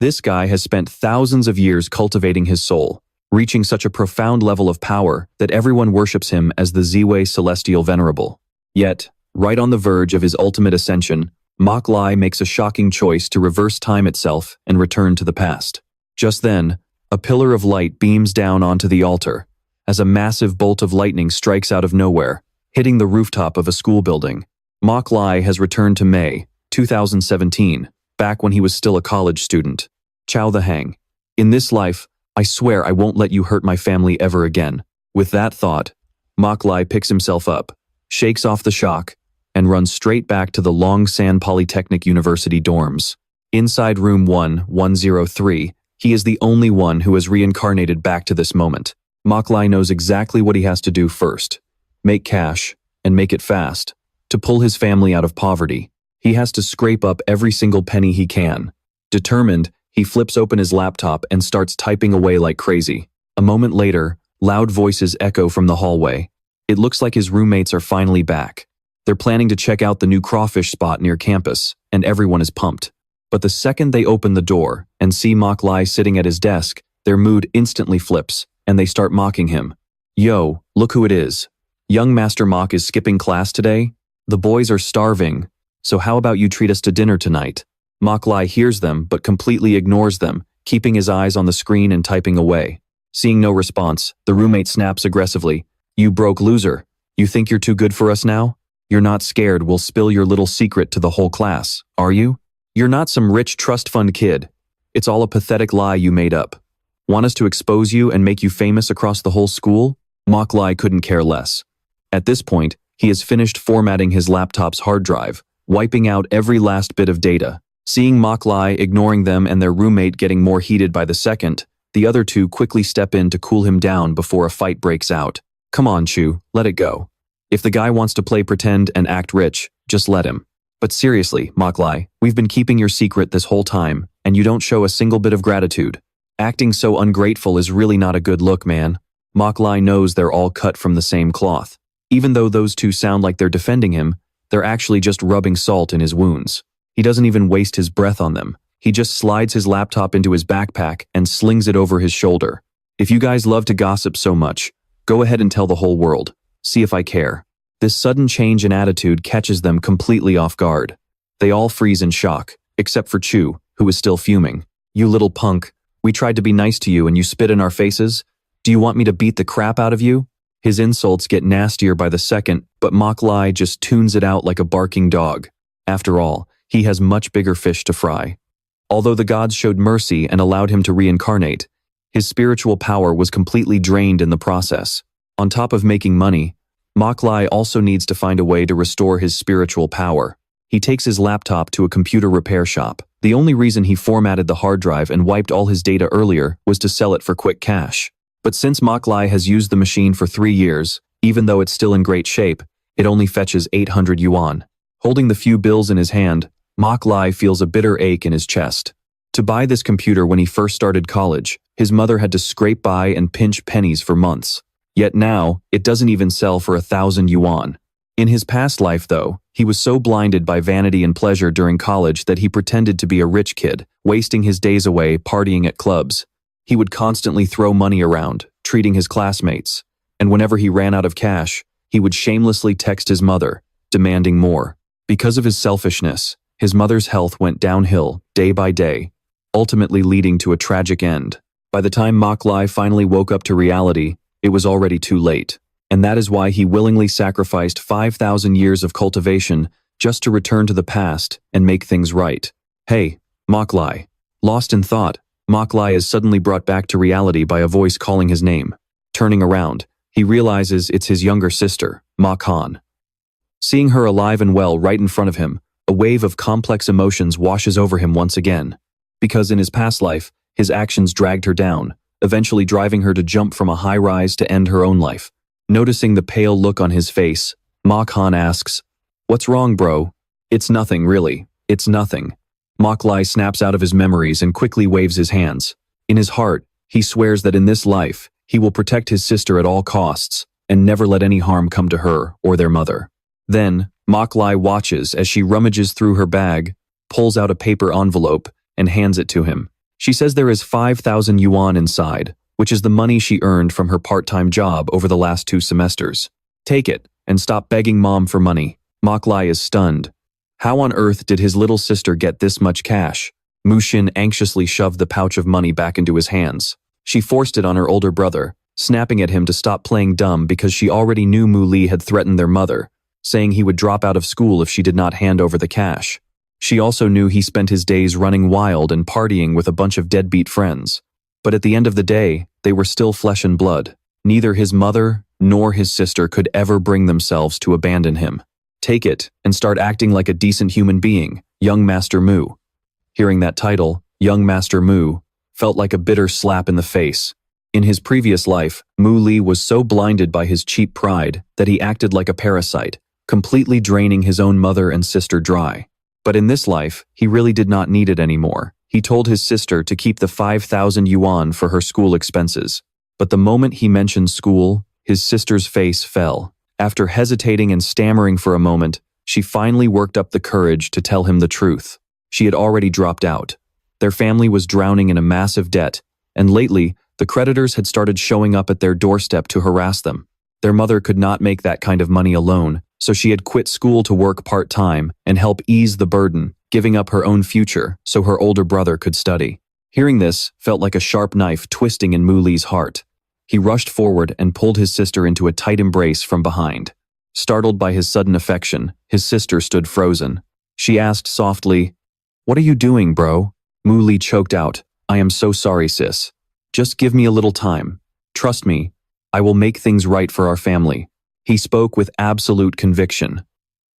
This guy has spent thousands of years cultivating his soul, reaching such a profound level of power that everyone worships him as the Ziwei Celestial Venerable. Yet, right on the verge of his ultimate ascension, Mok Ly makes a shocking choice to reverse time itself and return to the past. Just then, a pillar of light beams down onto the altar, as a massive bolt of lightning strikes out of nowhere, hitting the rooftop of a school building. Mok Ly has returned to May 2017, back when he was still a college student. Chow the hang. In this life, I swear I won't let you hurt my family ever again. With that thought, Mok Ly picks himself up, shakes off the shock, and runs straight back to the Longsan Polytechnic University dorms. Inside room 1103, he is the only one who has reincarnated back to this moment. Mok Ly knows exactly what he has to do first. Make cash, and make it fast. To pull his family out of poverty, he has to scrape up every single penny he can. Determined, he flips open his laptop and starts typing away like crazy. A moment later, loud voices echo from the hallway. It looks like his roommates are finally back. They're planning to check out the new crawfish spot near campus, and everyone is pumped. But the second they open the door and see Mok Ly sitting at his desk, their mood instantly flips, and they start mocking him. Yo, look who it is. Young Master Mok is skipping class today? The boys are starving, so how about you treat us to dinner tonight? Mok Ly hears them but completely ignores them, keeping his eyes on the screen and typing away. Seeing no response, the roommate snaps aggressively. You broke loser. You think you're too good for us now? You're not scared we'll spill your little secret to the whole class, are you? You're not some rich trust fund kid. It's all a pathetic lie you made up. Want us to expose you and make you famous across the whole school? Mok Ly couldn't care less. At this point, he has finished formatting his laptop's hard drive, wiping out every last bit of data. Seeing Mok Ly ignoring them and their roommate getting more heated by the second, the other two quickly step in to cool him down before a fight breaks out. Come on, Chu, let it go. If the guy wants to play pretend and act rich, just let him. But seriously, Mok Ly, we've been keeping your secret this whole time, and you don't show a single bit of gratitude. Acting so ungrateful is really not a good look, man. Mok Ly knows they're all cut from the same cloth. Even though those two sound like they're defending him, they're actually just rubbing salt in his wounds. He doesn't even waste his breath on them. He just slides his laptop into his backpack and slings it over his shoulder. If you guys love to gossip so much, go ahead and tell the whole world. See if I care. This sudden change in attitude catches them completely off guard. They all freeze in shock, except for Chu, who is still fuming. You little punk, we tried to be nice to you and you spit in our faces? Do you want me to beat the crap out of you? His insults get nastier by the second, but Mok Ly just tunes it out like a barking dog. After all, he has much bigger fish to fry. Although the gods showed mercy and allowed him to reincarnate, his spiritual power was completely drained in the process. On top of making money, Mok Ly also needs to find a way to restore his spiritual power. He takes his laptop to a computer repair shop. The only reason he formatted the hard drive and wiped all his data earlier was to sell it for quick cash. But since Mok Ly has used the machine for 3 years, even though it's still in great shape, it only fetches 800 yuan. Holding the few bills in his hand, Mok Ly feels a bitter ache in his chest. To buy this computer when he first started college, his mother had to scrape by and pinch pennies for months. Yet now, it doesn't even sell for 1,000 yuan. In his past life, though, he was so blinded by vanity and pleasure during college that he pretended to be a rich kid, wasting his days away partying at clubs. He would constantly throw money around, treating his classmates, and whenever he ran out of cash, he would shamelessly text his mother, demanding more. Because of his selfishness, his mother's health went downhill day by day, ultimately leading to a tragic end. By the time Mok Ly finally woke up to reality, it was already too late, and that is why he willingly sacrificed 5,000 years of cultivation just to return to the past and make things right. Hey, Mok Ly. Lost in thought, Mok Ly is suddenly brought back to reality by a voice calling his name. Turning around, he realizes it's his younger sister, Mok Han. Seeing her alive and well right in front of him, a wave of complex emotions washes over him once again. Because in his past life, his actions dragged her down, eventually driving her to jump from a high rise to end her own life. Noticing the pale look on his face, Mok Han asks, "What's wrong, bro?" "It's nothing, really. It's nothing." Mok Ly snaps out of his memories and quickly waves his hands. In his heart, he swears that in this life, he will protect his sister at all costs and never let any harm come to her or their mother. Then, Mok Ly watches as she rummages through her bag, pulls out a paper envelope, and hands it to him. She says there is 5,000 yuan inside, which is the money she earned from her part-time job over the last 2 semesters. Take it, and stop begging mom for money. Mok Ly is stunned. How on earth did his little sister get this much cash? Mu Xin anxiously shoved the pouch of money back into his hands. She forced it on her older brother, snapping at him to stop playing dumb because she already knew Mu Ly had threatened their mother, saying he would drop out of school if she did not hand over the cash. She also knew he spent his days running wild and partying with a bunch of deadbeat friends. But at the end of the day, they were still flesh and blood. Neither his mother nor his sister could ever bring themselves to abandon him. Take it and start acting like a decent human being, young Master Mu. Hearing that title, young Master Mu, felt like a bitter slap in the face. In his previous life, Mu Ly was so blinded by his cheap pride that he acted like a parasite, completely draining his own mother and sister dry. But in this life, he really did not need it anymore. He told his sister to keep the 5,000 yuan for her school expenses. But the moment he mentioned school, his sister's face fell. After hesitating and stammering for a moment, she finally worked up the courage to tell him the truth. She had already dropped out. Their family was drowning in a massive debt, and lately, the creditors had started showing up at their doorstep to harass them. Their mother could not make that kind of money alone, so she had quit school to work part-time and help ease the burden, giving up her own future so her older brother could study. Hearing this felt like a sharp knife twisting in Mu Ly's heart. He rushed forward and pulled his sister into a tight embrace from behind. Startled by his sudden affection, his sister stood frozen. She asked softly, "What are you doing, bro?" Mu Ly choked out, "I am so sorry, sis. Just give me a little time. Trust me, I will make things right for our family." He spoke with absolute conviction.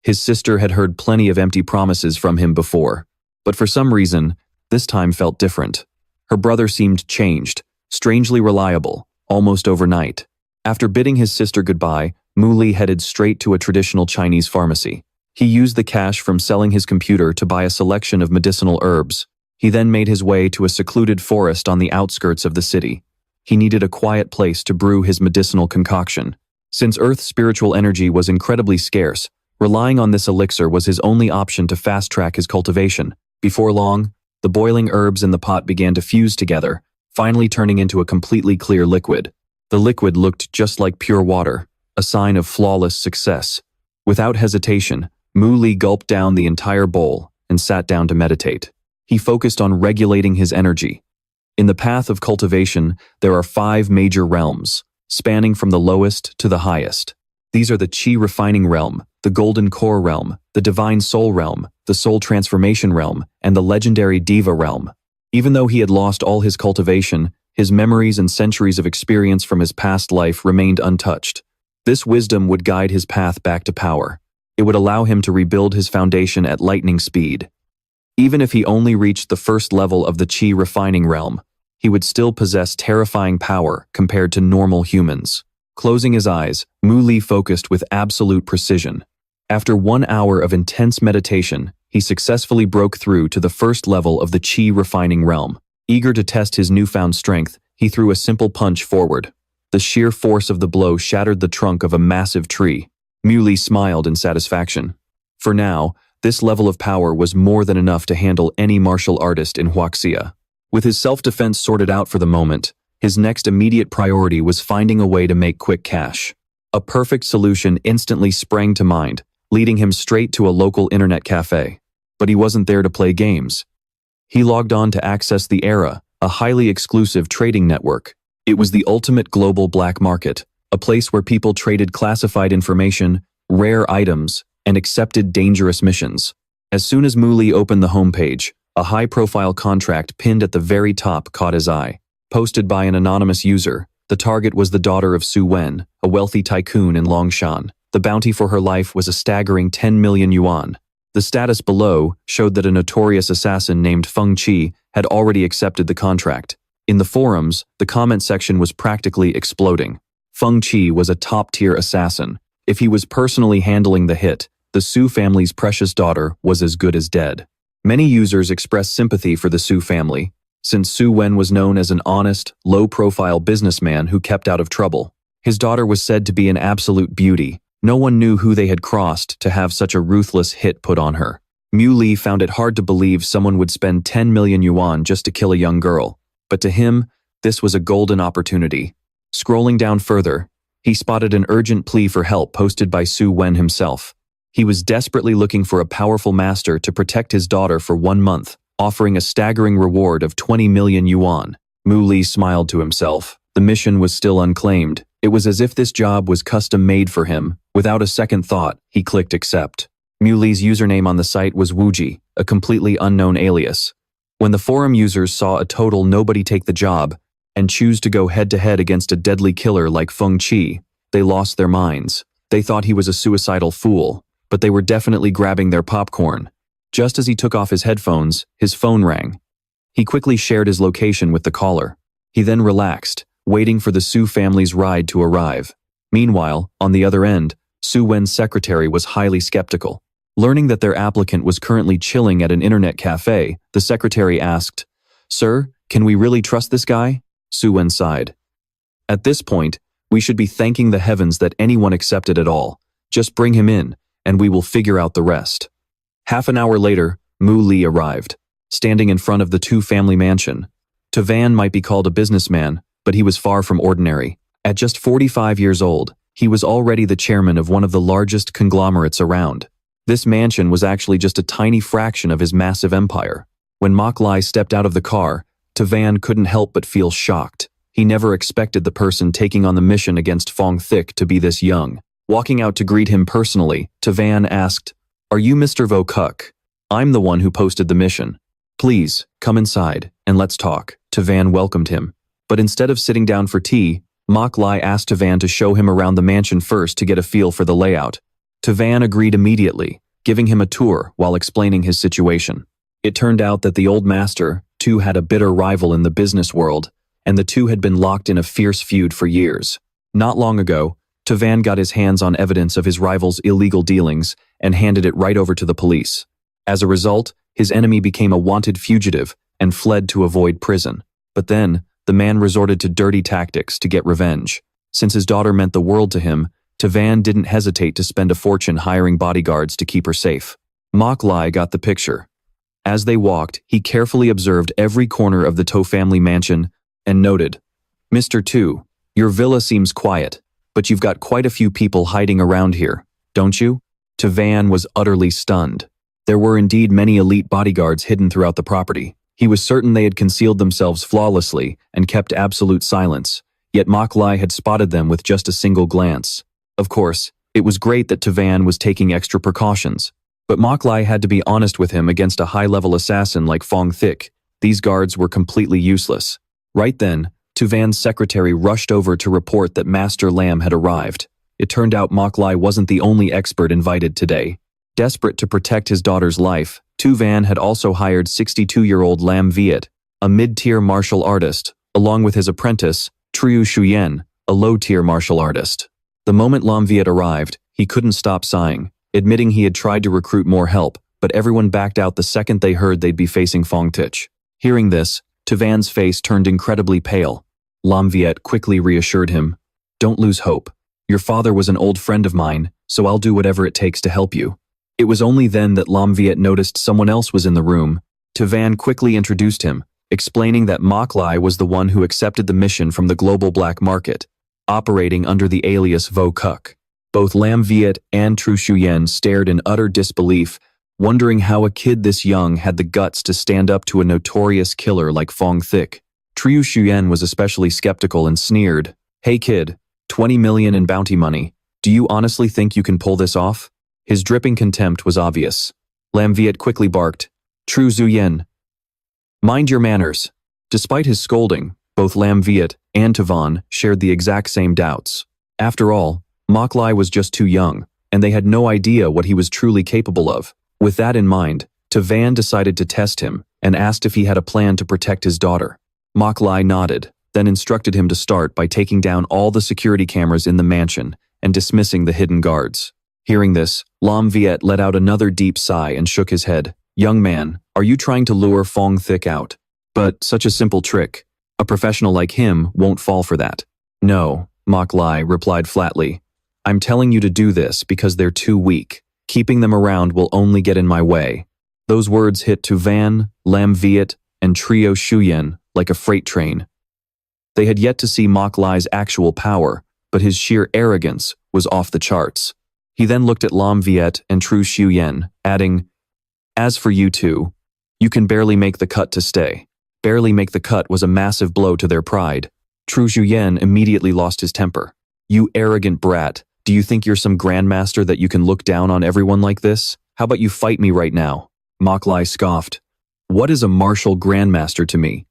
His sister had heard plenty of empty promises from him before, but for some reason, this time felt different. Her brother seemed changed, strangely reliable, almost overnight. After bidding his sister goodbye, Mu Ly headed straight to a traditional Chinese pharmacy. He used the cash from selling his computer to buy a selection of medicinal herbs. He then made his way to a secluded forest on the outskirts of the city. He needed a quiet place to brew his medicinal concoction. Since Earth's spiritual energy was incredibly scarce, relying on this elixir was his only option to fast-track his cultivation. Before long, the boiling herbs in the pot began to fuse together, finally turning into a completely clear liquid. The liquid looked just like pure water, a sign of flawless success. Without hesitation, Mu Ly gulped down the entire bowl and sat down to meditate. He focused on regulating his energy. In the path of cultivation, there are 5 major realms, spanning from the lowest to the highest. These are the Qi refining realm, the golden core realm, the divine soul realm, the soul transformation realm, and the legendary diva realm. Even though he had lost all his cultivation, his memories and centuries of experience from his past life remained untouched. This wisdom would guide his path back to power. It would allow him to rebuild his foundation at lightning speed. Even if he only reached the first level of the Qi refining realm, he would still possess terrifying power compared to normal humans. Closing his eyes, Mu Ly focused with absolute precision. After 1 hour of intense meditation, he successfully broke through to the first level of the Qi refining realm. Eager to test his newfound strength, he threw a simple punch forward. The sheer force of the blow shattered the trunk of a massive tree. Mu Ly smiled in satisfaction. For now, this level of power was more than enough to handle any martial artist in Huaxia. With his self-defense sorted out for the moment, his next immediate priority was finding a way to make quick cash. A perfect solution instantly sprang to mind, leading him straight to a local internet cafe. But he wasn't there to play games. He logged on to access the Era, a highly exclusive trading network. It was the ultimate global black market, a place where people traded classified information, rare items, and accepted dangerous missions. As soon as Mu Ly opened the homepage, a high-profile contract pinned at the very top caught his eye. Posted by an anonymous user, the target was the daughter of Su Wen, a wealthy tycoon in Longshan. The bounty for her life was a staggering 10 million yuan. The status below showed that a notorious assassin named Feng Qi had already accepted the contract. In the forums, the comment section was practically exploding. Feng Qi was a top-tier assassin. If he was personally handling the hit, the Su family's precious daughter was as good as dead. Many users expressed sympathy for the Su family, since Su Wen was known as an honest, low-profile businessman who kept out of trouble. His daughter was said to be an absolute beauty. No one knew who they had crossed to have such a ruthless hit put on her. Mu Ly found it hard to believe someone would spend 10 million yuan just to kill a young girl, but to him, this was a golden opportunity. Scrolling down further, he spotted an urgent plea for help posted by Su Wen himself. He was desperately looking for a powerful master to protect his daughter for 1 month, offering a staggering reward of 20 million yuan. Mu Ly smiled to himself. The mission was still unclaimed. It was as if this job was custom-made for him. Without a second thought, he clicked accept. Mu Ly's username on the site was Wuji, a completely unknown alias. When the forum users saw a total nobody take the job and choose to go head-to-head against a deadly killer like Feng Qi, they lost their minds. They thought he was a suicidal fool, but they were definitely grabbing their popcorn. Just as he took off his headphones, his phone rang. He quickly shared his location with the caller. He then relaxed, waiting for the Su family's ride to arrive. Meanwhile, on the other end, Su Wen's secretary was highly skeptical. Learning that their applicant was currently chilling at an internet cafe, the secretary asked, "Sir, can we really trust this guy?" Su Wen sighed. "At this point, we should be thanking the heavens that anyone accepted at all. Just bring him in, and we will figure out the rest." Half an hour later, Mu Ly arrived, standing in front of the two-family mansion. Tavan might be called a businessman, but he was far from ordinary. At just 45 years old, he was already the chairman of one of the largest conglomerates around. This mansion was actually just a tiny fraction of his massive empire. When Mok Ly stepped out of the car, Tavan couldn't help but feel shocked. He never expected the person taking on the mission against Fong Thick to be this young. Walking out to greet him personally, Tavan asked, "Are you Mr. Vo Kuk? I'm the one who posted the mission. Please, come inside, and let's talk." Tavan welcomed him. But instead of sitting down for tea, Mok Ly asked Tavan to show him around the mansion first to get a feel for the layout. Tavan agreed immediately, giving him a tour while explaining his situation. It turned out that the old master, too, had a bitter rival in the business world, and the two had been locked in a fierce feud for years. Not long ago, Tavan got his hands on evidence of his rival's illegal dealings and handed it right over to the police. As a result, his enemy became a wanted fugitive and fled to avoid prison. But then, the man resorted to dirty tactics to get revenge. Since his daughter meant the world to him, Tavan didn't hesitate to spend a fortune hiring bodyguards to keep her safe. Mok Ly got the picture. As they walked, he carefully observed every corner of the To family mansion and noted, "Mr. Tu, your villa seems quiet, but you've got quite a few people hiding around here, don't you?" Tavan was utterly stunned. There were indeed many elite bodyguards hidden throughout the property. He was certain they had concealed themselves flawlessly and kept absolute silence, yet Mok Ly had spotted them with just a single glance. Of course, it was great that Tavan was taking extra precautions, but Mok Ly had to be honest with him. Against a high-level assassin like Fong Thick, these guards were completely useless. Right then, Tavan's secretary rushed over to report that Master Lam had arrived. It turned out Mok Ly wasn't the only expert invited today. Desperate to protect his daughter's life, Tavan had also hired 62-year-old Lam Viet, a mid-tier martial artist, along with his apprentice, Triu Shuyen, a low-tier martial artist. The moment Lam Viet arrived, he couldn't stop sighing, admitting he had tried to recruit more help, but everyone backed out the second they heard they'd be facing Fong Tich. Hearing this, Tavan's face turned incredibly pale. Lam Viet quickly reassured him, "Don't lose hope. Your father was an old friend of mine, so I'll do whatever it takes to help you." It was only then that Lam Viet noticed someone else was in the room. Tavan quickly introduced him, explaining that Mok Ly was the one who accepted the mission from the global black market, operating under the alias Vo Kuk. Both Lam Viet and Tru Shuyen stared in utter disbelief, wondering how a kid this young had the guts to stand up to a notorious killer like Fong Thick. Tru Shuyen was especially skeptical and sneered, "Hey kid, 20 million in bounty money. Do you honestly think you can pull this off?" His dripping contempt was obvious. Lam Viet quickly barked, "Tru Zuyen, mind your manners." Despite his scolding, both Lam Viet and Tavan shared the exact same doubts. After all, Mok Ly was just too young, and they had no idea what he was truly capable of. With that in mind, Tavan decided to test him and asked if he had a plan to protect his daughter. Mok Ly nodded, then instructed him to start by taking down all the security cameras in the mansion and dismissing the hidden guards. Hearing this, Lam Viet let out another deep sigh and shook his head. "Young man, are you trying to lure Fong Thick out? But such a simple trick. A professional like him won't fall for that." "No," Mok Ly replied flatly. "I'm telling you to do this because they're too weak. Keeping them around will only get in my way." Those words hit Tu Van, Lam Viet, and Trio Shuyen like a freight train. They had yet to see Mok Ly's actual power, but his sheer arrogance was off the charts. He then looked at Lam Viet and Tru Shuyen, adding, "As for you two, you can barely make the cut to stay." Barely make the cut was a massive blow to their pride. Tru Shuyen immediately lost his temper. "You arrogant brat, do you think you're some grandmaster that you can look down on everyone like this? How about you fight me right now?" Mok Ly scoffed. "What is a martial grandmaster to me?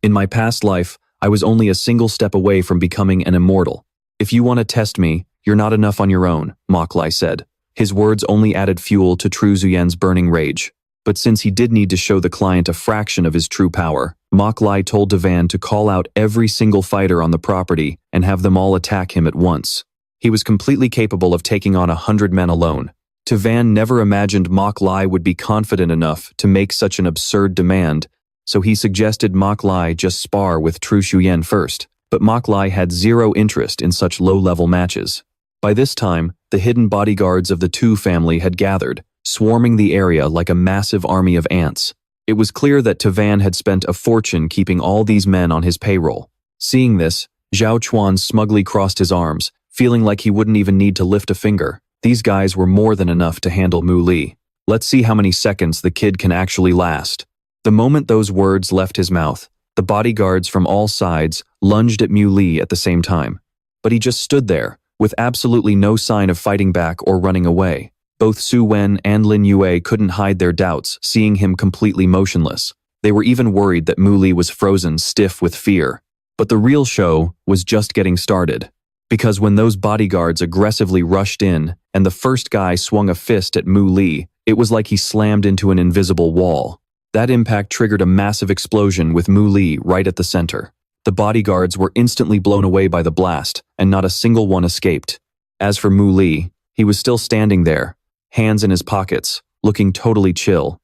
In my past life, I was only a single step away from becoming an immortal. If you want to test me, you're not enough on your own," Mok Ly said. His words only added fuel to Tru Shuyen's burning rage. But since he did need to show the client a fraction of his true power, Mok Ly told Devan to call out every single fighter on the property and have them all attack him at once. He was completely capable of taking on 100 men alone. Devan never imagined Mok Ly would be confident enough to make such an absurd demand, so he suggested Mok Ly just spar with Tru Shuyen first. But Mok Ly had zero interest in such low-level matches. By this time, the hidden bodyguards of the Tu family had gathered, swarming the area like a massive army of ants. It was clear that Tavan had spent a fortune keeping all these men on his payroll. Seeing this, Zhao Chuan smugly crossed his arms, feeling like he wouldn't even need to lift a finger. These guys were more than enough to handle Mu Ly. Let's see how many seconds the kid can actually last. The moment those words left his mouth, the bodyguards from all sides lunged at Mu Ly at the same time. But he just stood there, with absolutely no sign of fighting back or running away. Both Su Wen and Lin Yue couldn't hide their doubts, seeing him completely motionless. They were even worried that Mu Ly was frozen stiff with fear. But the real show was just getting started. Because when those bodyguards aggressively rushed in, and the first guy swung a fist at Mu Ly, it was like he slammed into an invisible wall. That impact triggered a massive explosion with Mu Ly right at the center. The bodyguards were instantly blown away by the blast, and not a single one escaped. As for Mu Ly, he was still standing there, hands in his pockets, looking totally chill.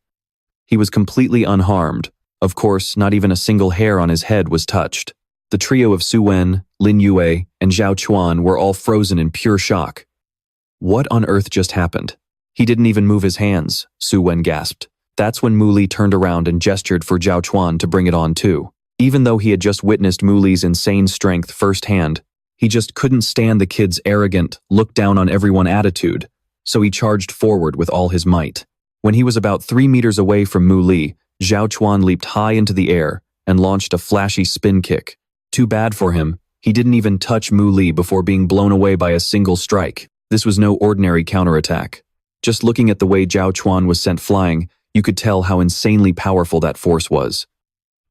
He was completely unharmed. Of course, not even a single hair on his head was touched. The trio of Su Wen, Lin Yue, and Zhao Chuan were all frozen in pure shock. What on earth just happened? He didn't even move his hands, Su Wen gasped. That's when Mu Ly turned around and gestured for Zhao Chuan to bring it on too. Even though he had just witnessed Mu Ly's insane strength firsthand, he just couldn't stand the kid's arrogant, look-down-on-everyone attitude, so he charged forward with all his might. When he was about 3 meters away from Mu Ly, Zhao Chuan leaped high into the air and launched a flashy spin kick. Too bad for him, he didn't even touch Mu Ly before being blown away by a single strike. This was no ordinary counterattack. Just looking at the way Zhao Chuan was sent flying, you could tell how insanely powerful that force was.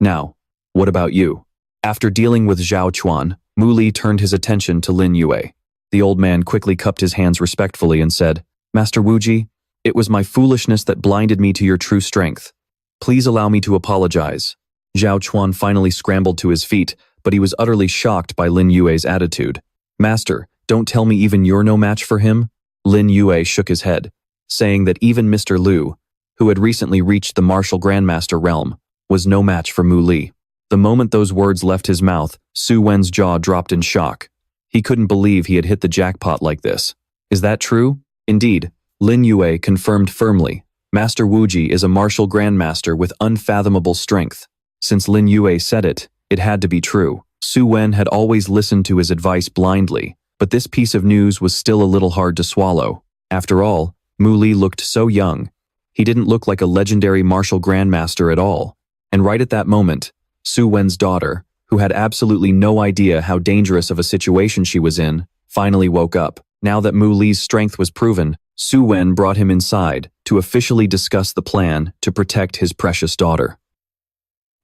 Now, what about you? After dealing with Zhao Chuan, Mu Ly turned his attention to Lin Yue. The old man quickly cupped his hands respectfully and said, "Master Wuji, it was my foolishness that blinded me to your true strength. Please allow me to apologize." Zhao Chuan finally scrambled to his feet, but he was utterly shocked by Lin Yue's attitude. "Master, don't tell me even you're no match for him?" Lin Yue shook his head, saying that even Mr. Liu, who had recently reached the martial grandmaster realm, was no match for Mu Ly. The moment those words left his mouth, Su Wen's jaw dropped in shock. He couldn't believe he had hit the jackpot like this. Is that true? Indeed, Lin Yue confirmed firmly. Master Wuji is a martial grandmaster with unfathomable strength. Since Lin Yue said it, it had to be true. Su Wen had always listened to his advice blindly, but this piece of news was still a little hard to swallow. After all, Mu Ly looked so young. He didn't look like a legendary martial grandmaster at all. And right at that moment, Su Wen's daughter, who had absolutely no idea how dangerous of a situation she was in, finally woke up. Now that Mu Ly's strength was proven, Su Wen brought him inside to officially discuss the plan to protect his precious daughter.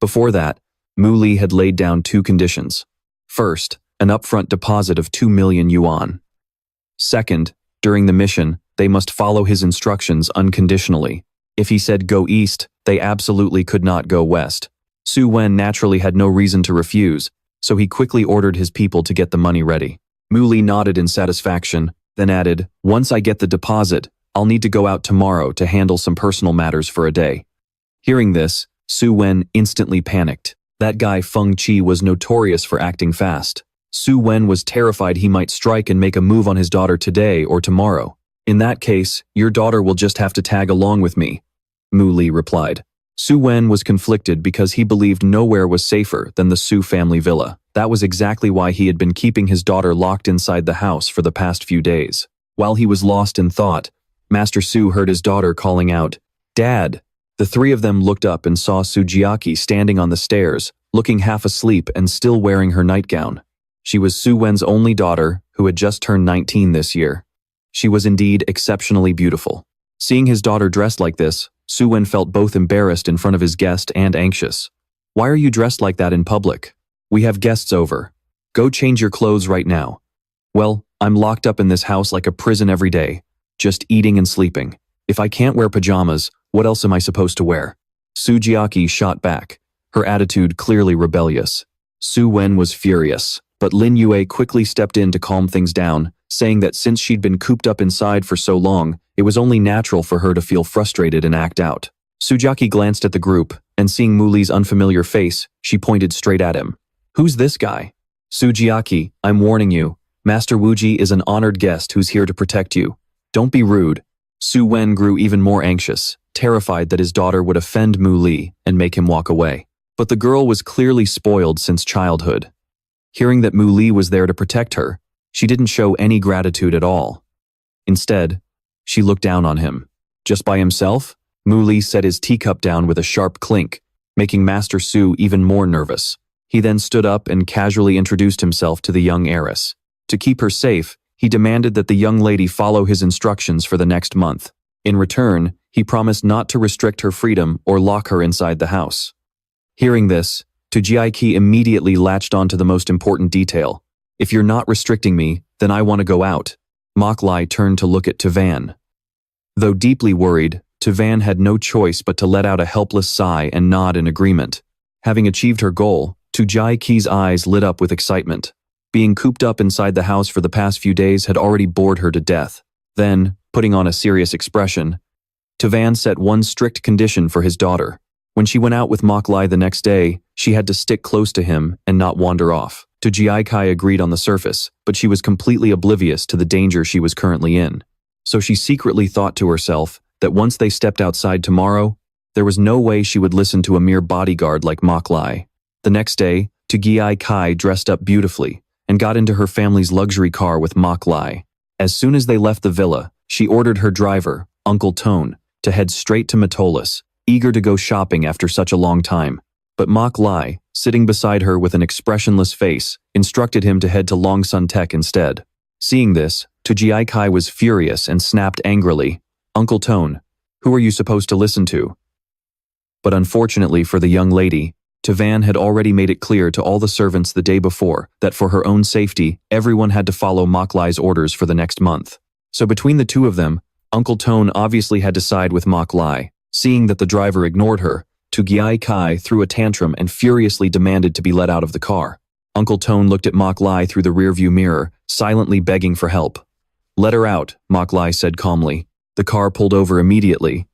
Before that, Mu Ly had laid down 2 conditions. First, an upfront deposit of 2 million yuan. Second, during the mission, they must follow his instructions unconditionally. If he said go east, they absolutely could not go west. Su Wen naturally had no reason to refuse, so he quickly ordered his people to get the money ready. Mu Ly nodded in satisfaction, then added, "Once I get the deposit, I'll need to go out tomorrow to handle some personal matters for a day." Hearing this, Su Wen instantly panicked. That guy Feng Qi was notorious for acting fast. Su Wen was terrified he might strike and make a move on his daughter today or tomorrow. "In that case, your daughter will just have to tag along with me." Mu Ly replied. Su Wen was conflicted because he believed nowhere was safer than the Su family villa. That was exactly why he had been keeping his daughter locked inside the house for the past few days. While he was lost in thought, Master Su heard his daughter calling out, "Dad!" The three of them looked up and saw Sujiaki standing on the stairs, looking half asleep and still wearing her nightgown. She was Su Wen's only daughter, who had just turned 19 this year. She was indeed exceptionally beautiful. Seeing his daughter dressed like this, Su Wen felt both embarrassed in front of his guest and anxious. "Why are you dressed like that in public? We have guests over. Go change your clothes right now." "Well, I'm locked up in this house like a prison every day, just eating and sleeping. If I can't wear pajamas, what else am I supposed to wear?" Sujiaki shot back, her attitude clearly rebellious. Su Wen was furious, but Lin Yue quickly stepped in to calm things down, saying that since she'd been cooped up inside for so long, it was only natural for her to feel frustrated and act out. Sujiaki glanced at the group, and seeing Mu Ly's unfamiliar face, she pointed straight at him. "Who's this guy?" "Sujiaki, I'm warning you. Master Wuji is an honored guest who's here to protect you. Don't be rude." Su Wen grew even more anxious, terrified that his daughter would offend Mu Ly and make him walk away. But the girl was clearly spoiled since childhood. Hearing that Mu Ly was there to protect her, she didn't show any gratitude at all. Instead, she looked down on him. Just by himself, Mu Ly set his teacup down with a sharp clink, making Master Su even more nervous. He then stood up and casually introduced himself to the young heiress. To keep her safe, he demanded that the young lady follow his instructions for the next month. In return, he promised not to restrict her freedom or lock her inside the house. Hearing this, Sujiaki immediately latched onto the most important detail. "If you're not restricting me, then I want to go out." Mok Ly turned to look at Tavan. Though deeply worried, Tavan had no choice but to let out a helpless sigh and nod in agreement. Having achieved her goal, Sujiaki's eyes lit up with excitement. Being cooped up inside the house for the past few days had already bored her to death. Then, putting on a serious expression, Tavan set one strict condition for his daughter. When she went out with Mok Ly the next day, she had to stick close to him and not wander off. Sujiaki agreed on the surface, but she was completely oblivious to the danger she was currently in. So she secretly thought to herself that once they stepped outside tomorrow, there was no way she would listen to a mere bodyguard like Mok Ly. The next day, Sujiaki dressed up beautifully and got into her family's luxury car with Mok Ly. As soon as they left the villa, she ordered her driver, Uncle Tone, to head straight to Metropolis, eager to go shopping after such a long time. But Mok Ly, sitting beside her with an expressionless face, instructed him to head to Longsun Tech instead. Seeing this, Sujiaki was furious and snapped angrily, "Uncle Tone, who are you supposed to listen to?" But unfortunately for the young lady, Tavan had already made it clear to all the servants the day before that for her own safety, everyone had to follow Mok Ly's orders for the next month. So between the two of them, Uncle Tone obviously had to side with Mok Ly. Seeing that the driver ignored her, Sujiaki threw a tantrum and furiously demanded to be let out of the car. Uncle Tone looked at Mok Ly through the rearview mirror, silently begging for help. "Let her out," Mok Ly said calmly. The car pulled over immediately.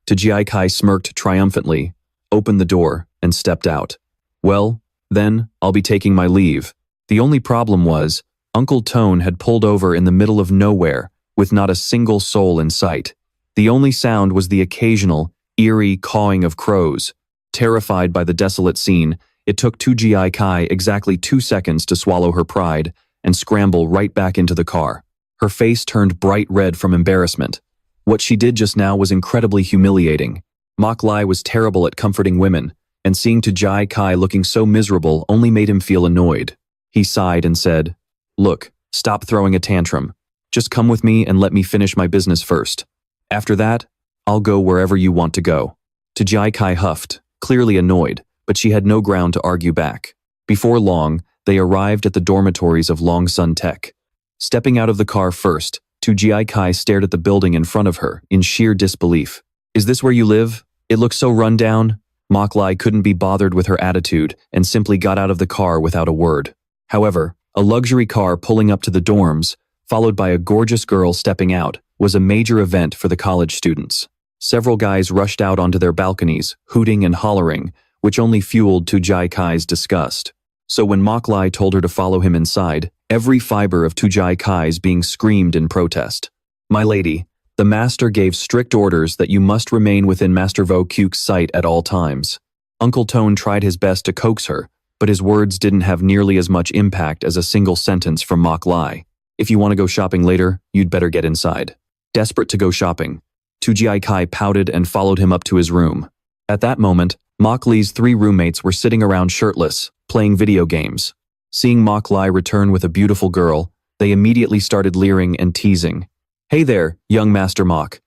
Sujiaki smirked triumphantly, opened the door, and stepped out. "Well, then, I'll be taking my leave." The only problem was, Uncle Tone had pulled over in the middle of nowhere, with not a single soul in sight. The only sound was the occasional, eerie cawing of crows. Terrified by the desolate scene, it took Sujiaki exactly 2 seconds to swallow her pride and scramble right back into the car. Her face turned bright red from embarrassment. What she did just now was incredibly humiliating. Mok Ly was terrible at comforting women, and seeing Sujiaki looking so miserable only made him feel annoyed. He sighed and said, "Look, stop throwing a tantrum. Just come with me and let me finish my business first. After that, I'll go wherever you want to go." Sujiaki huffed, clearly annoyed, but she had no ground to argue back. Before long, they arrived at the dormitories of Longsun Tech. Stepping out of the car first, Sujiaki stared at the building in front of her in sheer disbelief. "Is this where you live? It looks so run down." Mok Ly couldn't be bothered with her attitude and simply got out of the car without a word. However, a luxury car pulling up to the dorms, followed by a gorgeous girl stepping out, was a major event for the college students. Several guys rushed out onto their balconies, hooting and hollering, which only fueled Sujiaki's disgust. So when Mok Ly told her to follow him inside, every fiber of Sujiaki's being screamed in protest. "My lady, The master gave strict orders that you must remain within Master Vo Kyuk's sight at all times. Uncle Tone tried his best to coax her, but his words didn't have nearly as much impact as a single sentence from Mok Ly. If you want to go shopping later, you'd better get inside. Desperate to go shopping, Tujia Kai pouted and followed him up to his room. At that moment, Mok Ly's 3 roommates were sitting around shirtless, playing video games. Seeing Mok Ly return with a beautiful girl, they immediately started leering and teasing. Hey there, young Master Mok.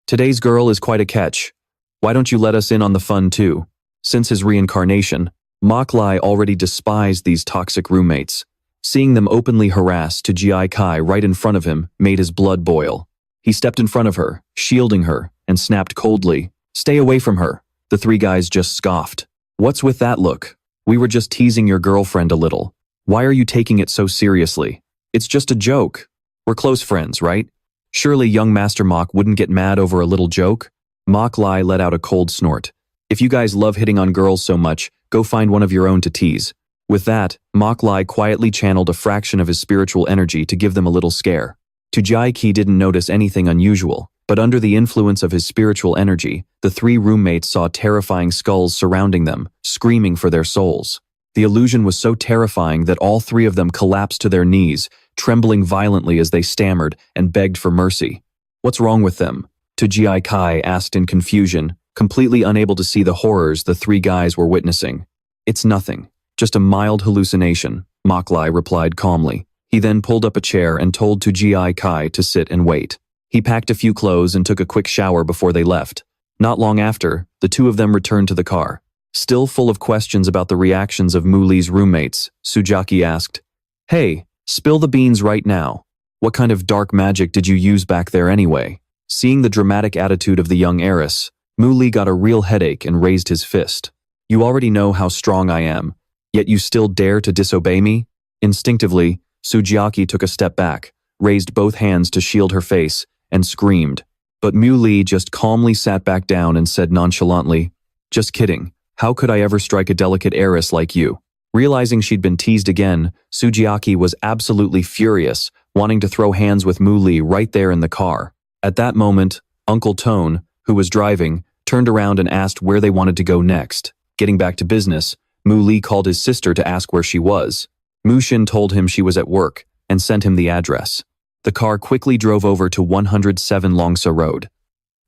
Today's girl is quite a catch. Why don't you let us in on the fun too? Since his reincarnation, Mok Ly already despised these toxic roommates. Seeing them openly harass Tujia Kai right in front of him made his blood boil. He stepped in front of her, shielding her, and snapped coldly, "Stay away from her." The 3 guys just scoffed. "What's with that look? We were just teasing your girlfriend a little. Why are you taking it so seriously? It's just a joke. We're close friends, right? Surely young Master Mok wouldn't get mad over a little joke?" Mok Ly let out a cold snort. "If you guys love hitting on girls so much, go find one of your own to tease." With that, Mok Ly quietly channeled a fraction of his spiritual energy to give them a little scare. Tujia Kai didn't notice anything unusual, but under the influence of his spiritual energy, the 3 roommates saw terrifying skulls surrounding them, screaming for their souls. The illusion was so terrifying that all 3 of them collapsed to their knees, trembling violently as they stammered and begged for mercy. "What's wrong with them?" Tujia Kai asked in confusion, completely unable to see the horrors the 3 guys were witnessing. "It's nothing, just a mild hallucination," Mok Ly replied calmly. He then pulled up a chair and told Tujia Kai to sit and wait. He packed a few clothes and took a quick shower before they left. Not long after, the 2 of them returned to the car. Still full of questions about the reactions of Mu Ly's roommates, Sujaki asked, "Hey, spill the beans right now. What kind of dark magic did you use back there anyway?" Seeing the dramatic attitude of the young heiress, Mu Ly got a real headache and raised his fist. "You already know how strong I am, yet you still dare to disobey me?" Instinctively, Sujaki took a step back, raised both hands to shield her face, and screamed. But Mu Ly just calmly sat back down and said nonchalantly, "Just kidding. How could I ever strike a delicate heiress like you?" Realizing she'd been teased again, Sujaki was absolutely furious, wanting to throw hands with Mu Ly right there in the car. At that moment, Uncle Tone, who was driving, turned around and asked where they wanted to go next. Getting back to business, Mu Ly called his sister to ask where she was. Mu Xin told him she was at work and sent him the address. The car quickly drove over to 107 Longsa Road.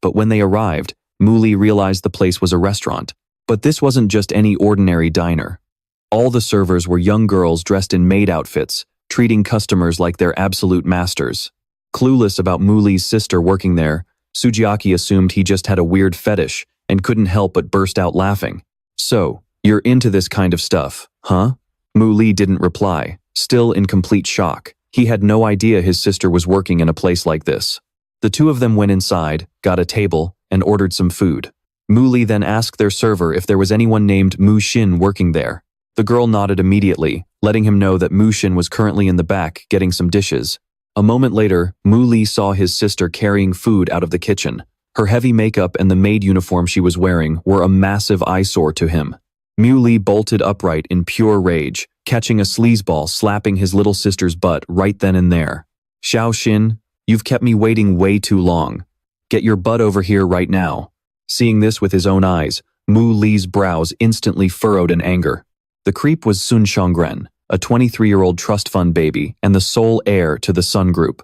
But when they arrived, Mu Ly realized the place was a restaurant. But this wasn't just any ordinary diner. All the servers were young girls dressed in maid outfits, treating customers like their absolute masters. Clueless about Mu Ly's sister working there, Sujaki assumed he just had a weird fetish and couldn't help but burst out laughing. "So, you're into this kind of stuff, huh?" Mu Ly didn't reply, still in complete shock. He had no idea his sister was working in a place like this. The 2 of them went inside, got a table, and ordered some food. Mu Ly then asked their server if there was anyone named Mu Xin working there. The girl nodded immediately, letting him know that Mu Xin was currently in the back getting some dishes. A moment later, Mu Ly saw his sister carrying food out of the kitchen. Her heavy makeup and the maid uniform she was wearing were a massive eyesore to him. Mu Ly bolted upright in pure rage, catching a sleazeball slapping his little sister's butt right then and there. "Xiao Xin, you've kept me waiting way too long. Get your butt over here right now." Seeing this with his own eyes, Mu Ly's brows instantly furrowed in anger. The creep was Sun Xiongren, a 23-year-old trust fund baby and the sole heir to the Sun Group.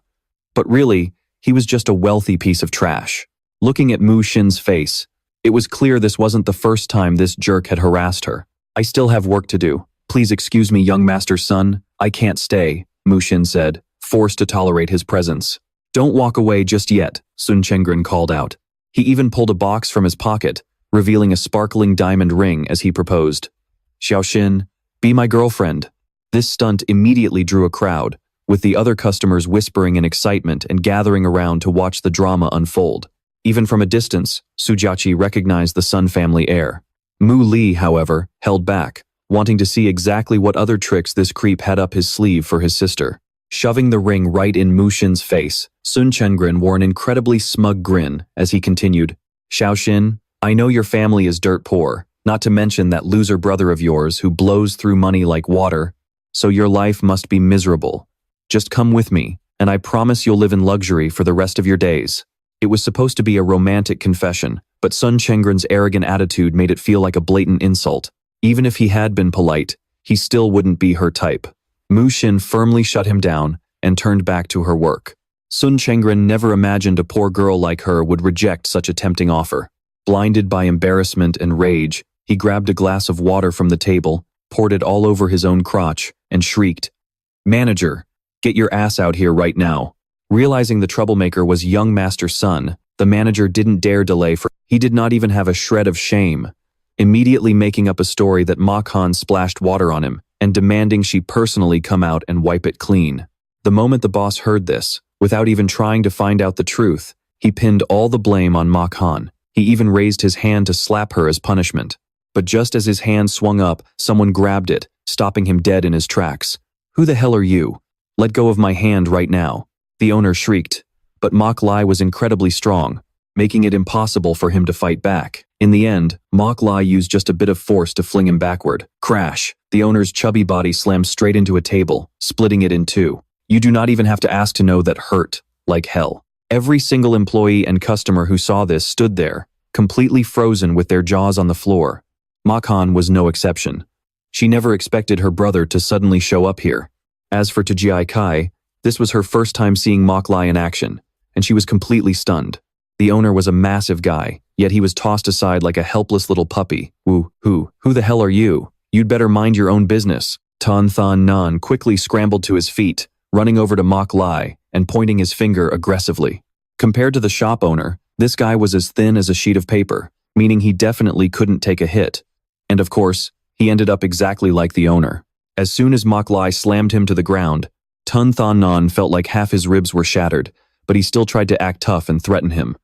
But really, he was just a wealthy piece of trash. Looking at Mu Xin's face, it was clear this wasn't the first time this jerk had harassed her. "I still have work to do. Please excuse me, young master's son. I can't stay," Mu Xin said, forced to tolerate his presence. "Don't walk away just yet," Sun Xiongren called out. He even pulled a box from his pocket, revealing a sparkling diamond ring as he proposed. "Xiao Xin, be my girlfriend." This stunt immediately drew a crowd, with the other customers whispering in excitement and gathering around to watch the drama unfold. Even from a distance, Sujaki recognized the Sun family heir. Mu Ly, however, held back, wanting to see exactly what other tricks this creep had up his sleeve for his sister. Shoving the ring right in Mu Xin's face, Sun Xiongren wore an incredibly smug grin as he continued, "Xiao Xin, I know your family is dirt poor, not to mention that loser brother of yours who blows through money like water, so your life must be miserable. Just come with me, and I promise you'll live in luxury for the rest of your days." It was supposed to be a romantic confession, but Sun Chengren's arrogant attitude made it feel like a blatant insult. Even if he had been polite, he still wouldn't be her type. Mu Xin firmly shut him down and turned back to her work. Sun Chengren never imagined a poor girl like her would reject such a tempting offer. Blinded by embarrassment and rage, he grabbed a glass of water from the table, poured it all over his own crotch, and shrieked, "Manager, get your ass out here right now." Realizing the troublemaker was young Master Sun, the manager didn't dare delay he did not even have a shred of shame, immediately making up a story that Ma Khan splashed water on him and demanding she personally come out and wipe it clean. The moment the boss heard this, without even trying to find out the truth, he pinned all the blame on Ma Khan. He even raised his hand to slap her as punishment. But just as his hand swung up, someone grabbed it, stopping him dead in his tracks. "Who the hell are you? Let go of my hand right now," the owner shrieked. But Mok Ly was incredibly strong, making it impossible for him to fight back. In the end, Mok Ly used just a bit of force to fling him backward. Crash! The owner's chubby body slammed straight into a table, splitting it in two. You do not even have to ask to know that hurt, like hell. Every single employee and customer who saw this stood there, completely frozen with their jaws on the floor. Ma Khan was no exception. She never expected her brother to suddenly show up here. As for Tjiai Kai, this was her first time seeing Mok Ly in action, and she was completely stunned. The owner was a massive guy, yet he was tossed aside like a helpless little puppy. Who the hell are you? You'd better mind your own business." Tan Than Nan quickly scrambled to his feet, running over to Mok Ly and pointing his finger aggressively. Compared to the shop owner, this guy was as thin as a sheet of paper, meaning he definitely couldn't take a hit. And of course, he ended up exactly like the owner. As soon as Mok Ly slammed him to the ground, Tan Than Nan felt like half his ribs were shattered, but he still tried to act tough and threaten him.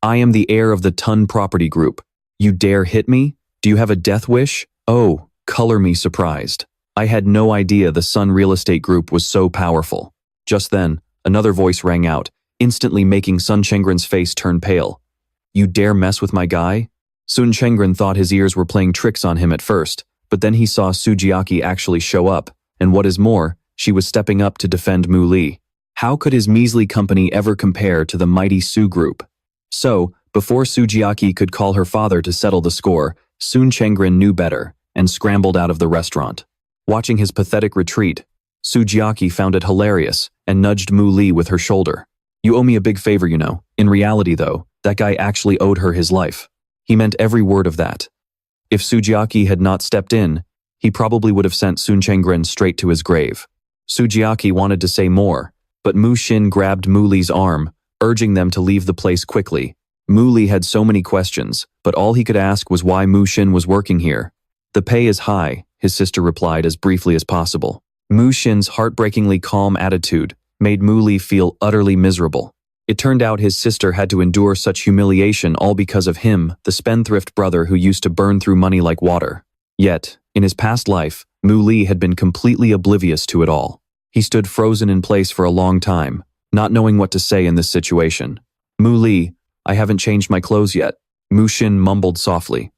"I am the heir of the Tun Property Group. You dare hit me? Do you have a death wish? Oh, color me surprised. I had no idea the Sun Real Estate Group was so powerful." Just then, another voice rang out, instantly making Sun Chengren's face turn pale. "You dare mess with my guy?" Sun Chengren thought his ears were playing tricks on him at first, but then he saw Sujiaki actually show up, and what is more, she was stepping up to defend Mu Ly. How could his measly company ever compare to the mighty Su Group? So, before Sujiaki could call her father to settle the score, Sun Chengren knew better and scrambled out of the restaurant. Watching his pathetic retreat, Sujiaki found it hilarious and nudged Mu Ly with her shoulder. "You owe me a big favor, you know." In reality, though, that guy actually owed her his life. He meant every word of that. If Sujiaki had not stepped in, he probably would have sent Sun Chengren straight to his grave. Sujiaki wanted to say more, but Mu Xin grabbed Mu Ly's arm, urging them to leave the place quickly. Mu Ly had so many questions, but all he could ask was why Mu Xin was working here. "The pay is high," his sister replied as briefly as possible. Mu Xin's heartbreakingly calm attitude made Mu Ly feel utterly miserable. It turned out his sister had to endure such humiliation all because of him, the spendthrift brother who used to burn through money like water. Yet, in his past life, Mu Ly had been completely oblivious to it all. He stood frozen in place for a long time, not knowing what to say in this situation. "Mu Ly, I haven't changed my clothes yet," Mu Xin mumbled softly.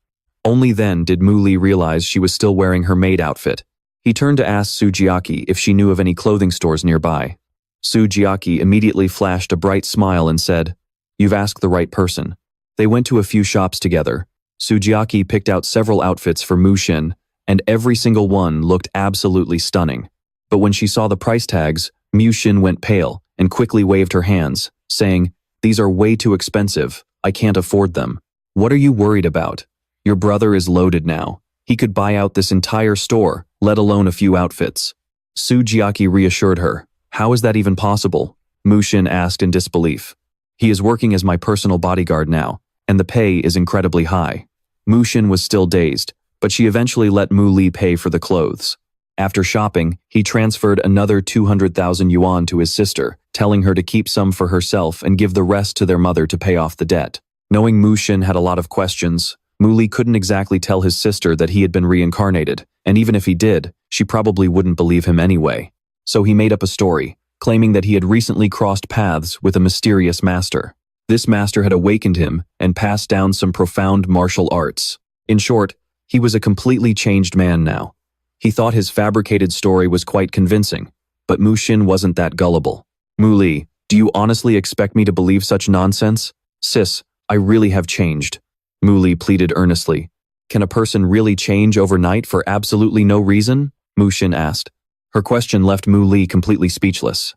Only then did Mu Ly realize she was still wearing her maid outfit. He turned to ask Sujiaki if she knew of any clothing stores nearby. Sujiaki immediately flashed a bright smile and said, "You've asked the right person." They went to a few shops together. Sujiaki picked out several outfits for Mu Xin, and every single one looked absolutely stunning. But when she saw the price tags, Mu Xin went pale and quickly waved her hands, saying, "These are way too expensive. I can't afford them." "What are you worried about? Your brother is loaded now. He could buy out this entire store, let alone a few outfits." Sujiaki reassured her. "How is that even possible?" Mu Xin asked in disbelief. "He is working as my personal bodyguard now, and the pay is incredibly high." Mu Xin was still dazed, but she eventually let Mu Ly pay for the clothes. After shopping, he transferred another 200,000 yuan to his sister, telling her to keep some for herself and give the rest to their mother to pay off the debt. Knowing Mu Xin had a lot of questions, Mu Ly couldn't exactly tell his sister that he had been reincarnated, and even if he did, she probably wouldn't believe him anyway. So he made up a story, claiming that he had recently crossed paths with a mysterious master. This master had awakened him and passed down some profound martial arts. In short, he was a completely changed man now. He thought his fabricated story was quite convincing, but Mu Xin wasn't that gullible. "Mu Ly, Do you honestly expect me to believe such nonsense? Sis, I really have changed. Mu Ly pleaded earnestly. Can a person really change overnight for absolutely no reason? Mu Xin asked. Her question left Mu Ly completely speechless.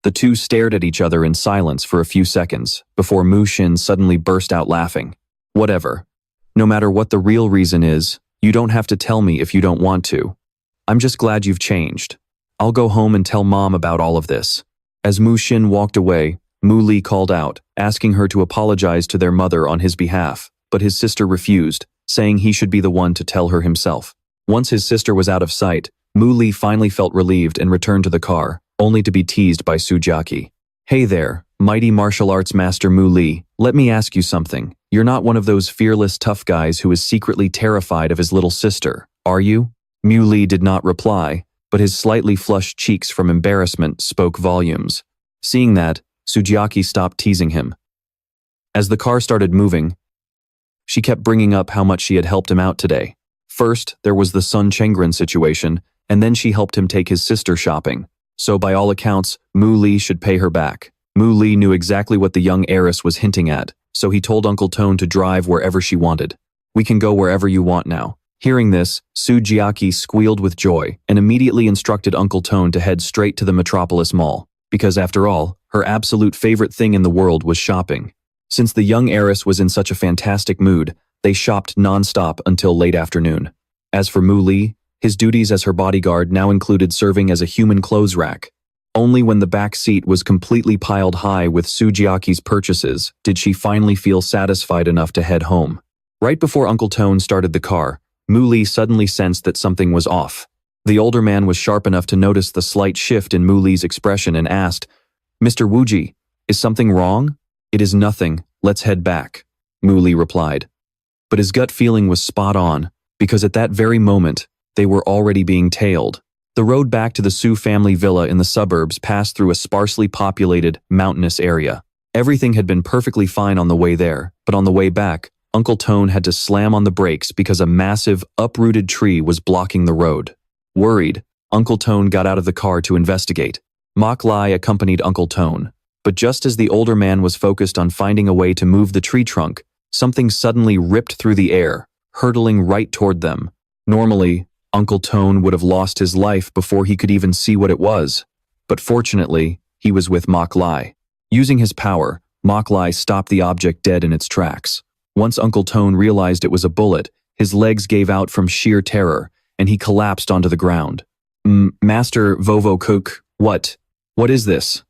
The two stared at each other in silence for a few seconds, before Mu Xin suddenly burst out laughing. Whatever. No matter what the real reason is, you don't have to tell me if you don't want to. I'm just glad you've changed. I'll go home and tell Mom about all of this. As Mu Xin walked away, Mu Ly called out, asking her to apologize to their mother on his behalf, but his sister refused, saying he should be the one to tell her himself. Once his sister was out of sight, Mu Ly finally felt relieved and returned to the car, only to be teased by Sujiaki. Hey there, mighty martial arts master Mu Ly, let me ask you something. You're not one of those fearless tough guys who is secretly terrified of his little sister, are you? Mu Ly did not reply, but his slightly flushed cheeks from embarrassment spoke volumes. Seeing that, Sujiaki stopped teasing him. As the car started moving, she kept bringing up how much she had helped him out today. First, there was the Sun Chengren situation, and then she helped him take his sister shopping. So by all accounts, Mu Ly should pay her back. Mu Ly knew exactly what the young heiress was hinting at, so he told Uncle Tone to drive wherever she wanted. We can go wherever you want now. Hearing this, Sujiaki squealed with joy and immediately instructed Uncle Tone to head straight to the Metropolis Mall, because after all, her absolute favorite thing in the world was shopping. Since the young heiress was in such a fantastic mood, they shopped non-stop until late afternoon. As for Mu Ly, his duties as her bodyguard now included serving as a human clothes rack. Only when the back seat was completely piled high with Sujiaki's purchases did she finally feel satisfied enough to head home. Right before Uncle Tone started the car, Mu Ly suddenly sensed that something was off. The older man was sharp enough to notice the slight shift in Mu Ly's expression and asked, Mr. Wuji, is something wrong? It is nothing, let's head back, Mu Ly replied. But his gut feeling was spot on, because at that very moment, they were already being tailed. The road back to the Su family villa in the suburbs passed through a sparsely populated, mountainous area. Everything had been perfectly fine on the way there, but on the way back, Uncle Tone had to slam on the brakes because a massive, uprooted tree was blocking the road. Worried, Uncle Tone got out of the car to investigate. Mok Ly accompanied Uncle Tone, but just as the older man was focused on finding a way to move the tree trunk, something suddenly ripped through the air, hurtling right toward them. Normally, Uncle Tone would have lost his life before he could even see what it was, but fortunately, he was with Mok Ly. Using his power, Mok Ly stopped the object dead in its tracks. Once Uncle Tone realized it was a bullet, his legs gave out from sheer terror, and he collapsed onto the ground. Master Vovo Cook, what is this?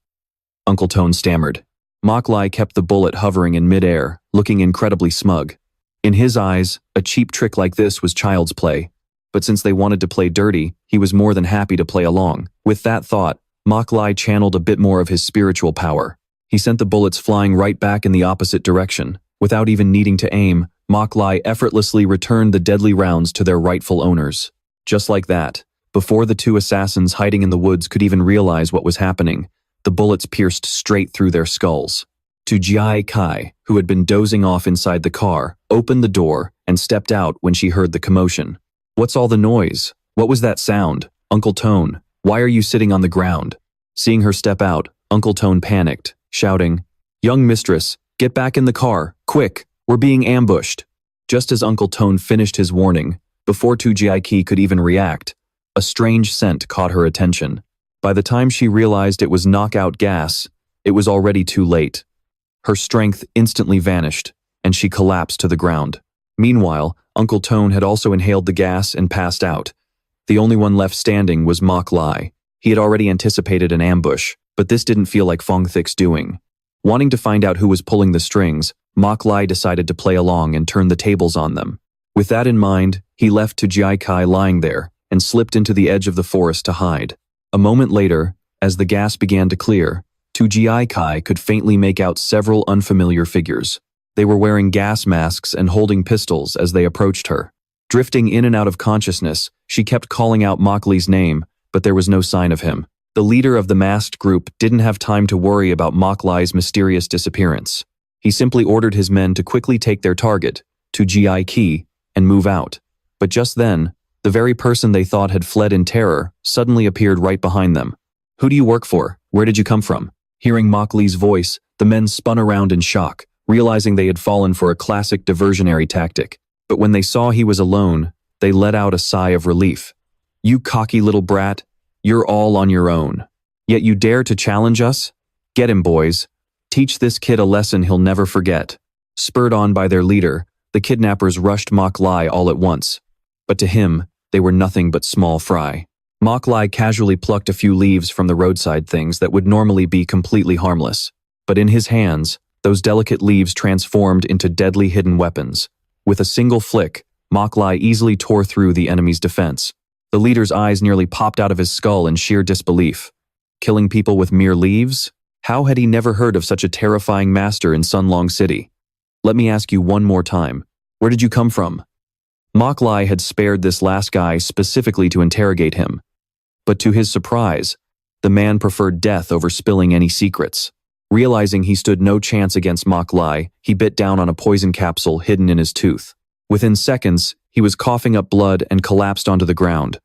Uncle Tone stammered. Mok Ly kept the bullet hovering in midair, looking incredibly smug. In his eyes, a cheap trick like this was child's play, but since they wanted to play dirty, he was more than happy to play along. With that thought, Mok Ly channeled a bit more of his spiritual power. He sent the bullets flying right back in the opposite direction. Without even needing to aim, Mok Ly effortlessly returned the deadly rounds to their rightful owners. Just like that, before the two assassins hiding in the woods could even realize what was happening, the bullets pierced straight through their skulls. Ziwei Kai, who had been dozing off inside the car, opened the door and stepped out when she heard the commotion. What's all the noise? What was that sound? Uncle Tone, why are you sitting on the ground? Seeing her step out, Uncle Tone panicked, shouting, Young mistress, get back in the car, quick, we're being ambushed. Just as Uncle Tone finished his warning, before Ziwei could even react, a strange scent caught her attention. By the time she realized it was knockout gas, it was already too late. Her strength instantly vanished, and she collapsed to the ground. Meanwhile, Uncle Tone had also inhaled the gas and passed out. The only one left standing was Mok Ly. He had already anticipated an ambush, but this didn't feel like Fong Thic's doing. Wanting to find out who was pulling the strings, Mok Ly decided to play along and turn the tables on them. With that in mind, he left Ziwei Kai lying there and slipped into the edge of the forest to hide. A moment later, as the gas began to clear, Ziwei Kai could faintly make out several unfamiliar figures. They were wearing gas masks and holding pistols as they approached her. Drifting in and out of consciousness, she kept calling out Mok Ly's name, but there was no sign of him. The leader of the masked group didn't have time to worry about Mok Ly's mysterious disappearance. He simply ordered his men to quickly take their target, Ziwei, and move out. But just then, the very person they thought had fled in terror suddenly appeared right behind them. Who do you work for? Where did you come from? Hearing Mok Ly's voice, the men spun around in shock, realizing they had fallen for a classic diversionary tactic. But when they saw he was alone, they let out a sigh of relief. "You cocky little brat, you're all on your own. Yet you dare to challenge us? Get him, boys. Teach this kid a lesson he'll never forget." Spurred on by their leader, the kidnappers rushed Mok Ly all at once. But to him, they were nothing but small fry. Mok Ly casually plucked a few leaves from the roadside things that would normally be completely harmless. But in his hands, those delicate leaves transformed into deadly hidden weapons. With a single flick, Mok Ly easily tore through the enemy's defense. The leader's eyes nearly popped out of his skull in sheer disbelief. Killing people with mere leaves? How had he never heard of such a terrifying master in Sunlong City? "Let me ask you one more time. Where did you come from?" Mok Ly had spared this last guy specifically to interrogate him. But to his surprise, the man preferred death over spilling any secrets. Realizing he stood no chance against Mok Ly, he bit down on a poison capsule hidden in his tooth. Within seconds, he was coughing up blood and collapsed onto the ground.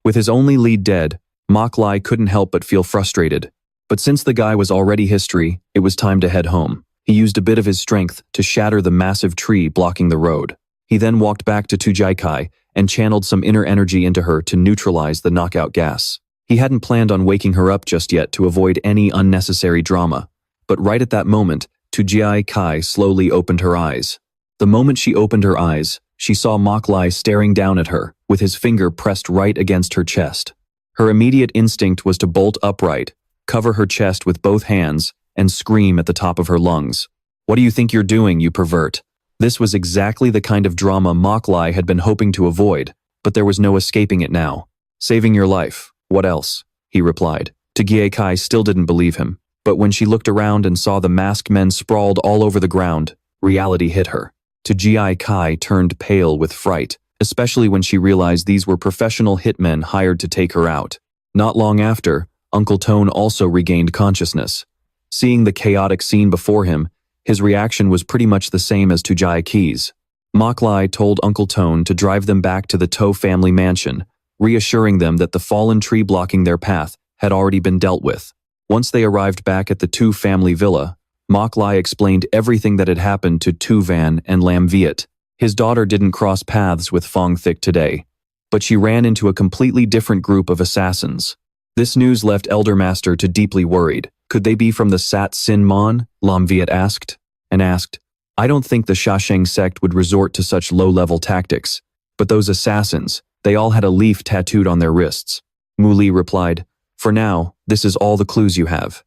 With his only lead dead, Mok Ly couldn't help but feel frustrated. But since the guy was already history, it was time to head home. He used a bit of his strength to shatter the massive tree blocking the road. He then walked back to Tujaikai and channeled some inner energy into her to neutralize the knockout gas. He hadn't planned on waking her up just yet to avoid any unnecessary drama. But right at that moment, Tujaikai slowly opened her eyes. The moment she opened her eyes, she saw Mok Ly staring down at her, with his finger pressed right against her chest. Her immediate instinct was to bolt upright, cover her chest with both hands, and scream at the top of her lungs. "What do you think you're doing, you pervert?" This was exactly the kind of drama Mok Ly had been hoping to avoid, but there was no escaping it now. "Saving your life, what else?" he replied. Tujaikai still didn't believe him, but when she looked around and saw the masked men sprawled all over the ground, reality hit her. Tujaikai turned pale with fright, especially when she realized these were professional hitmen hired to take her out. Not long after, Uncle Tone also regained consciousness. Seeing the chaotic scene before him, his reaction was pretty much the same as Tujaiki's. Mok Ly told Uncle Tone to drive them back to the To family mansion, reassuring them that the fallen tree blocking their path had already been dealt with. Once they arrived back at the Tu family villa, Mok Ly explained everything that had happened to Tu Van and Lam Viet. His daughter didn't cross paths with Fong Thick today, but she ran into a completely different group of assassins. This news left Elder Master to deeply worried. Could they be from the Sat Sin Mon? Lam Viet asked. "I don't think the Shasheng sect would resort to such low-level tactics, but those assassins, they all had a leaf tattooed on their wrists." Mu Ly replied, "For now, this is all the clues you have."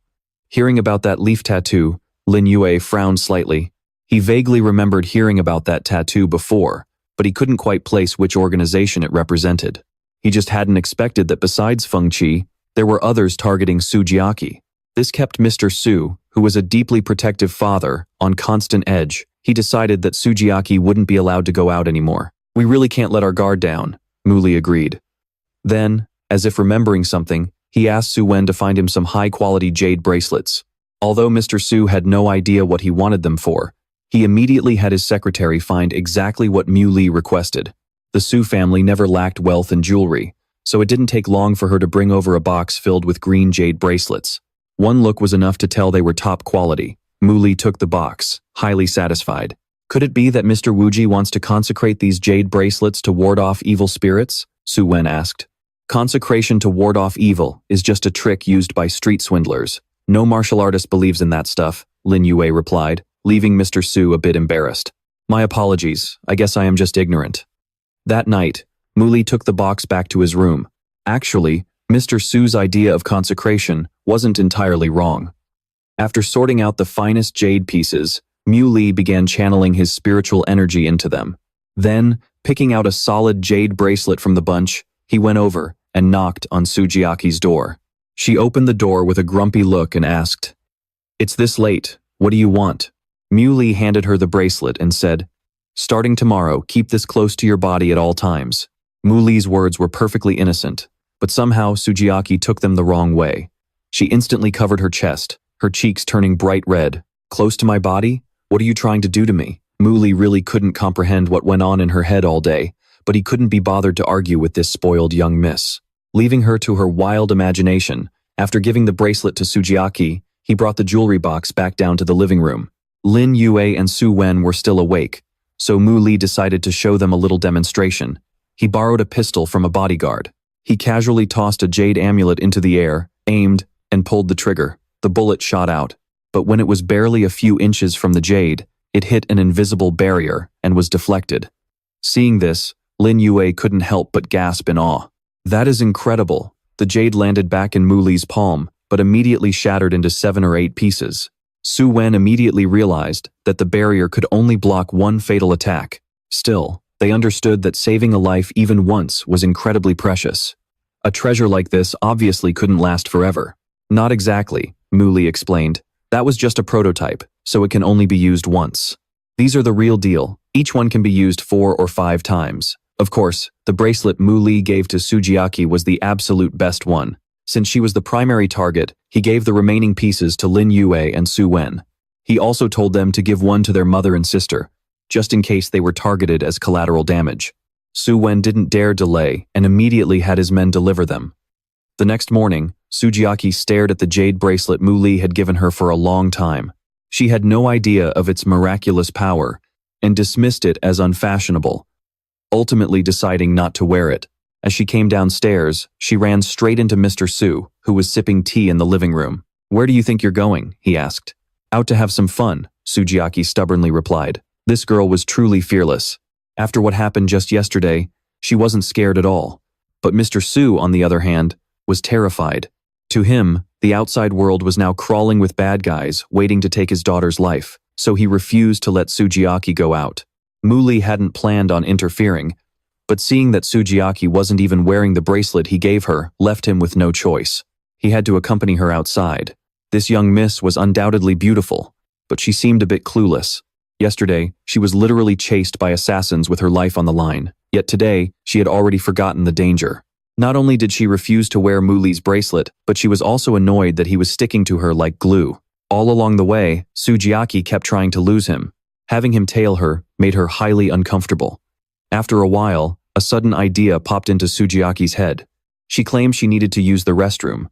Hearing about that leaf tattoo, Lin Yue frowned slightly. He vaguely remembered hearing about that tattoo before, but he couldn't quite place which organization it represented. He just hadn't expected that besides Feng Qi, there were others targeting Su Jiaqi. This kept Mr. Su, who was a deeply protective father, on constant edge. He decided that Su Jiaqi wouldn't be allowed to go out anymore. "We really can't let our guard down," Mu Ly agreed. Then, as if remembering something, he asked Su Wen to find him some high-quality jade bracelets. Although Mr. Su had no idea what he wanted them for, he immediately had his secretary find exactly what Mu Ly requested. The Su family never lacked wealth and jewelry, so it didn't take long for her to bring over a box filled with green jade bracelets. One look was enough to tell they were top quality. Mu Ly took the box, highly satisfied. "Could it be that Mr. Wuji wants to consecrate these jade bracelets to ward off evil spirits?" Su Wen asked. "Consecration to ward off evil is just a trick used by street swindlers. No martial artist believes in that stuff," Lin Yue replied, leaving Mr. Su a bit embarrassed. "My apologies, I guess I am just ignorant." That night, Mu Ly took the box back to his room. Actually, Mr. Su's idea of consecration wasn't entirely wrong. After sorting out the finest jade pieces, Mu Ly began channeling his spiritual energy into them. Then, picking out a solid jade bracelet from the bunch, he went over and knocked on Su Jiaqi's door. She opened the door with a grumpy look and asked, "It's this late, what do you want?" Mu Ly handed her the bracelet and said, "Starting tomorrow, keep this close to your body at all times." Mu Ly's words were perfectly innocent, but somehow Su Jiaqi took them the wrong way. She instantly covered her chest, her cheeks turning bright red. "Close to my body? What are you trying to do to me?" Mu Ly really couldn't comprehend what went on in her head all day, but he couldn't be bothered to argue with this spoiled young miss. Leaving her to her wild imagination, after giving the bracelet to Su Jiaqi, He brought the jewelry box back down to the living room. Lin Yue and Su Wen were still awake, so Mu Ly decided to show them a little demonstration. He borrowed a pistol from a bodyguard. He casually tossed a jade amulet into the air, aimed, and pulled the trigger. The bullet shot out, but when it was barely a few inches from the jade, it hit an invisible barrier and was deflected. Seeing this, Lin Yue couldn't help but gasp in awe. That is incredible. The jade landed back in Mu Ly's palm, but immediately shattered into 7 or 8 pieces. Su Wen immediately realized that the barrier could only block one fatal attack. Still, they understood that saving a life even once was incredibly precious. A treasure like this obviously couldn't last forever. Not exactly, Mu Ly explained. That was just a prototype, so it can only be used once. These are the real deal. Each one can be used 4 or 5 times. Of course, the bracelet Mu Ly gave to Sujiaki was the absolute best one. Since she was the primary target, he gave the remaining pieces to Lin Yue and Su Wen. He also told them to give one to their mother and sister, just in case they were targeted as collateral damage. Su Wen didn't dare delay and immediately had his men deliver them. The next morning, Sujiaki stared at the jade bracelet Mu Ly had given her for a long time. She had no idea of its miraculous power and dismissed it as unfashionable, ultimately deciding not to wear it. As she came downstairs, she ran straight into Mr. Su, who was sipping tea in the living room. "Where do you think you're going?" he asked. "Out to have some fun," Sujiaki stubbornly replied. This girl was truly fearless. After what happened just yesterday, she wasn't scared at all. But Mr. Su, on the other hand, was terrified. To him, the outside world was now crawling with bad guys waiting to take his daughter's life, so he refused to let Sujiaki go out. Mu Ly hadn't planned on interfering, but seeing that Sujiaki wasn't even wearing the bracelet he gave her left him with no choice. He had to accompany her outside. This young miss was undoubtedly beautiful, but she seemed a bit clueless. Yesterday, she was literally chased by assassins with her life on the line, yet today, she had already forgotten the danger. Not only did she refuse to wear Mu Ly's bracelet, but she was also annoyed that he was sticking to her like glue. All along the way, Sujiaki kept trying to lose him. Having him tail her made her highly uncomfortable. After a while, a sudden idea popped into Sujiaki's head. She claimed she needed to use the restroom.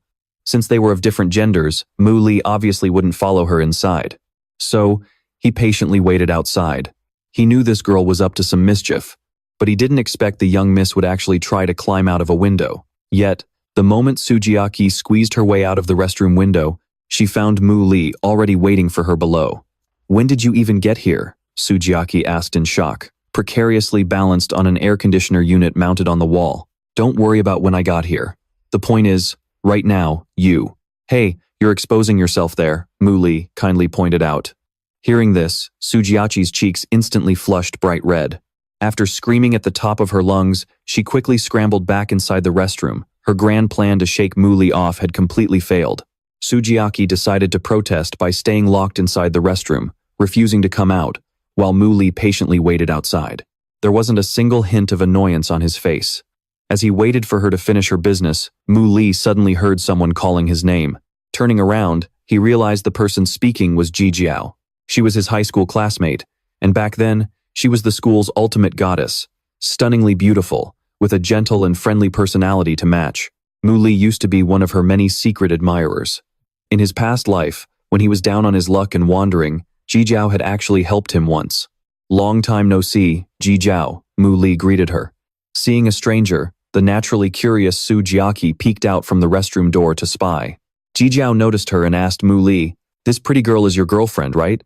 Since they were of different genders, Mu Ly obviously wouldn't follow her inside. So, he patiently waited outside. He knew this girl was up to some mischief, but he didn't expect the young miss would actually try to climb out of a window. Yet, the moment Sujiaki squeezed her way out of the restroom window, she found Mu Ly already waiting for her below. "When did you even get here?" Sujiaki asked in shock, precariously balanced on an air conditioner unit mounted on the wall. "Don't worry about when I got here. The point is, right now, you." "Hey, you're exposing yourself there," Mu Ly kindly pointed out. Hearing this, Sujiachi's cheeks instantly flushed bright red. After screaming at the top of her lungs, she quickly scrambled back inside the restroom. Her grand plan to shake Mu Ly off had completely failed. Sujiaki decided to protest by staying locked inside the restroom, refusing to come out, while Mu Ly patiently waited outside. There wasn't a single hint of annoyance on his face. As he waited for her to finish her business, Mu Ly suddenly heard someone calling his name. Turning around, he realized the person speaking was Ji Jiao. She was his high school classmate, and back then, she was the school's ultimate goddess, stunningly beautiful, with a gentle and friendly personality to match. Mu Ly used to be one of her many secret admirers. In his past life, when he was down on his luck and wandering, Ji Jiao had actually helped him once. "Long time no see, Ji Jiao," Mu Ly greeted her. Seeing a stranger, the naturally curious Sujiaki peeked out from the restroom door to spy. Ji Jiao noticed her and asked Mu Ly, "This pretty girl is your girlfriend, right?"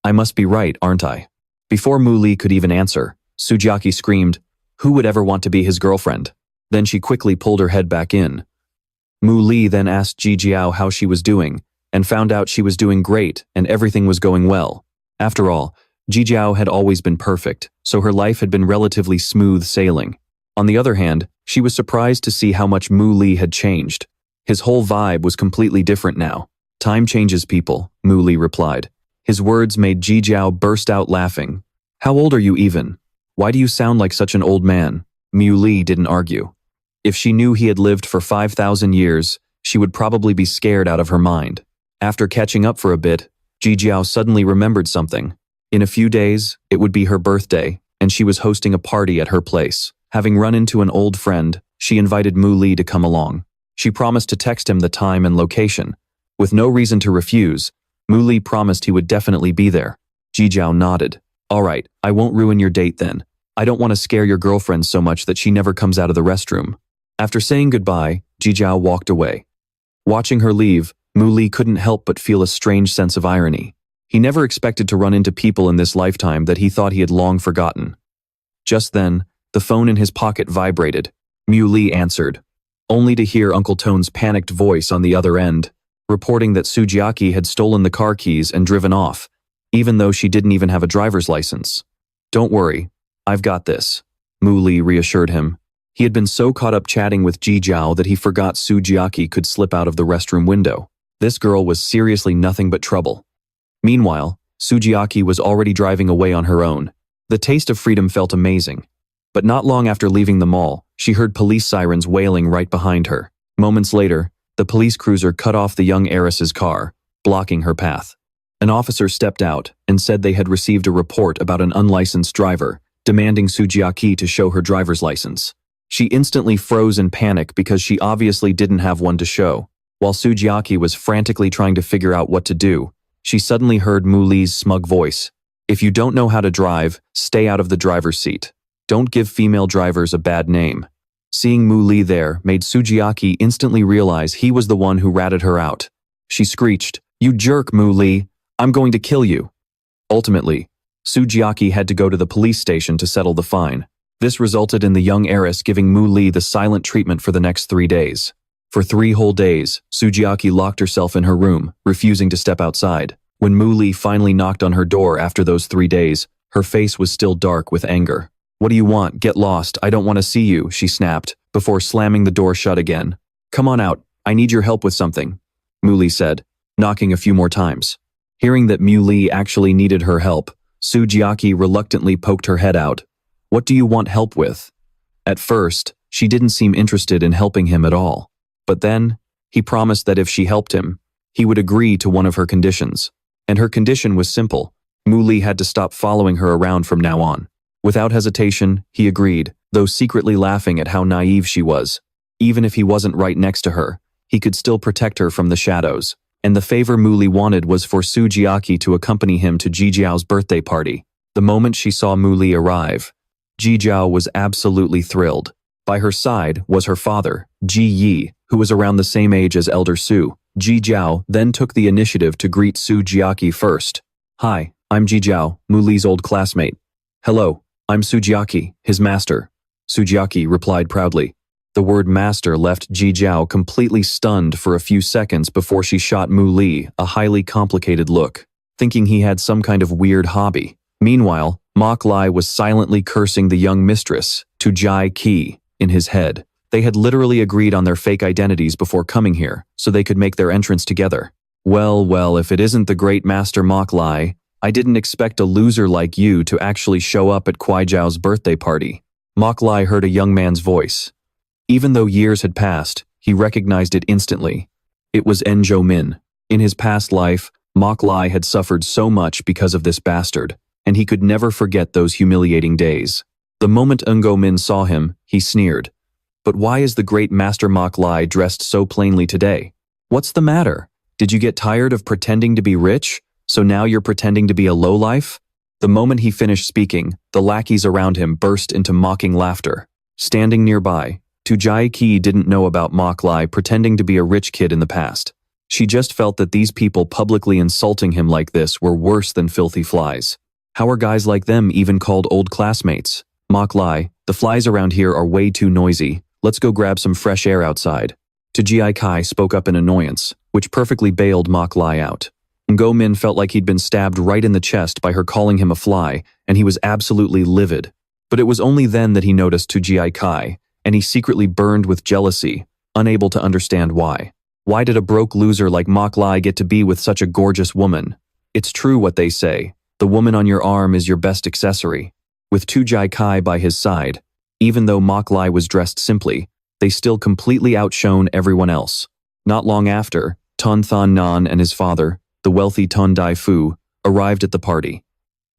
"I must be right, aren't I?" Before Mu Ly could even answer, Sujiaki screamed, "Who would ever want to be his girlfriend?" Then she quickly pulled her head back in. Mu Ly then asked Ji Jiao how she was doing, and found out she was doing great and everything was going well. After all, Ji Jiao had always been perfect, so her life had been relatively smooth sailing. On the other hand, she was surprised to see how much Mu Ly had changed. His whole vibe was completely different now. "Time changes people," Mu Ly replied. His words made Ji Jiao burst out laughing. "How old are you even? Why do you sound like such an old man?" Mu Ly didn't argue. If she knew he had lived for 5,000 years, she would probably be scared out of her mind. After catching up for a bit, Ji Jiao suddenly remembered something. In a few days, it would be her birthday, and she was hosting a party at her place. Having run into an old friend, she invited Mu Ly to come along. She promised to text him the time and location, With no reason to refuse, Mu Ly promised he would definitely be there. Ji Zhao nodded. All right, I won't ruin your date then. I don't want to scare your girlfriend so much that she never comes out of the restroom. After saying goodbye, Ji Zhao walked away. Watching her leave, Mu Ly couldn't help but feel a strange sense of irony. He never expected to run into people in this lifetime that he thought he had long forgotten. Just then, the phone in his pocket vibrated. Mu Ly answered, only to hear Uncle Tone's panicked voice on the other end, reporting that Sujiaki had stolen the car keys and driven off, even though she didn't even have a driver's license. Don't worry, I've got this, Mu Ly reassured him. He had been so caught up chatting with Ji Zhao that he forgot Sujiaki could slip out of the restroom window. This girl was seriously nothing but trouble. Meanwhile, Sujiaki was already driving away on her own. The taste of freedom felt amazing. But not long after leaving the mall, she heard police sirens wailing right behind her. Moments later, the police cruiser cut off the young heiress's car, blocking her path. An officer stepped out and said they had received a report about an unlicensed driver, demanding Sujiaki to show her driver's license. She instantly froze in panic because she obviously didn't have one to show. While Sujiaki was frantically trying to figure out what to do, she suddenly heard Mu Ly's smug voice. If you don't know how to drive, stay out of the driver's seat. Don't give female drivers a bad name. Seeing Mu Ly there made Sujiaki instantly realize he was the one who ratted her out. She screeched, "You jerk, Mu Ly! I'm going to kill you!" Ultimately, Sujiaki had to go to the police station to settle the fine. This resulted in the young heiress giving Mu Ly the silent treatment for the next 3 days. For 3 whole days, Sujiaki locked herself in her room, refusing to step outside. When Mu Ly finally knocked on her door after those 3 days, her face was still dark with anger. "What do you want? Get lost. I don't want to see you," she snapped, before slamming the door shut again. "Come on out. I need your help with something," Mu Ly said, knocking a few more times. Hearing that Mu Ly actually needed her help, Sujiaki reluctantly poked her head out. "What do you want help with?" At first, she didn't seem interested in helping him at all. But then, he promised that if she helped him, he would agree to one of her conditions. And her condition was simple. Mu Ly had to stop following her around from now on. Without hesitation, he agreed, though secretly laughing at how naive she was. Even if he wasn't right next to her, he could still protect her from the shadows. And the favor Mu Ly wanted was for Sujiaki to accompany him to Ji Zhao's birthday party. The moment she saw Mu Ly arrive, Ji Zhao was absolutely thrilled. By her side was her father, Ji Yi, who was around the same age as Elder Su. Ji Zhao then took the initiative to greet Sujiaki first. "Hi, I'm Ji Zhao, Mu Ly's old classmate." "Hello, I'm Sujiaki, his master," Sujiaki replied proudly. The word master left Ji Zhao completely stunned for a few seconds before she shot Mu Ly a highly complicated look, thinking he had some kind of weird hobby. Meanwhile, Mok Ly was silently cursing the young mistress, Tujai Qi, in his head. They had literally agreed on their fake identities before coming here, so they could make their entrance together. Well, if it isn't the great master Mok Ly, I didn't expect a loser like you to actually show up at Kuai Zhao's birthday party. Mok Ly heard a young man's voice. Even though years had passed, he recognized it instantly. It was Enjo Min. In his past life, Mok Ly had suffered so much because of this bastard, and he could never forget those humiliating days. The moment Enjo Min saw him, he sneered. "But why is the great master Mok Ly dressed so plainly today? What's the matter? Did you get tired of pretending to be rich? So now you're pretending to be a lowlife?" The moment he finished speaking, the lackeys around him burst into mocking laughter. Standing nearby, Tujai Qi didn't know about Mok Ly pretending to be a rich kid in the past. She just felt that these people publicly insulting him like this were worse than filthy flies. How are guys like them even called old classmates? "Mok Ly, the flies around here are way too noisy. Let's go grab some fresh air outside." Tujai Kai spoke up in annoyance, which perfectly bailed Mok Ly out. Ngo Min felt like he'd been stabbed right in the chest by her calling him a fly, and he was absolutely livid. But it was only then that he noticed Tujai Kai, and he secretly burned with jealousy, unable to understand why. Why did a broke loser like Mok Ly get to be with such a gorgeous woman? It's true what they say, the woman on your arm is your best accessory. With Tujai Kai by his side, even though Mok Ly was dressed simply, they still completely outshone everyone else. Not long after, Ton Thon Nan and his father, the wealthy Ton Dai Fu, arrived at the party.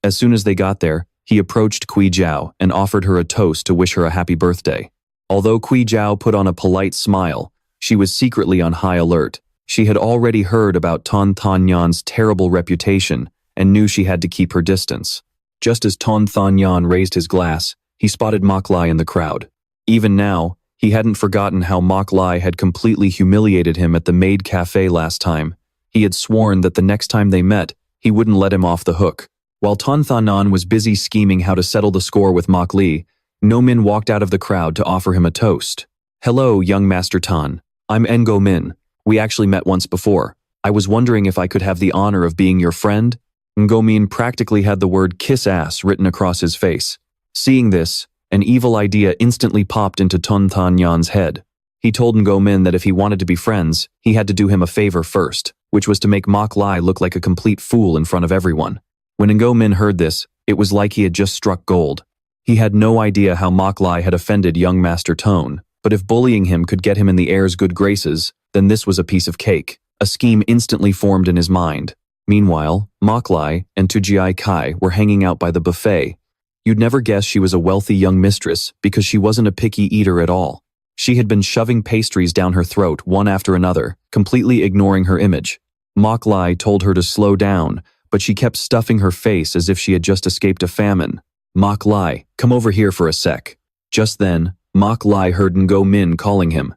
As soon as they got there, he approached Kui Zhao and offered her a toast to wish her a happy birthday. Although Kui Zhao put on a polite smile, she was secretly on high alert. She had already heard about Ton Thon Nyan's terrible reputation and knew she had to keep her distance. Just as Ton Thon Nyan raised his glass, he spotted Mok Ly in the crowd. Even now, he hadn't forgotten how Mok Ly had completely humiliated him at the maid cafe last time. He had sworn that the next time they met, he wouldn't let him off the hook. While Ton Thon Nyan was busy scheming how to settle the score with Mok Ly, No Min walked out of the crowd to offer him a toast. "Hello, young Master Tan. I'm Ngo Min. We actually met once before. I was wondering if I could have the honor of being your friend." Ngo Min practically had the word "kiss ass" written across his face. Seeing this, an evil idea instantly popped into Ton Thon Nyan's head. He told Ngo Min that if he wanted to be friends, he had to do him a favor first, which was to make Mok Ly look like a complete fool in front of everyone. When Ngo Min heard this, it was like he had just struck gold. He had no idea how Mok Ly had offended young Master Tone, but if bullying him could get him in the heir's good graces, then this was a piece of cake. A scheme instantly formed in his mind. Meanwhile, Mok Ly and Tujai Kai were hanging out by the buffet. You'd never guess she was a wealthy young mistress because she wasn't a picky eater at all. She had been shoving pastries down her throat one after another, completely ignoring her image. Mok Ly told her to slow down, but she kept stuffing her face as if she had just escaped a famine. "Mok Ly, come over here for a sec." Just then, Mok Ly heard Ngo Min calling him.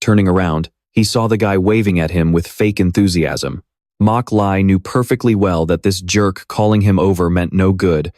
Turning around, he saw the guy waving at him with fake enthusiasm. Mok Ly knew perfectly well that this jerk calling him over meant no good,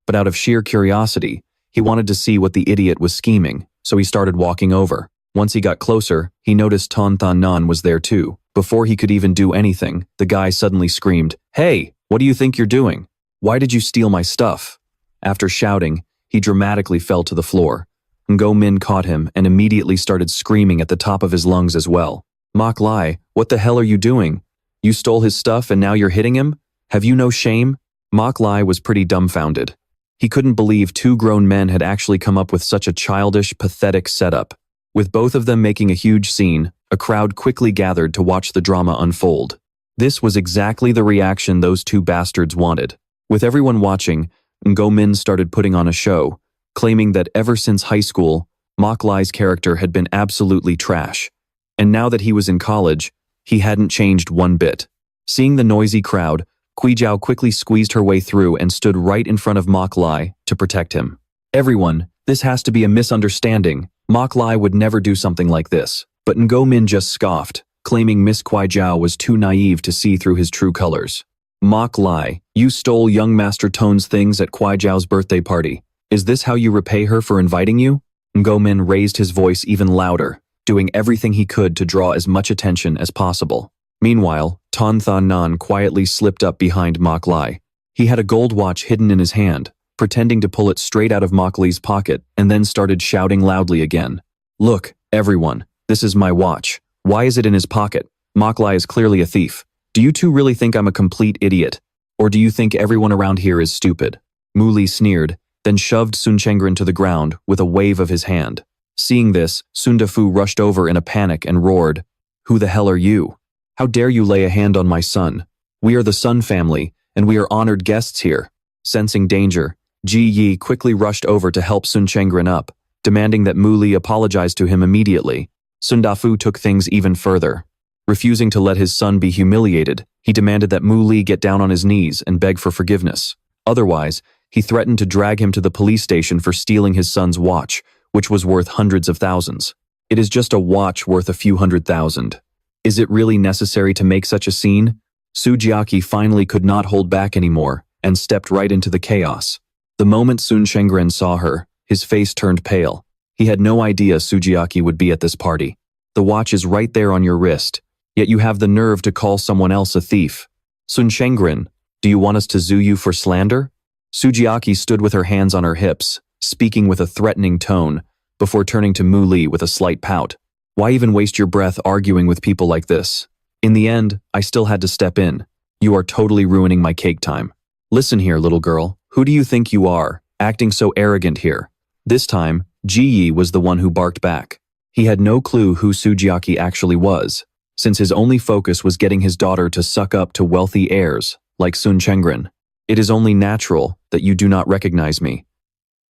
but out of sheer curiosity, he wanted to see what the idiot was scheming, so he started walking over. Once he got closer, he noticed Ton Thon Nyan was there too. Before he could even do anything, the guy suddenly screamed, "Hey, what do you think you're doing? Why did you steal my stuff?" After shouting, he dramatically fell to the floor. Ngo Min caught him and immediately started screaming at the top of his lungs as well. "Mok Ly, what the hell are you doing? You stole his stuff and now you're hitting him? Have you no shame?" Mok Ly was pretty dumbfounded. He couldn't believe two grown men had actually come up with such a childish, pathetic setup. With both of them making a huge scene, a crowd quickly gathered to watch the drama unfold. This was exactly the reaction those two bastards wanted. With everyone watching, Ngo Min started putting on a show, claiming that ever since high school, Mok Ly's character had been absolutely trash. And now that he was in college, he hadn't changed one bit. Seeing the noisy crowd, Kui Jiao quickly squeezed her way through and stood right in front of Mok Ly to protect him. "Everyone, this has to be a misunderstanding. Mok Ly would never do something like this." But Ngo Min just scoffed, claiming Miss Kui Jiao was too naive to see through his true colors. "Mok Ly, you stole young Master Tone's things at Kui Jiao's birthday party. Is this how you repay her for inviting you?" Ngo Min raised his voice even louder, doing everything he could to draw as much attention as possible. Meanwhile, Ton Thon Nyan quietly slipped up behind Mok Ly. He had a gold watch hidden in his hand, pretending to pull it straight out of Mok Ly's pocket, and then started shouting loudly again. "Look, everyone, this is my watch. Why is it in his pocket? Mok Ly is clearly a thief. Do you two really think I'm a complete idiot? Or do you think everyone around here is stupid?" Mu Ly sneered, then shoved Sun Chengren to the ground with a wave of his hand. Seeing this, Sun Dafu rushed over in a panic and roared, "Who the hell are you? How dare you lay a hand on my son? We are the Sun family, and we are honored guests here." Sensing danger, Ji Yi quickly rushed over to help Sun Chengren up, demanding that Mu Ly apologize to him immediately. Sun Dafu took things even further. Refusing to let his son be humiliated, he demanded that Mu Ly get down on his knees and beg for forgiveness. Otherwise, he threatened to drag him to the police station for stealing his son's watch, which was worth hundreds of thousands. It is just a watch worth a few $100,000. Is it really necessary to make such a scene? Sujiaki finally could not hold back anymore and stepped right into the chaos. The moment Sun Chengren saw her, his face turned pale. He had no idea Sujiaki would be at this party. "The watch is right there on your wrist, yet you have the nerve to call someone else a thief. Sun Chengren, do you want us to sue you for slander?" Sujiaki stood with her hands on her hips, speaking with a threatening tone, before turning to Mu Ly with a slight pout. "Why even waste your breath arguing with people like this? In the end, I still had to step in. You are totally ruining my cake time. Listen here, little girl, who do you think you are, acting so arrogant here?" This time, Ji Yi was the one who barked back. He had no clue who Sujiaki actually was, since his only focus was getting his daughter to suck up to wealthy heirs, like Sun Chengren. "It is only natural that you do not recognize me.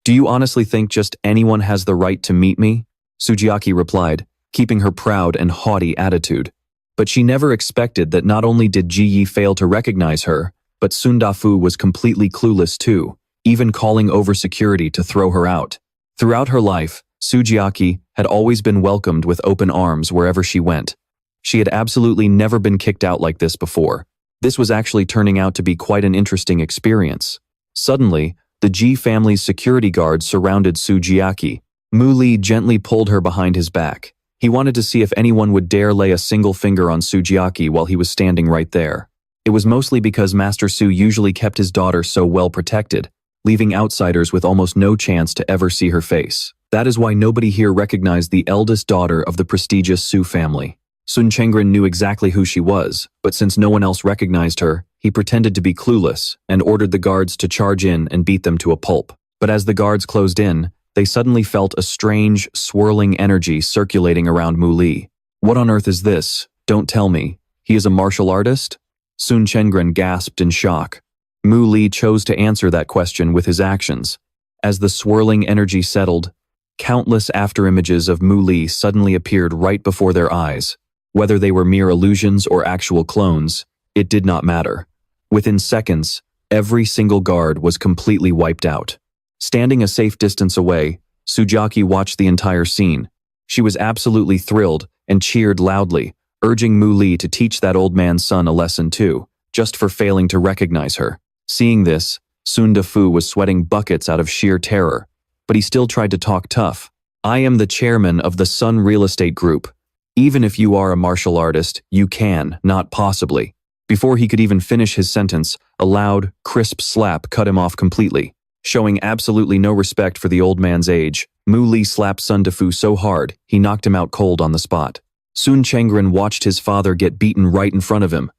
Do you honestly think just anyone has the right to meet me?" Sujiaki replied, keeping her proud and haughty attitude. But she never expected that not only did Ji Yi fail to recognize her, but Sun Dafu was completely clueless too, even calling over security to throw her out. Throughout her life, Sujiaki had always been welcomed with open arms wherever she went. She had absolutely never been kicked out like this before. This was actually turning out to be quite an interesting experience. Suddenly, the Ji family's security guards surrounded Sujiaki. Mu Ly gently pulled her behind his back. He wanted to see if anyone would dare lay a single finger on Sujiaki while he was standing right there. It was mostly because Master Su usually kept his daughter so well protected, leaving outsiders with almost no chance to ever see her face. That is why nobody here recognized the eldest daughter of the prestigious Su family. Sun Chengren knew exactly who she was, but since no one else recognized her, he pretended to be clueless and ordered the guards to charge in and beat them to a pulp. But as the guards closed in, they suddenly felt a strange, swirling energy circulating around Mu Ly. What on earth is this? Don't tell me. He is a martial artist? Sun Chengren gasped in shock. Mu Ly chose to answer that question with his actions. As the swirling energy settled, countless afterimages of Mu Ly suddenly appeared right before their eyes. Whether they were mere illusions or actual clones, it did not matter. Within seconds, every single guard was completely wiped out. Standing a safe distance away, Sujiaki watched the entire scene. She was absolutely thrilled and cheered loudly, urging Mu Ly to teach that old man's son a lesson too, just for failing to recognize her. Seeing this, Sun Dafu was sweating buckets out of sheer terror, but he still tried to talk tough. I am the chairman of the Sun Real Estate Group. Even if you are a martial artist, you can, not possibly. Before he could even finish his sentence, a loud, crisp slap cut him off completely. Showing absolutely no respect for the old man's age, Mu Ly slapped Sun Dafu so hard, he knocked him out cold on the spot. Sun Chengren watched his father get beaten right in front of him.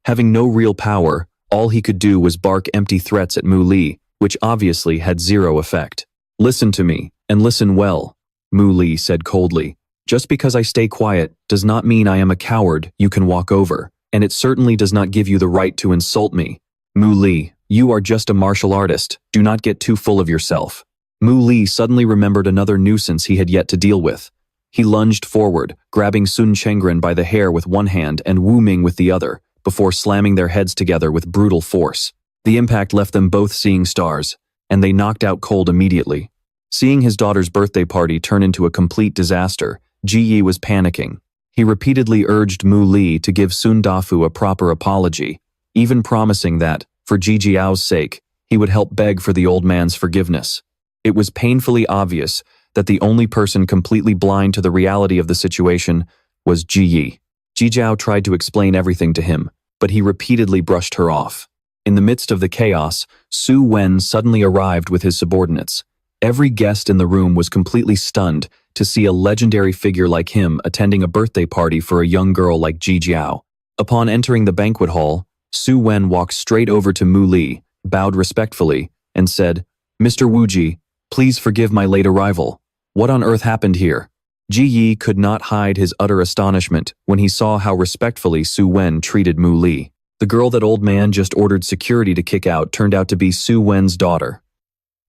Having no real power, all he could do was bark empty threats at Mu Ly, which obviously had zero effect. Listen to me, and listen well, Mu Ly said coldly. Just because I stay quiet does not mean I am a coward you can walk over, and it certainly does not give you the right to insult me. Mu Ly, you are just a martial artist, do not get too full of yourself. Mu Ly suddenly remembered another nuisance he had yet to deal with. He lunged forward, grabbing Sun Chengren by the hair with one hand and Wu Ming with the other, before slamming their heads together with brutal force. The impact left them both seeing stars, and they knocked out cold immediately. Seeing his daughter's birthday party turn into a complete disaster, Ji Yi was panicking. He repeatedly urged Mu Ly to give Sun Dafu a proper apology, even promising that, for Ji Jiao's sake, he would help beg for the old man's forgiveness. It was painfully obvious that the only person completely blind to the reality of the situation was Ji Yi. Ji Jiao tried to explain everything to him, but he repeatedly brushed her off. In the midst of the chaos, Su Wen suddenly arrived with his subordinates. Every guest in the room was completely stunned to see a legendary figure like him attending a birthday party for a young girl like Ji Jiao. Upon entering the banquet hall, Su Wen walked straight over to Mu Ly, bowed respectfully, and said, Mr. Wuji, please forgive my late arrival. What on earth happened here? Ji Yi could not hide his utter astonishment when he saw how respectfully Su Wen treated Mu Ly. The girl that old man just ordered security to kick out turned out to be Su Wen's daughter.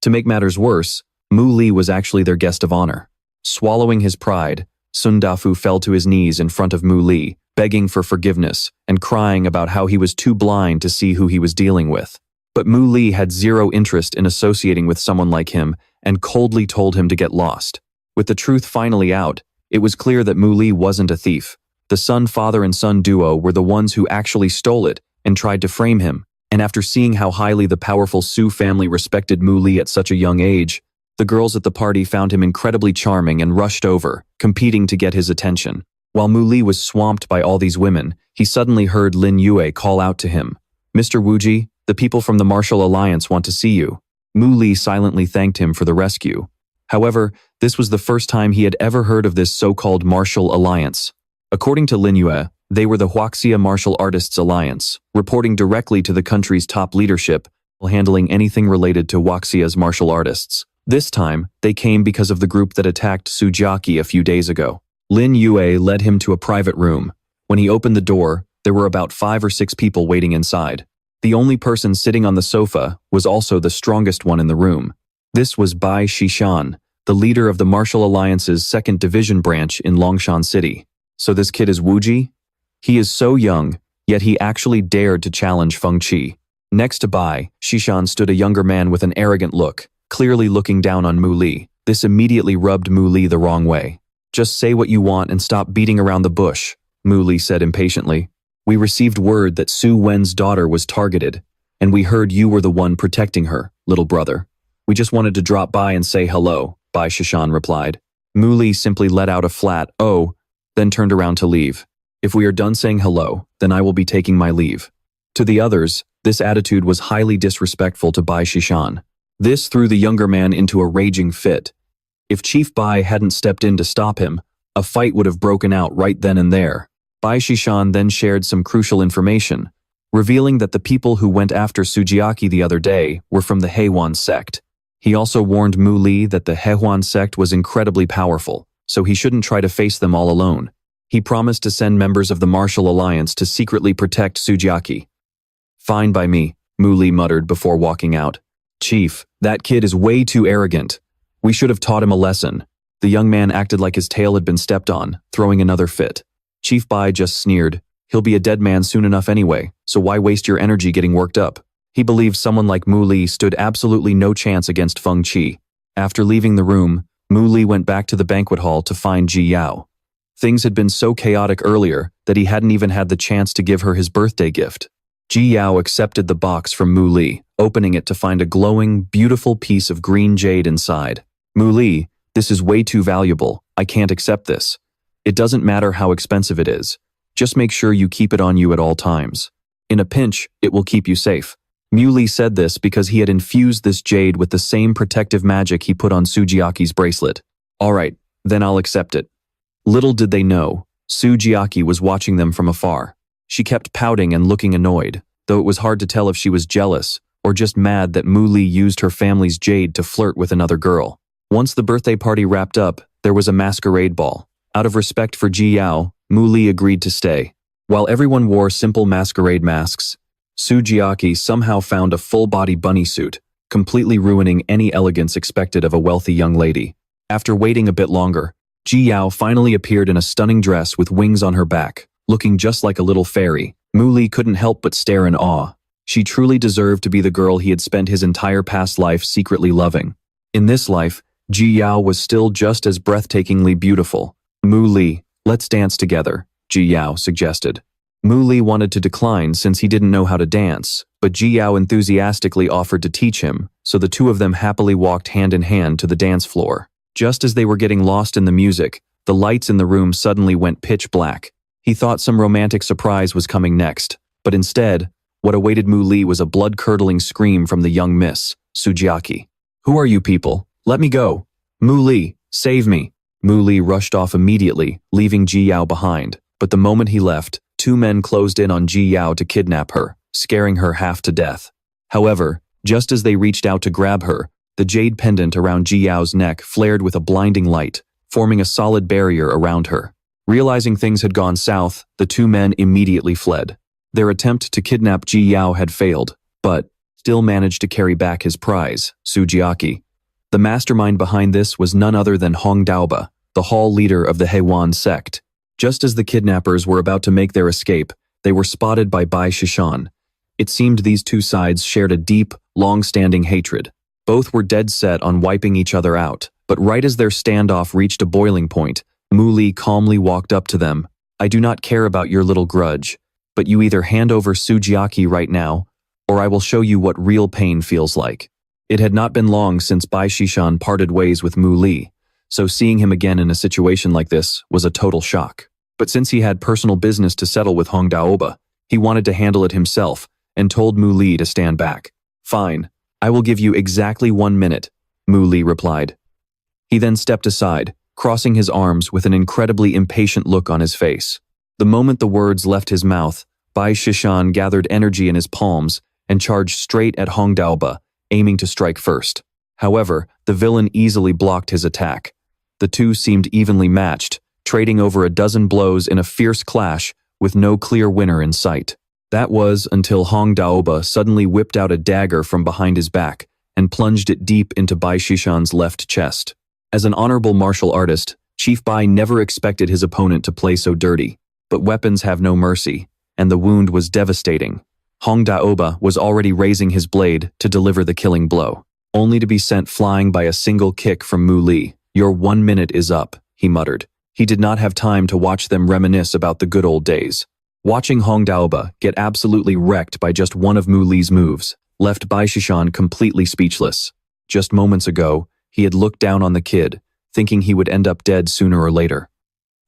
To make matters worse, Mu Ly was actually their guest of honor. Swallowing his pride, Sun Dafu fell to his knees in front of Mu Ly, begging for forgiveness and crying about how he was too blind to see who he was dealing with. But Mu Ly had zero interest in associating with someone like him and coldly told him to get lost. With the truth finally out, it was clear that Mu Ly wasn't a thief. The father and son duo were the ones who actually stole it and tried to frame him. And after seeing how highly the powerful Su family respected Mu Ly at such a young age, the girls at the party found him incredibly charming and rushed over, competing to get his attention. While Mu Ly was swamped by all these women, he suddenly heard Lin Yue call out to him, Mr. Wuji, the people from the Martial Alliance want to see you. Mu Ly silently thanked him for the rescue. However, this was the first time he had ever heard of this so-called Martial Alliance. According to Lin Yue, they were the Huaxia Martial Artists Alliance, reporting directly to the country's top leadership while handling anything related to Huaxia's martial artists. This time, they came because of the group that attacked Sujiaki a few days ago. Lin Yue led him to a private room. When he opened the door, there were about 5 or 6 people waiting inside. The only person sitting on the sofa was also the strongest one in the room. This was Bai Shishan, the leader of the Martial Alliance's 2nd Division branch in Longshan City. So this kid is Wuji? He is so young, yet he actually dared to challenge Feng Qi. Next to Bai Xishan stood a younger man with an arrogant look, clearly looking down on Mu Ly. This immediately rubbed Mu Ly the wrong way. "Just say what you want and stop beating around the bush," Mu Ly said impatiently. "We received word that Su Wen's daughter was targeted, and we heard you were the one protecting her, little brother. We just wanted to drop by and say hello," Bai Xishan replied. Mu Ly simply let out a flat, "Oh," then turned around to leave. "If we are done saying hello, then I will be taking my leave." To the others, this attitude was highly disrespectful to Bai Xishan. This threw the younger man into a raging fit. If Chief Bai hadn't stepped in to stop him, a fight would have broken out right then and there. Bai Xishan then shared some crucial information, revealing that the people who went after Sujiaki the other day were from the Heiwan sect. He also warned Mu Ly that the Heiwan sect was incredibly powerful, so he shouldn't try to face them all alone. He promised to send members of the Martial Alliance to secretly protect Sujiaki. "Fine by me," Mu Ly muttered before walking out. "Chief, that kid is way too arrogant. We should have taught him a lesson." The young man acted like his tail had been stepped on, throwing another fit. Chief Bai just sneered. "He'll be a dead man soon enough anyway, so why waste your energy getting worked up?" He believed someone like Mu Ly stood absolutely no chance against Feng Qi. After leaving the room, Mu Ly went back to the banquet hall to find Ji Yao. Things had been so chaotic earlier that he hadn't even had the chance to give her his birthday gift. Ji Yao accepted the box from Mu Ly, opening it to find a glowing, beautiful piece of green jade inside. "Mu Ly, this is way too valuable. I can't accept this. It doesn't matter how expensive it is. Just make sure you keep it on you at all times. In a pinch, it will keep you safe." Mu Ly said this because he had infused this jade with the same protective magic he put on Sujiaki's bracelet. "All right, then I'll accept it." Little did they know, Sujiaki was watching them from afar. She kept pouting and looking annoyed, though it was hard to tell if she was jealous or just mad that Mu Ly used her family's jade to flirt with another girl. Once the birthday party wrapped up, there was a masquerade ball. Out of respect for Ji Yao, Mu Ly agreed to stay. While everyone wore simple masquerade masks, Sujiaki somehow found a full-body bunny suit, completely ruining any elegance expected of a wealthy young lady. After waiting a bit longer, Ji Yao finally appeared in a stunning dress with wings on her back, looking just like a little fairy. Mu Ly couldn't help but stare in awe. She truly deserved to be the girl he had spent his entire past life secretly loving. In this life, Ji Yao was still just as breathtakingly beautiful. "Mu Ly, let's dance together," Ji Yao suggested. Mu Ly wanted to decline since he didn't know how to dance, but Ji Yao enthusiastically offered to teach him, so the two of them happily walked hand in hand to the dance floor. Just as they were getting lost in the music, the lights in the room suddenly went pitch black. He thought some romantic surprise was coming next, but instead, what awaited Mu Ly was a blood-curdling scream from the young miss, Sujiaki. "Who are you people? Let me go! Mu Ly, save me!" Mu Ly rushed off immediately, leaving Ji Yao behind, but the moment he left, two men closed in on Ji Yao to kidnap her, scaring her half to death. However, just as they reached out to grab her, the jade pendant around Ji Yao's neck flared with a blinding light, forming a solid barrier around her. Realizing things had gone south, the two men immediately fled. Their attempt to kidnap Ji Yao had failed, but still managed to carry back his prize, Sujiaki. The mastermind behind this was none other than Hong Daoba, the hall leader of the Heiwan sect. Just as the kidnappers were about to make their escape, they were spotted by Bai Xishan. It seemed these two sides shared a deep, long-standing hatred. Both were dead set on wiping each other out, but right as their standoff reached a boiling point, Mu Ly calmly walked up to them. "I do not care about your little grudge, but you either hand over Sujiaki right now, or I will show you what real pain feels like." It had not been long since Bai Xishan parted ways with Mu Ly, so seeing him again in a situation like this was a total shock. But since he had personal business to settle with Hong Daoba, he wanted to handle it himself and told Mu Ly to stand back. "Fine, I will give you exactly 1 minute," Mu Ly replied. He then stepped aside, crossing his arms with an incredibly impatient look on his face. The moment the words left his mouth, Bai Xishan gathered energy in his palms and charged straight at Hong Daoba, aiming to strike first. However, the villain easily blocked his attack. The two seemed evenly matched, trading over a dozen blows in a fierce clash with no clear winner in sight. That was until Hong Daoba suddenly whipped out a dagger from behind his back and plunged it deep into Bai Xishan's left chest. As an honorable martial artist, Chief Bai never expected his opponent to play so dirty. but weapons have no mercy, and the wound was devastating. Hong Daoba was already raising his blade to deliver the killing blow, only to be sent flying by a single kick from Mu Ly. "Your 1 minute is up," he muttered. He did not have time to watch them reminisce about the good old days. Watching Hong Daoba get absolutely wrecked by just one of Mu Ly's moves left Bai Shishan completely speechless. Just moments ago, he had looked down on the kid, thinking he would end up dead sooner or later.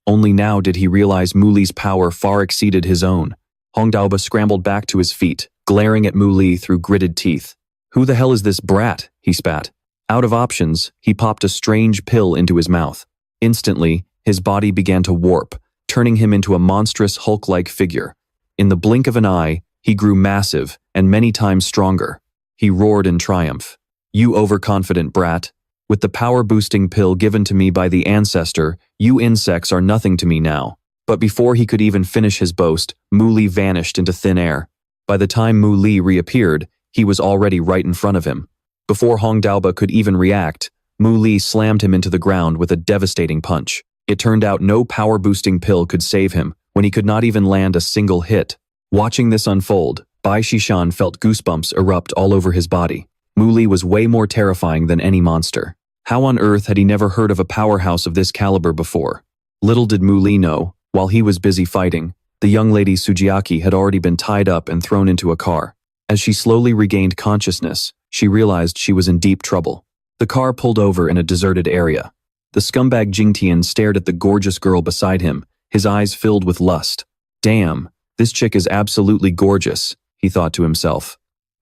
Only now did he realize Mu Ly's power far exceeded his own. Hong Daoba scrambled back to his feet, glaring at Mu Ly through gritted teeth. "Who the hell is this brat?" he spat. Out of options, he popped a strange pill into his mouth. Instantly, his body began to warp, turning him into a monstrous Hulk-like figure. In the blink of an eye, he grew massive and many times stronger. He roared in triumph. "You overconfident brat. With the power-boosting pill given to me by the ancestor, you insects are nothing to me now." But before he could even finish his boast, Mu Ly vanished into thin air. By the time Mu Ly reappeared, he was already right in front of him. Before Hong Daoba could even react, Mu Ly slammed him into the ground with a devastating punch. It turned out no power-boosting pill could save him when he could not even land a single hit. Watching this unfold, Bai Shishan felt goosebumps erupt all over his body. Mu Ly was way more terrifying than any monster. How on earth had he never heard of a powerhouse of this caliber before? Little did Mu Ly know, while he was busy fighting, the young lady Sujiaki had already been tied up and thrown into a car. As she slowly regained consciousness, she realized she was in deep trouble. The car pulled over in a deserted area. The scumbag Jingtian stared at the gorgeous girl beside him, his eyes filled with lust. "Damn, this chick is absolutely gorgeous," he thought to himself.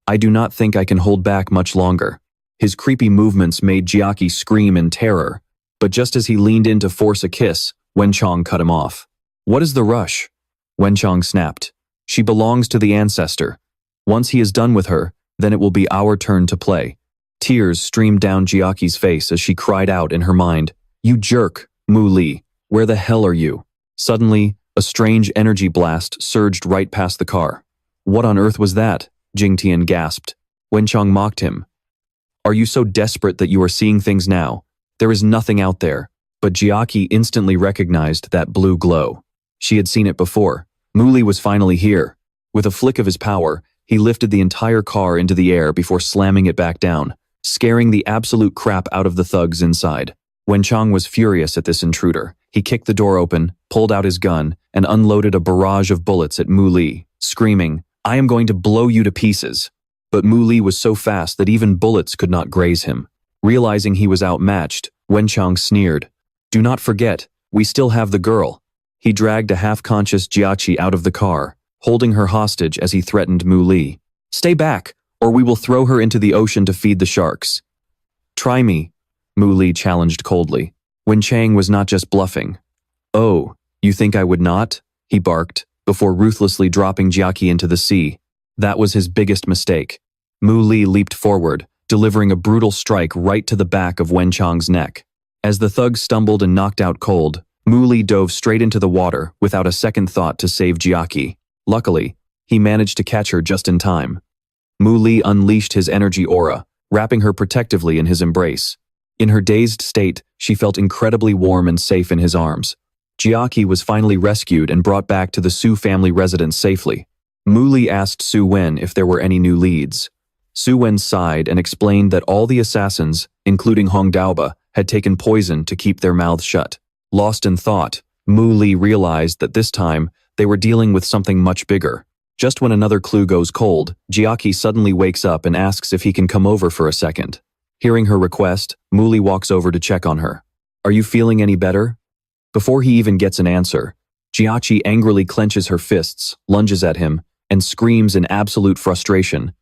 "I do not think I can hold back much longer." His creepy movements made Jiaki scream in terror, but just as he leaned in to force a kiss, Wenchong cut him off. "What is the rush?" Wenchong snapped. "She belongs to the ancestor. Once he is done with her, then it will be our turn to play." Tears streamed down Jiaki's face as she cried out in her mind, "You jerk, Mu Ly, where the hell are you?" Suddenly, a strange energy blast surged right past the car. "What on earth was that?" Jingtian gasped. Wenchong mocked him. "Are you so desperate that you are seeing things now? There is nothing out there." But Jiaki instantly recognized that blue glow. She had seen it before. Mu Ly was finally here. With a flick of his power, he lifted the entire car into the air before slamming it back down, scaring the absolute crap out of the thugs inside. Wenchong was furious at this intruder. He kicked the door open, pulled out his gun, and unloaded a barrage of bullets at Mu Ly, screaming, "I am going to blow you to pieces." But Mu Ly was so fast that even bullets could not graze him. Realizing he was outmatched, Wenchong sneered. "Do not forget, we still have the girl." He dragged a half-conscious Jiachi out of the car, holding her hostage as he threatened Mu Ly. "Stay back, or we will throw her into the ocean to feed the sharks." "Try me," Mu Ly challenged coldly. Wenchang was not just bluffing. "Oh, you think I would not?" he barked, before ruthlessly dropping Jiaki into the sea. That was his biggest mistake. Mu Ly leaped forward, delivering a brutal strike right to the back of Wenchong's neck. As the thug stumbled and knocked out cold, Mu Ly dove straight into the water without a second thought to save Jiaki. Luckily, he managed to catch her just in time. Mu Ly unleashed his energy aura, wrapping her protectively in his embrace. In her dazed state, she felt incredibly warm and safe in his arms. Jiaki was finally rescued and brought back to the Su family residence safely. Mu Ly asked Su Wen if there were any new leads. Su Wen sighed and explained that all the assassins, including Hong Daoba, had taken poison to keep their mouths shut. Lost in thought, Mu Ly realized that this time they were dealing with something much bigger. Just when another clue goes cold, Jiaki suddenly wakes up and asks if he can come over for a second. Hearing her request, Mu Ly walks over to check on her. "Are you feeling any better?" Before he even gets an answer, Jiachi angrily clenches her fists, lunges at him, and screams in absolute frustration.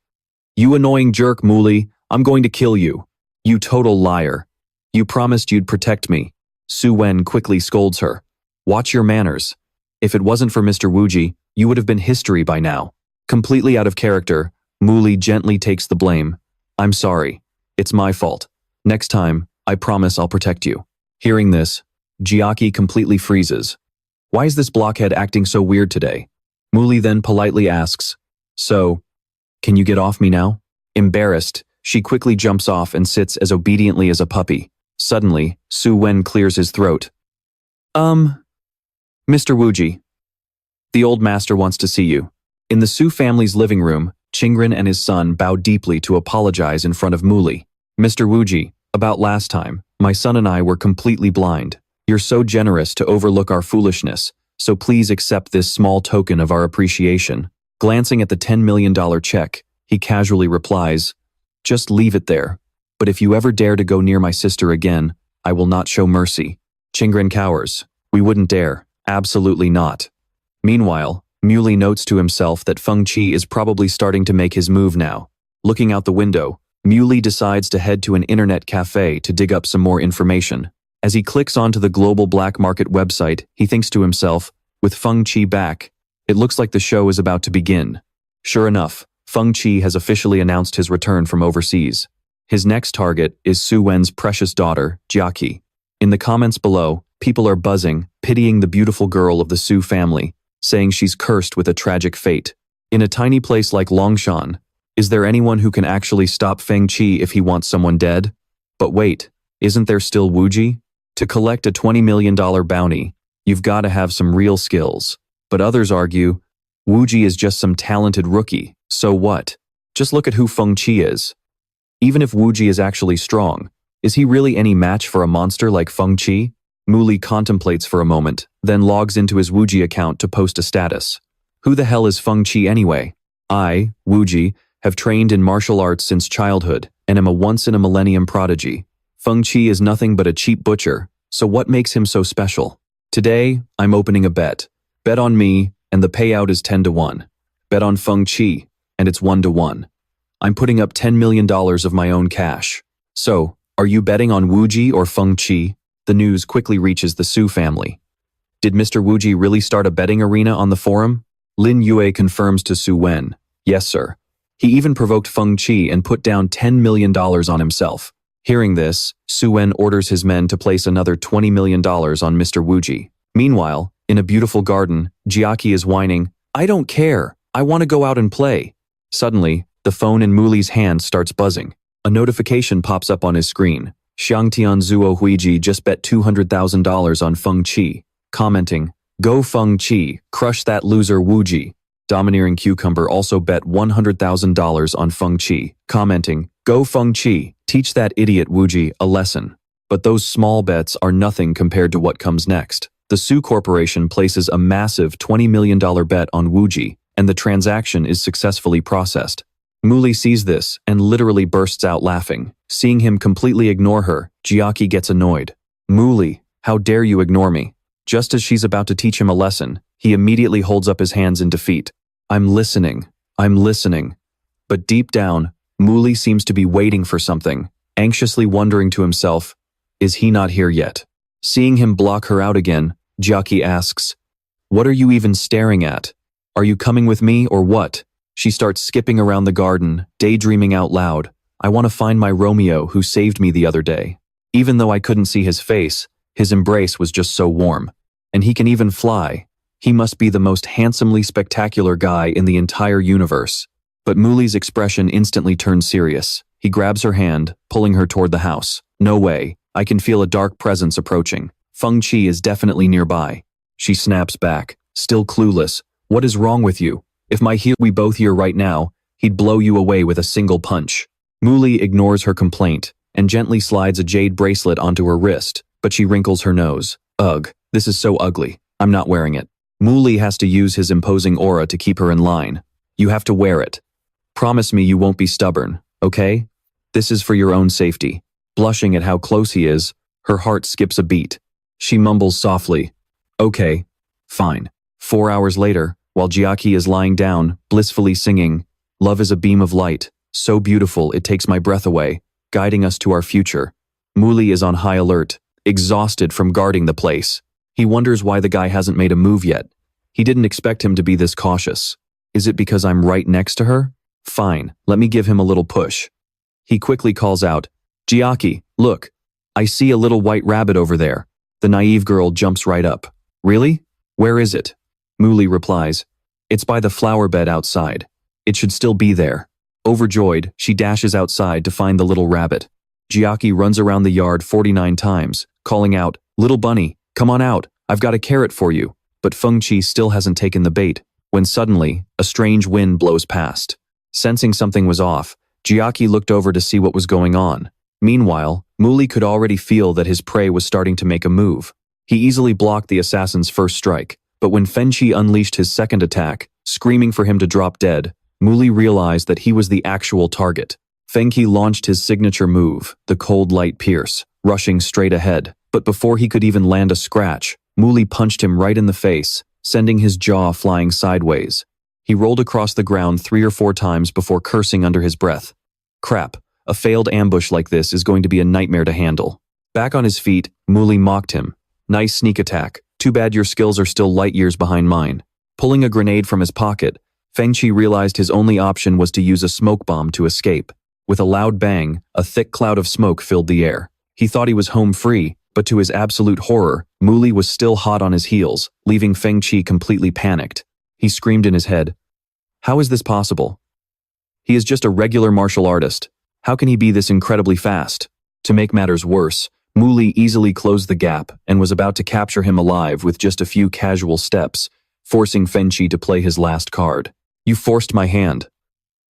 "You annoying jerk, Mu Ly, I'm going to kill you. You total liar. You promised you'd protect me." Su Wen quickly scolds her. "Watch your manners. If it wasn't for Mr. Wuji, you would have been history by now." Completely out of character, Mu Ly gently takes the blame. "I'm sorry. It's my fault. Next time, I promise I'll protect you." Hearing this, Jiaki completely freezes. Why is this blockhead acting so weird today? Mu Ly then politely asks, "So, can you get off me now?" Embarrassed, she quickly jumps off and sits as obediently as a puppy. Suddenly, Su Wen clears his throat. Mr. Wuji, The old master wants to see you. In the Su family's living room, Qingren and his son bow deeply to apologize in front of Mu Ly. Mr. Wuji, about last time, my son and I were completely blind. You're so generous to overlook our foolishness, so please accept this small token of our appreciation. Glancing at the $10 million check, he casually replies, just leave it there. But if you ever dare to go near my sister again, I will not show mercy. Qingren cowers. We wouldn't dare. Absolutely not. Meanwhile, Mu Ly notes to himself that Feng Qi is probably starting to make his move now. Looking out the window, Mu Ly decides to head to an internet cafe to dig up some more information. As he clicks onto the global black market website, he thinks to himself, with Feng Qi back, it looks like the show is about to begin. Sure enough, Feng Qi has officially announced his return from overseas. His next target is Su Wen's precious daughter, Jiaqi. In the comments below, people are buzzing, pitying the beautiful girl of the Su family, saying she's cursed with a tragic fate. In a tiny place like Longshan, is there anyone who can actually stop Feng Qi if he wants someone dead? But wait, isn't there still Wuji? To collect a $20 million bounty, you've got to have some real skills. But others argue, Wuji is just some talented rookie, so what? Just look at who Feng Qi is. Even if Wuji is actually strong, is he really any match for a monster like Feng Qi? Mu Ly contemplates for a moment, then logs into his Wuji account to post a status. Who the hell is Feng Qi anyway? I, Wuji, have trained in martial arts since childhood and am a once-in-a-millennium prodigy. Feng Qi is nothing but a cheap butcher, so what makes him so special? Today, I'm opening a bet. Bet on me, and the payout is 10-1. Bet on Feng Qi, and it's 1-1. I'm putting up $10 million of my own cash. So, are you betting on Wuji or Feng Qi? The news quickly reaches the Su family. Did Mr. Wuji really start a betting arena on the forum? Lin Yue confirms to Su Wen. Yes, sir. He even provoked Feng Qi and put down $10 million on himself. Hearing this, Su Wen orders his men to place another $20 million on Mr. Wuji. Meanwhile, in a beautiful garden, Jiaqi is whining, I don't care. I want to go out and play. Suddenly, the phone in Mu Ly's hand starts buzzing. A notification pops up on his screen. Xiangtian Zuo Huiji just bet $200,000 on Feng Qi, commenting, Go Feng Qi, crush that loser Wuji. Domineering Cucumber also bet $100,000 on Feng Qi, commenting, Go Feng Qi, teach that idiot Wuji a lesson. But those small bets are nothing compared to what comes next. The Su Corporation places a massive $20 million bet on Wuji, and the transaction is successfully processed. Mu Ly sees this and literally bursts out laughing. Seeing him completely ignore her, Jiaqi gets annoyed. Mu Ly, how dare you ignore me? Just as she's about to teach him a lesson, he immediately holds up his hands in defeat. I'm listening. But deep down, Mu Ly seems to be waiting for something, anxiously wondering to himself, is he not here yet? Seeing him block her out again, Jiaqi asks, what are you even staring at? Are you coming with me or what? She starts skipping around the garden, daydreaming out loud. I want to find my Romeo who saved me the other day. Even though I couldn't see his face, his embrace was just so warm. And he can even fly. He must be the most handsomely spectacular guy in the entire universe. But Mu Ly's expression instantly turns serious. He grabs her hand, pulling her toward the house. No way. I can feel a dark presence approaching. Feng Qi is definitely nearby. She snaps back, still clueless. What is wrong with you? If my heel we both here right now, he'd blow you away with a single punch. Mu Ly ignores her complaint and gently slides a jade bracelet onto her wrist, but she wrinkles her nose. Ugh, this is so ugly. I'm not wearing it. Mu Ly has to use his imposing aura to keep her in line. You have to wear it. Promise me you won't be stubborn, okay? This is for your own safety. Blushing at how close he is, her heart skips a beat. She mumbles softly, okay, fine. 4 hours later, while Jiaqi is lying down, blissfully singing, Love is a beam of light, so beautiful it takes my breath away, guiding us to our future. Mu Ly is on high alert, exhausted from guarding the place. He wonders why the guy hasn't made a move yet. He didn't expect him to be this cautious. Is it because I'm right next to her? Fine, let me give him a little push. He quickly calls out, Jiaqi, look, I see a little white rabbit over there. The naive girl jumps right up. Really? Where is it? Mu Ly replies, it's by the flower bed outside. It should still be there. Overjoyed, she dashes outside to find the little rabbit. Jiaqi runs around the yard 49 times, calling out, Little bunny, come on out, I've got a carrot for you. but Feng Qi still hasn't taken the bait, when suddenly, a strange wind blows past. Sensing something was off, Jiaqi looked over to see what was going on. Meanwhile, Mu Ly could already feel that his prey was starting to make a move. He easily blocked the assassin's first strike, but when Feng Qi unleashed his second attack, screaming for him to drop dead, Mu Ly realized that he was the actual target. Feng Qi launched his signature move, the cold light pierce, rushing straight ahead, but before he could even land a scratch, Mu Ly punched him right in the face, sending his jaw flying sideways. He rolled across the ground 3 or 4 times before cursing under his breath. Crap, a failed ambush like this is going to be a nightmare to handle. Back on his feet, Mu Ly mocked him. Nice sneak attack, too bad your skills are still light years behind mine. Pulling a grenade from his pocket, Feng Qi realized his only option was to use a smoke bomb to escape. With a loud bang, a thick cloud of smoke filled the air. He thought he was home free, but to his absolute horror, Mu Ly was still hot on his heels, leaving Feng Qi completely panicked. He screamed in his head, "How is this possible? He is just a regular martial artist. How can he be this incredibly fast?" To make matters worse, Mu Ly easily closed the gap and was about to capture him alive with just a few casual steps, forcing Feng Qi to play his last card. "You forced my hand."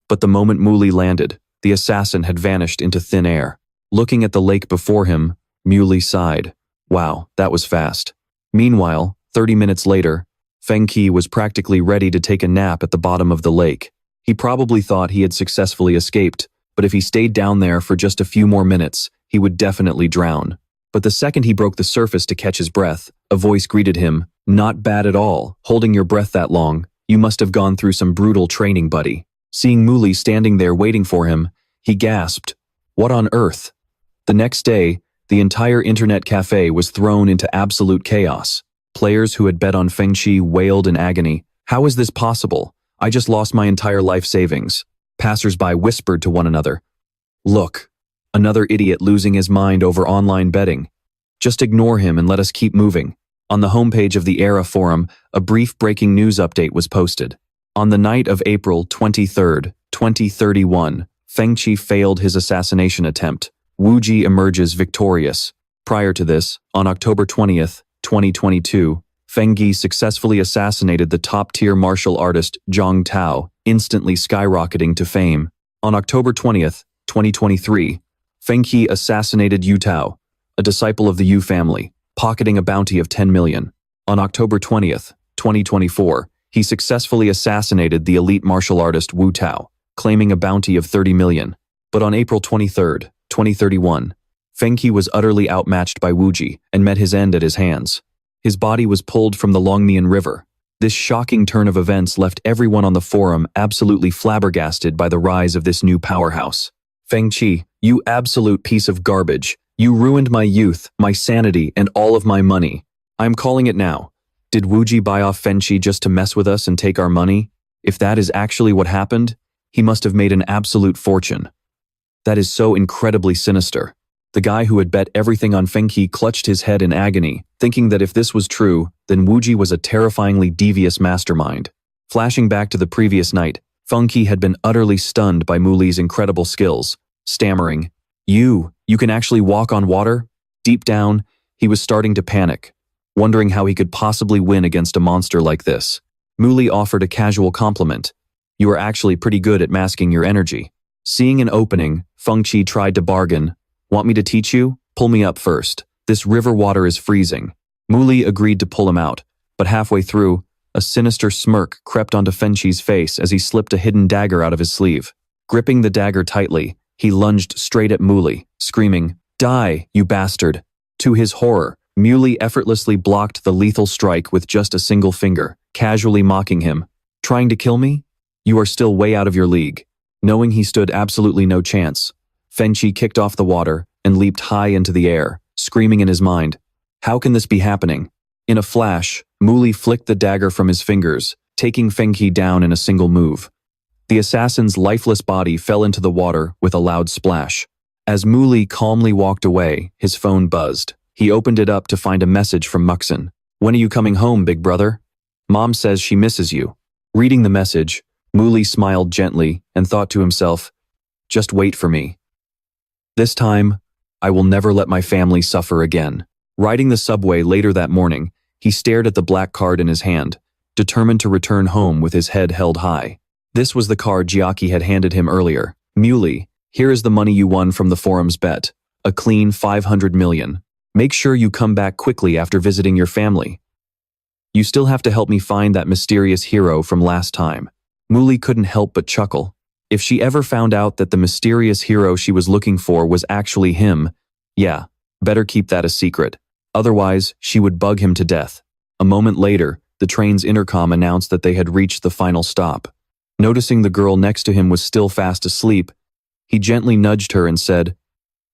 But the moment Mu Ly landed, the assassin had vanished into thin air. Looking at the lake before him, Mu Ly sighed. Wow, that was fast. Meanwhile, 30 minutes later, Feng Qi was practically ready to take a nap at the bottom of the lake. He probably thought he had successfully escaped, but if he stayed down there for just a few more minutes, he would definitely drown. But the second he broke the surface to catch his breath, a voice greeted him. "Not bad at all, holding your breath that long. You must have gone through some brutal training, buddy." Seeing Mu Ly standing there waiting for him, he gasped, "What on earth?" The next day, the entire internet cafe was thrown into absolute chaos. Players who had bet on Feng Qi wailed in agony. "How is this possible? I just lost my entire life savings." Passers-by whispered to one another, "Look, another idiot losing his mind over online betting. Just ignore him and let us keep moving." On the homepage of the Era forum, a brief breaking news update was posted. On the night of April 23, 2031, Feng Qi failed his assassination attempt. Wu Ji emerges victorious. Prior to this, on October 20th, 2022, Feng Qi successfully assassinated the top-tier martial artist Zhang Tao, instantly skyrocketing to fame. On October 20th, 2023, Feng Qi assassinated Yu Tao, a disciple of the Yu family, pocketing a bounty of 10 million. On October 20th, 2024, he successfully assassinated the elite martial artist Wu Tao, claiming a bounty of 30 million. But on April 23rd, 2031, Feng Qi was utterly outmatched by Wu Ji and met his end at his hands. His body was pulled from the Longmian River. This shocking turn of events left everyone on the forum absolutely flabbergasted by the rise of this new powerhouse. "Feng Qi, you absolute piece of garbage. You ruined my youth, my sanity, and all of my money. I'm calling it now. Did Wu Ji buy off Feng Qi just to mess with us and take our money? If that is actually what happened, he must have made an absolute fortune. That is so incredibly sinister." The guy who had bet everything on Feng Qi clutched his head in agony, thinking that if this was true, then Wu Ji was a terrifyingly devious mastermind. Flashing back to the previous night, Feng Qi had been utterly stunned by Mu Ly's incredible skills, stammering, You can actually walk on water?" Deep down, he was starting to panic, wondering how he could possibly win against a monster like this. Mu Ly offered a casual compliment. "You are actually pretty good at masking your energy." Seeing an opening, Feng Qi tried to bargain. "Want me to teach you? Pull me up first. This river water is freezing." Mu Ly agreed to pull him out, but halfway through, a sinister smirk crept onto Feng Qi's face as he slipped a hidden dagger out of his sleeve. Gripping the dagger tightly, he lunged straight at Mu Ly, screaming, "Die, you bastard!" To his horror, Mu Ly effortlessly blocked the lethal strike with just a single finger, casually mocking him. "Trying to kill me? You are still way out of your league." Knowing he stood absolutely no chance, Feng Qi kicked off the water and leaped high into the air, screaming in his mind, "How can this be happening?" In a flash, Mu Ly flicked the dagger from his fingers, taking Feng Qi down in a single move. The assassin's lifeless body fell into the water with a loud splash. As Mu Ly calmly walked away, his phone buzzed. He opened it up to find a message from Mok Xin. "When are you coming home, big brother? Mom says she misses you." Reading the message, Mu Ly smiled gently and thought to himself, "Just wait for me. This time, I will never let my family suffer again." Riding the subway later that morning, He stared at the black card in his hand, determined to return home with his head held high. This was the card Jiaki had handed him earlier. Mu Ly, here is the money you won from the forum's bet. A clean 500 million. Make sure you come back quickly after visiting your family. You still have to help me find that mysterious hero from last time. Mu Ly couldn't help but chuckle. If she ever found out that the mysterious hero she was looking for was actually him, yeah, better keep that a secret. Otherwise, she would bug him to death. A moment later, the train's intercom announced that they had reached the final stop. Noticing the girl next to him was still fast asleep, he gently nudged her and said,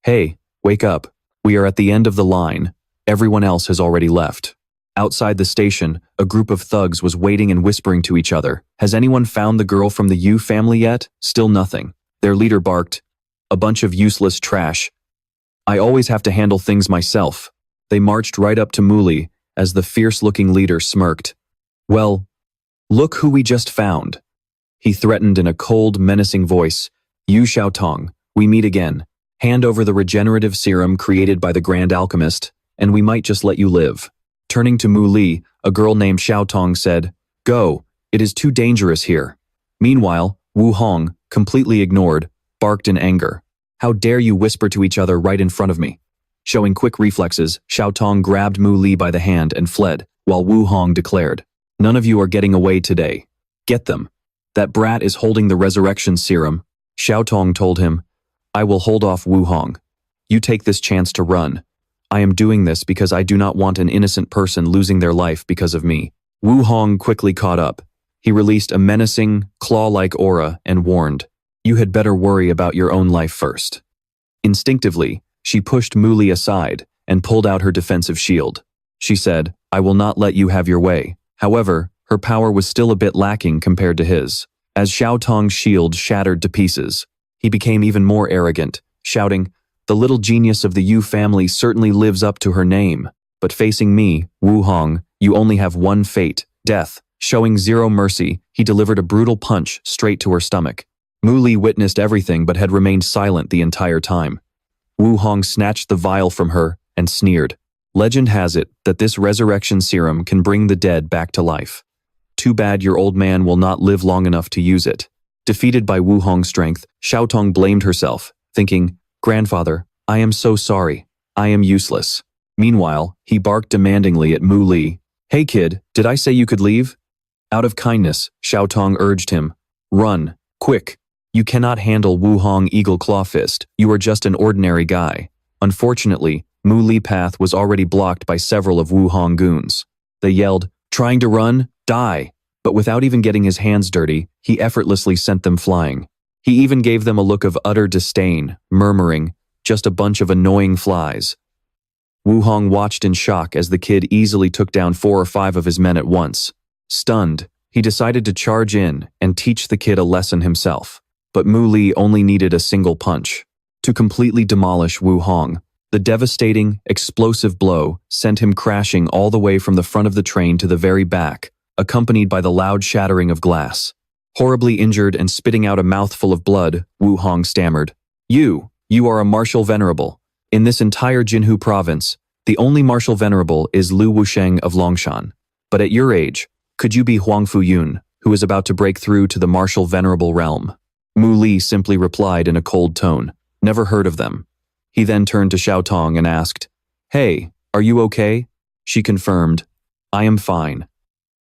"Hey, wake up. We are at the end of the line. Everyone else has already left." Outside the station, a group of thugs was waiting and whispering to each other. "Has anyone found the girl from the Yu family yet?" Still nothing. Their leader barked, "A bunch of useless trash. I always have to handle things myself." They marched right up to Mu Ly as the fierce-looking leader smirked. "Well, look who we just found." He threatened in a cold, menacing voice. "You Xiaotong, we meet again. Hand over the regenerative serum created by the Grand Alchemist, and we might just let you live." Turning to Mu Ly, a girl named Xiaotong said, "Go, it is too dangerous here." Meanwhile, Wu Hong, completely ignored, barked in anger. "How dare you whisper to each other right in front of me?" Showing quick reflexes, Xiaotong grabbed Mu Ly by the hand and fled, while Wu Hong declared, "None of you are getting away today. Get them. That brat is holding the resurrection serum." Xiaotong told him, "I will hold off Wu Hong. You take this chance to run. I am doing this because I do not want an innocent person losing their life because of me." Wu Hong quickly caught up. He released a menacing, claw-like aura and warned, "You had better worry about your own life first." Instinctively, she pushed Mu Ly aside and pulled out her defensive shield. She said, "I will not let you have your way." However, her power was still a bit lacking compared to his. As Xiaotong's shield shattered to pieces, he became even more arrogant, shouting, "The little genius of the Yu family certainly lives up to her name. But facing me, Wu Hong, you only have one fate, death." Showing zero mercy, he delivered a brutal punch straight to her stomach. Mu Ly witnessed everything but had remained silent the entire time. Wu Hong snatched the vial from her and sneered. "Legend has it that this resurrection serum can bring the dead back to life. Too bad your old man will not live long enough to use it." Defeated by Wu Hong's strength, Xiaotong blamed herself, thinking, "Grandfather, I am so sorry. I am useless." Meanwhile, he barked demandingly at Mu Ly. "Hey kid, did I say you could leave?" Out of kindness, Xiaotong urged him, "Run, quick. You cannot handle Wu Hong Eagle Claw Fist. You are just an ordinary guy." Unfortunately, Mu Ly path was already blocked by several of Wu Hong goons. They yelled, "Trying to run? Die!" But without even getting his hands dirty, he effortlessly sent them flying. He even gave them a look of utter disdain, murmuring, "Just a bunch of annoying flies." Wu Hong watched in shock as the kid easily took down 4 or 5 of his men at once. Stunned, he decided to charge in and teach the kid a lesson himself. But Mu Ly only needed a single punch to completely demolish Wu Hong. The devastating, explosive blow sent him crashing all the way from the front of the train to the very back, accompanied by the loud shattering of glass. Horribly injured and spitting out a mouthful of blood, Wu Hong stammered, You are a martial venerable. In this entire Jinhu province, the only martial venerable is Lu Wusheng of Longshan. But at your age, could you be Huang Fuyun, who is about to break through to the martial venerable realm?" Mu Ly simply replied in a cold tone, "Never heard of them." He then turned to Xiaotong and asked, "Hey, are you okay?" She confirmed, "I am fine."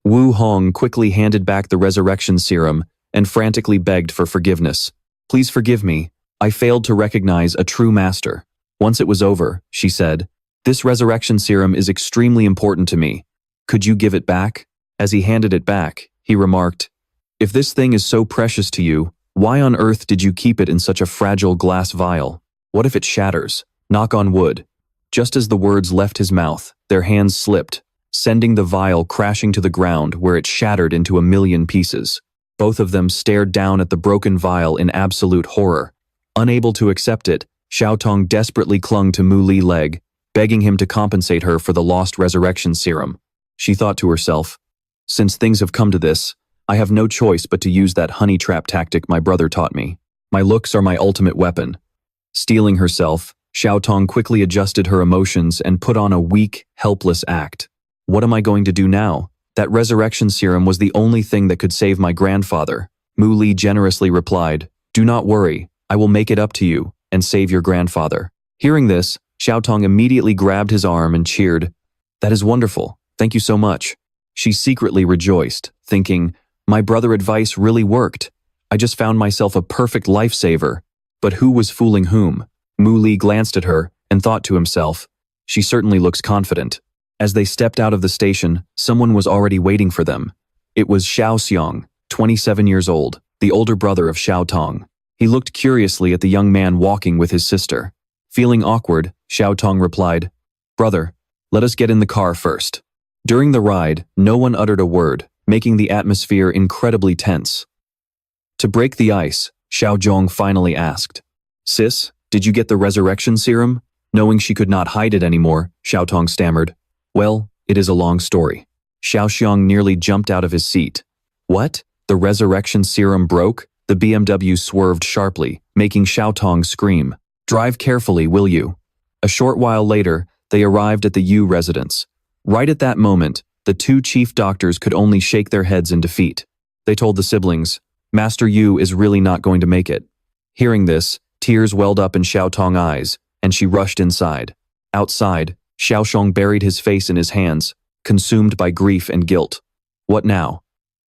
Wu Hong quickly handed back the resurrection serum and frantically begged for forgiveness. "Please forgive me. I failed to recognize a true master." Once it was over, she said, "This resurrection serum is extremely important to me. Could you give it back?" As he handed it back, he remarked, "If this thing is so precious to you, why on earth did you keep it in such a fragile glass vial? What if it shatters? Knock on wood." Just as the words left his mouth, their hands slipped, sending the vial crashing to the ground where it shattered into a million pieces. Both of them stared down at the broken vial in absolute horror. Unable to accept it, Xiaotong desperately clung to Mu Ly's leg, begging him to compensate her for the lost resurrection serum. She thought to herself, "Since things have come to this, I have no choice but to use that honey trap tactic my brother taught me. My looks are my ultimate weapon." Steeling herself, Xiaotong quickly adjusted her emotions and put on a weak, helpless act. What am I going to do now? That resurrection serum was the only thing that could save my grandfather. Mu Ly generously replied, "Do not worry, I will make it up to you and save your grandfather." Hearing this, Xiaotong immediately grabbed his arm and cheered, "That is wonderful, thank you so much." She secretly rejoiced, thinking, "My brother's advice really worked. I just found myself a perfect lifesaver." But who was fooling whom? Mu Ly glanced at her and thought to himself, "She certainly looks confident." As they stepped out of the station, someone was already waiting for them. It was Xiao Xiong, 27 years old, the older brother of Xiao Tong. He looked curiously at the young man walking with his sister. Feeling awkward, Xiao Tong replied, "Brother, let us get in the car first." During the ride, no one uttered a word, making the atmosphere incredibly tense. To break the ice, Xiao Zhong finally asked, "Sis, did you get the resurrection serum?" Knowing she could not hide it anymore, Xiao Tong stammered, "Well, it is a long story." Xiao Xiong nearly jumped out of his seat. "What? The resurrection serum broke?" The BMW swerved sharply, making Xiao Tong scream. "Drive carefully, will you?" A short while later, they arrived at the Yu residence. Right at that moment, the two chief doctors could only shake their heads in defeat. They told the siblings, "Master Yu is really not going to make it." Hearing this, tears welled up in Xiao Tong's eyes, and she rushed inside. Outside, Xiao Xiong buried his face in his hands, consumed by grief and guilt. What now?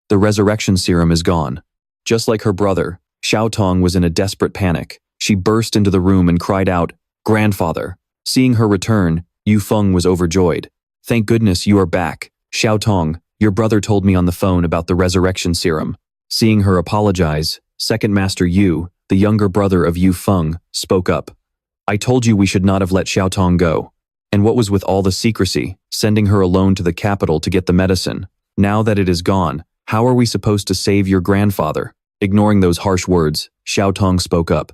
The resurrection serum is gone. Just like her brother, Xiao Tong was in a desperate panic. She burst into the room and cried out, "Grandfather!" Seeing her return, Yu Feng was overjoyed. "Thank goodness you are back. Xiao Tong, your brother told me on the phone about the resurrection serum." Seeing her apologize, Second Master Yu, the younger brother of Yu Feng, spoke up. "I told you we should not have let Xiao Tong go. And what was with all the secrecy, sending her alone to the capital to get the medicine? Now that it is gone, how are we supposed to save your grandfather?" Ignoring those harsh words, Xiao Tong spoke up.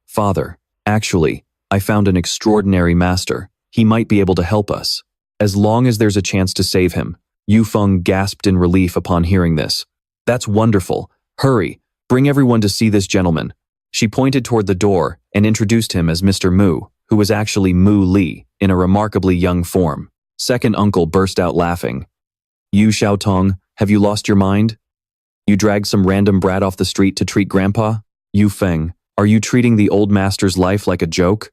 "Father, actually, I found an extraordinary master. He might be able to help us. As long as there's a chance to save him." Yu Feng gasped in relief upon hearing this. "That's wonderful. Hurry, bring everyone to see this gentleman." She pointed toward the door and introduced him as Mr. Mu, who was actually Mu Ly, in a remarkably young form. Second uncle burst out laughing. "You, Xiao Tong, have you lost your mind? You dragged some random brat off the street to treat grandpa? Yu Feng, are you treating the old master's life like a joke?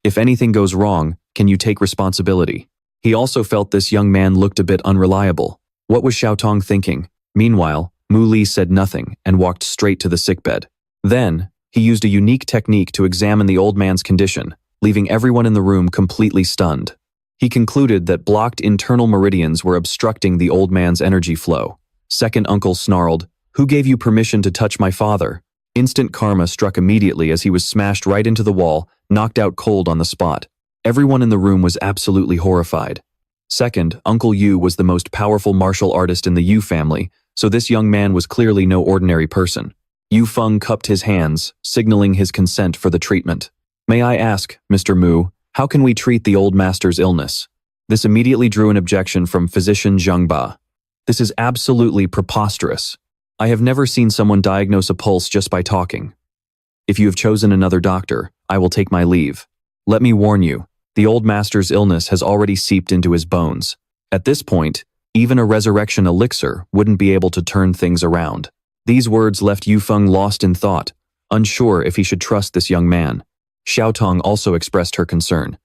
If anything goes wrong, can you take responsibility?" He also felt this young man looked a bit unreliable. What was Xiao Tong thinking? Meanwhile, Mu Ly said nothing and walked straight to the sickbed. Then, he used a unique technique to examine the old man's condition, leaving everyone in the room completely stunned. He concluded that blocked internal meridians were obstructing the old man's energy flow. Second uncle snarled, "Who gave you permission to touch my father?" Instant karma struck immediately as he was smashed right into the wall, knocked out cold on the spot. Everyone in the room was absolutely horrified. Second, Uncle Yu was the most powerful martial artist in the Yu family, so this young man was clearly no ordinary person. Yu Feng cupped his hands, signaling his consent for the treatment. "May I ask, Mr. Mu, how can we treat the old master's illness?" This immediately drew an objection from physician Zhang Ba. "This is absolutely preposterous. I have never seen someone diagnose a pulse just by talking. If you have chosen another doctor, I will take my leave. Let me warn you, the old master's illness has already seeped into his bones. At this point, even a resurrection elixir wouldn't be able to turn things around." These words left Yu Feng lost in thought, unsure if he should trust this young man. Xiao Tong also expressed her concern.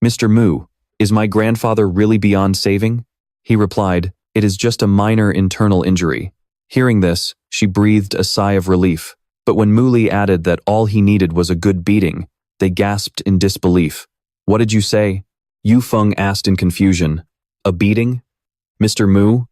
"Mr. Mu, is my grandfather really beyond saving?" He replied, "It is just a minor internal injury." Hearing this, she breathed a sigh of relief, but when Mu Ly added that all he needed was a good beating, they gasped in disbelief. "What did you say?" Yu Feng asked in confusion. "A beating? Mr. Mu,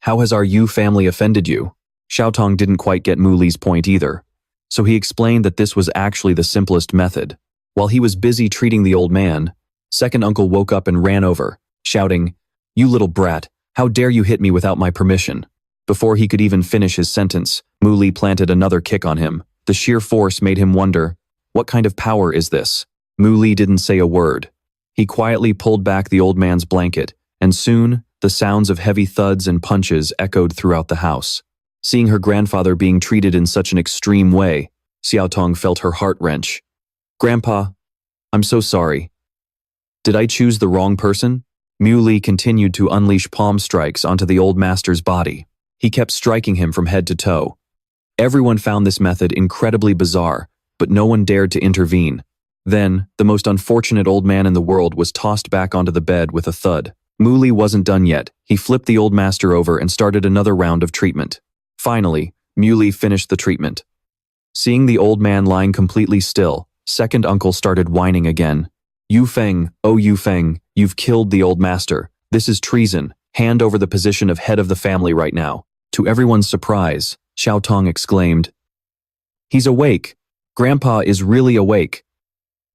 how has our Yu family offended you?" Xiao Tong didn't quite get Mu Ly's point either, so he explained that this was actually the simplest method. While he was busy treating the old man, second uncle woke up and ran over, shouting, "You little brat, how dare you hit me without my permission?" Before he could even finish his sentence, Mu Ly planted another kick on him. The sheer force made him wonder, what kind of power is this? Mu Ly didn't say a word. He quietly pulled back the old man's blanket, and soon, the sounds of heavy thuds and punches echoed throughout the house. Seeing her grandfather being treated in such an extreme way, Xiao Tong felt her heart wrench. "Grandpa, I'm so sorry. Did I choose the wrong person?" Mu Ly continued to unleash palm strikes onto the old master's body. He kept striking him from head to toe. Everyone found this method incredibly bizarre, but no one dared to intervene. Then, the most unfortunate old man in the world was tossed back onto the bed with a thud. Mu Ly wasn't done yet. He flipped the old master over and started another round of treatment. Finally, Mu Ly finished the treatment. Seeing the old man lying completely still, second uncle started whining again. "Yu Feng, oh Yu Feng, you've killed the old master. This is treason. Hand over the position of head of the family right now." To everyone's surprise, Xiao Tong exclaimed, "He's awake. Grandpa is really awake."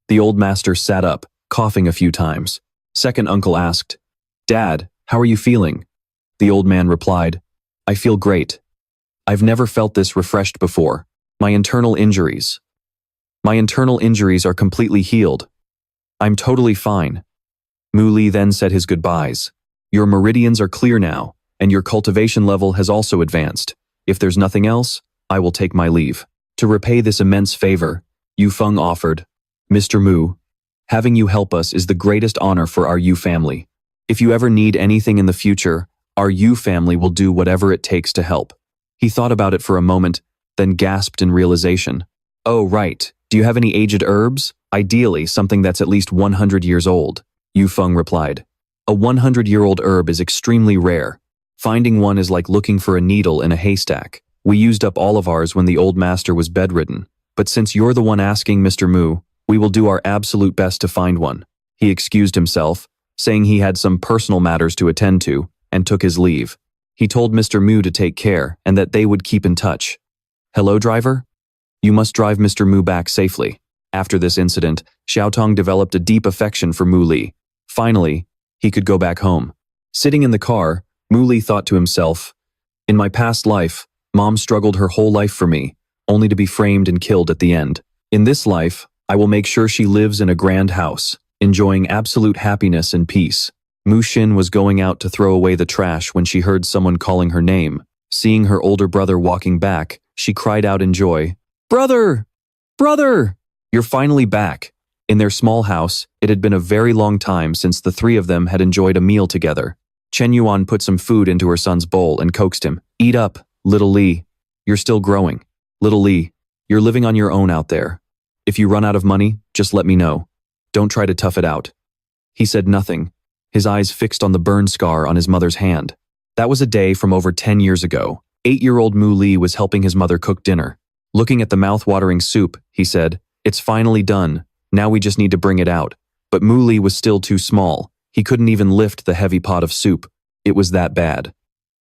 The old master sat up, coughing a few times. Second uncle asked, "Dad, how are you feeling?" The old man replied, "I feel great. I've never felt this refreshed before. My internal injuries are completely healed. I'm totally fine." Mu Ly then said his goodbyes. "Your meridians are clear now, and your cultivation level has also advanced. If there's nothing else, I will take my leave." To repay this immense favor, Yu Feng offered, "Mr. Mu, having you help us is the greatest honor for our Yu family. If you ever need anything in the future, our Yu family will do whatever it takes to help." He thought about it for a moment, then gasped in realization. "Oh, right. Do you have any aged herbs? Ideally, something that's at least 100 years old." Yu Feng replied. "A 100-year-old herb is extremely rare. Finding one is like looking for a needle in a haystack. We used up all of ours when the old master was bedridden. But since you're the one asking, Mr. Mu, we will do our absolute best to find one." He excused himself, saying he had some personal matters to attend to, and took his leave. He told Mr. Mu to take care and that they would keep in touch. "Hello, driver? You must drive Mr. Mu back safely." After this incident, Xiao Tong developed a deep affection for Mu Ly. Finally, he could go back home. Sitting in the car, Mu Ly thought to himself, "In my past life, Mom struggled her whole life for me, only to be framed and killed at the end. In this life, I will make sure she lives in a grand house, enjoying absolute happiness and peace." Mu Xin was going out to throw away the trash when she heard someone calling her name. Seeing her older brother walking back, she cried out in joy, "Brother! Brother! You're finally back." In their small house, it had been a very long time since the three of them had enjoyed a meal together. Chen Yuan put some food into her son's bowl and coaxed him. "Eat up, little Ly. You're still growing. Little Ly, you're living on your own out there. If you run out of money, just let me know. Don't try to tough it out." He said nothing, his eyes fixed on the burn scar on his mother's hand. That was a day from over 10 years ago. 8-year-old Mu Ly was helping his mother cook dinner. Looking at the mouth-watering soup, he said, "It's finally done. Now we just need to bring it out." But Mu Ly was still too small. He couldn't even lift the heavy pot of soup. It was that bad.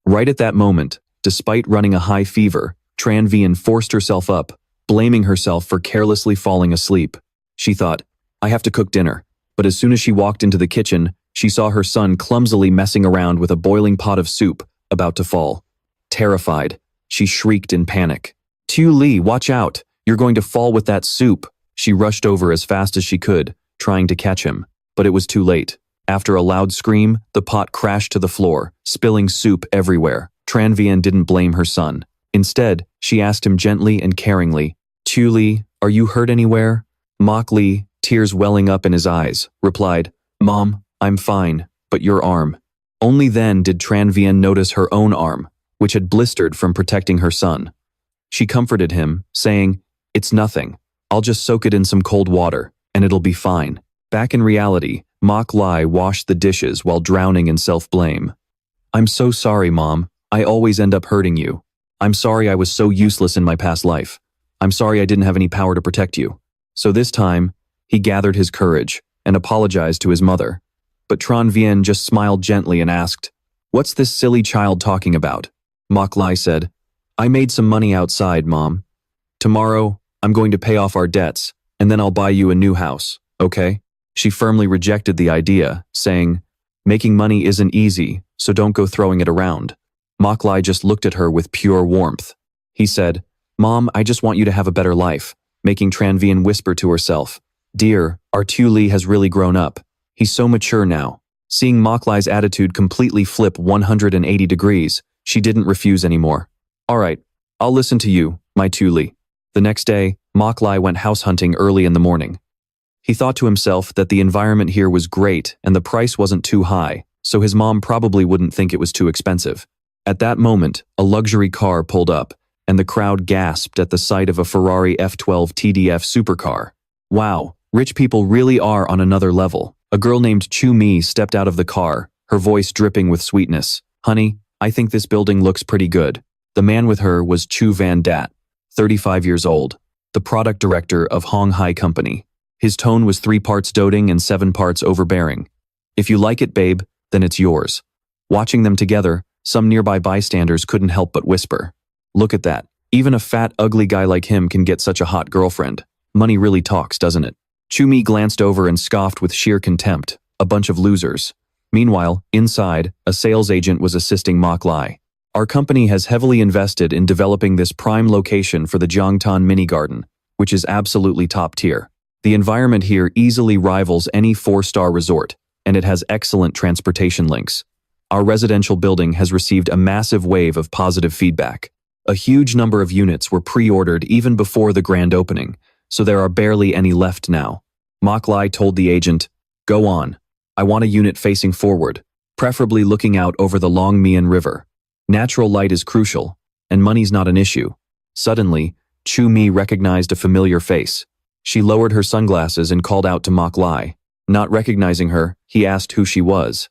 Right at that moment, despite running a high fever, Tran Vian forced herself up, blaming herself for carelessly falling asleep. She thought, "I have to cook dinner." But as soon as she walked into the kitchen, she saw her son clumsily messing around with a boiling pot of soup, about to fall. Terrified, she shrieked in panic. "Tu Ly, watch out! You're going to fall with that soup!" She rushed over as fast as she could, trying to catch him. But it was too late. After a loud scream, the pot crashed to the floor, spilling soup everywhere. Tran Vian didn't blame her son. Instead, she asked him gently and caringly, "Tu Ly, are you hurt anywhere?" Mok Ly, tears welling up in his eyes, replied, "Mom, I'm fine, but your arm." Only then did Tran Vian notice her own arm, which had blistered from protecting her son. She comforted him, saying, "It's nothing. I'll just soak it in some cold water, and it'll be fine." Back in reality, Mok Ly washed the dishes while drowning in self-blame. "I'm so sorry, Mom. I always end up hurting you. I'm sorry I was so useless in my past life. I'm sorry I didn't have any power to protect you." So this time, he gathered his courage and apologized to his mother. But Tran Vian just smiled gently and asked, "What's this silly child talking about?" Mok Ly said, "I made some money outside, Mom. Tomorrow, I'm going to pay off our debts, and then I'll buy you a new house, okay?" She firmly rejected the idea, saying, "Making money isn't easy, so don't go throwing it around." Mok Ly just looked at her with pure warmth. He said, "Mom, I just want you to have a better life," making Tran Vian whisper to herself, "Dear, our Tu Ly has really grown up. He's so mature now." Seeing Mok Ly's attitude completely flip 180 degrees, she didn't refuse anymore. "All right, I'll listen to you, my Tu Ly." The next day, Mok Ly went house hunting early in the morning. He thought to himself that the environment here was great and the price wasn't too high, so his mom probably wouldn't think it was too expensive. At that moment, a luxury car pulled up, and the crowd gasped at the sight of a Ferrari F12 TDF supercar. Wow, rich people really are on another level. A girl named Chu Mi stepped out of the car, her voice dripping with sweetness. Honey, I think this building looks pretty good. The man with her was Chu Van Dat, 35 years old, the product director of Hong Hai Company. His tone was 3 parts doting and 7 parts overbearing. If you like it, babe, then it's yours. Watching them together, some nearby bystanders couldn't help but whisper. Look at that. Even a fat, ugly guy like him can get such a hot girlfriend. Money really talks, doesn't it? Chu Mi glanced over and scoffed with sheer contempt. A bunch of losers. Meanwhile, inside, a sales agent was assisting Mok Ly. Our company has heavily invested in developing this prime location for the Jiangtan Mini Garden, which is absolutely top tier. The environment here easily rivals any 4-star resort, and it has excellent transportation links. Our residential building has received a massive wave of positive feedback. A huge number of units were pre-ordered even before the grand opening, so there are barely any left now. Mok Ly told the agent, "Go on. I want a unit facing forward, preferably looking out over the Long Mian River. Natural light is crucial, and money's not an issue." Suddenly, Chu Mi recognized a familiar face. She lowered her sunglasses and called out to Mok Ly. Not recognizing her, he asked who she was.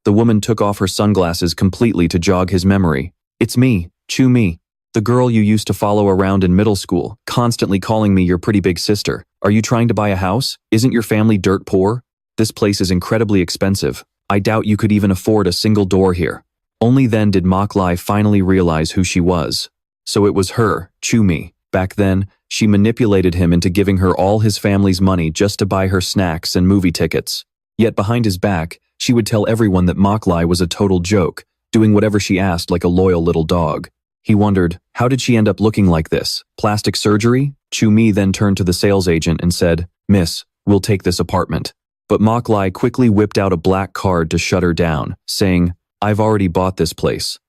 The woman took off her sunglasses completely to jog his memory. "It's me, Chu Mi, the girl you used to follow around in middle school, constantly calling me your pretty big sister. Are you trying to buy a house? Isn't your family dirt poor? This place is incredibly expensive. I doubt you could even afford a single door here." Only then did Mok Ly finally realize who she was. So it was her, Chu Mi. Back then, she manipulated him into giving her all his family's money just to buy her snacks and movie tickets. Yet behind his back, she would tell everyone that Mok Ly was a total joke, doing whatever she asked like a loyal little dog. He wondered, how did she end up looking like this? Plastic surgery? Chu Mi then turned to the sales agent and said, "Miss, we'll take this apartment." But Mok Ly quickly whipped out a black card to shut her down, saying, "I've already bought this place."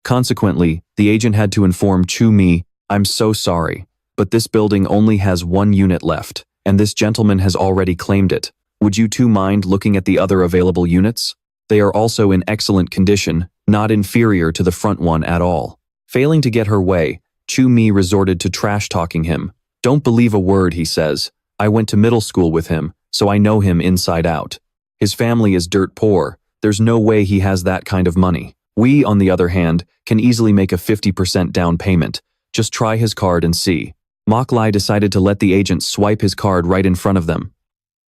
Consequently, the agent had to inform Chu Mi, "I'm so sorry, but this building only has 1 unit left, and this gentleman has already claimed it. Would you two mind looking at the other available units? They are also in excellent condition, not inferior to the front one at all." Failing to get her way, Chu Mi resorted to trash-talking him. "Don't believe a word he says. I went to middle school with him, so I know him inside out. His family is dirt poor. There's no way he has that kind of money. We, on the other hand, can easily make a 50% down payment. Just try his card and see." Mok Ly decided to let the agent swipe his card right in front of them.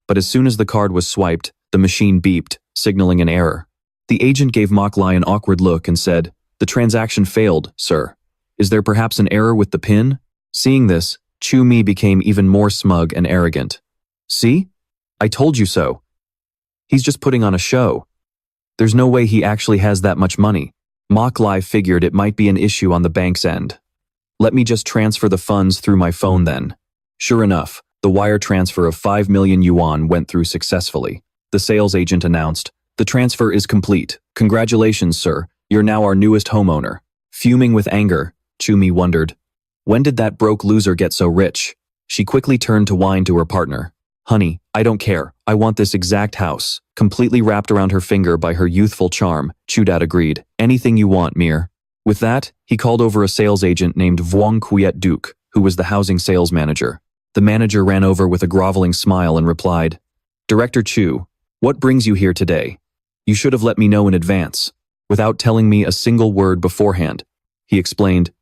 But as soon as the card was swiped, the machine beeped, signaling an error. The agent gave Mok Ly an awkward look and said, "The transaction failed, sir. Is there perhaps an error with the PIN?" Seeing this, Chu Mi became even more smug and arrogant. "See? I told you so. He's just putting on a show. There's no way he actually has that much money." Mok Ly figured it might be an issue on the bank's end. "Let me just transfer the funds through my phone then." Sure enough, the wire transfer of 5 million yuan went through successfully. The sales agent announced, "The transfer is complete. Congratulations, sir. You're now our newest homeowner." Fuming with anger, Chu Mi wondered, when did that broke loser get so rich? She quickly turned to whine to her partner. "Honey, I don't care. I want this exact house." Completely wrapped around her finger by her youthful charm, Chu Dat agreed. "Anything you want, Mir." With that, he called over a sales agent named Vuong Quiet Duke, who was the housing sales manager. The manager ran over with a groveling smile and replied, "Director Chu, what brings you here today? You should have let me know in advance, without telling me a single word beforehand." He explained,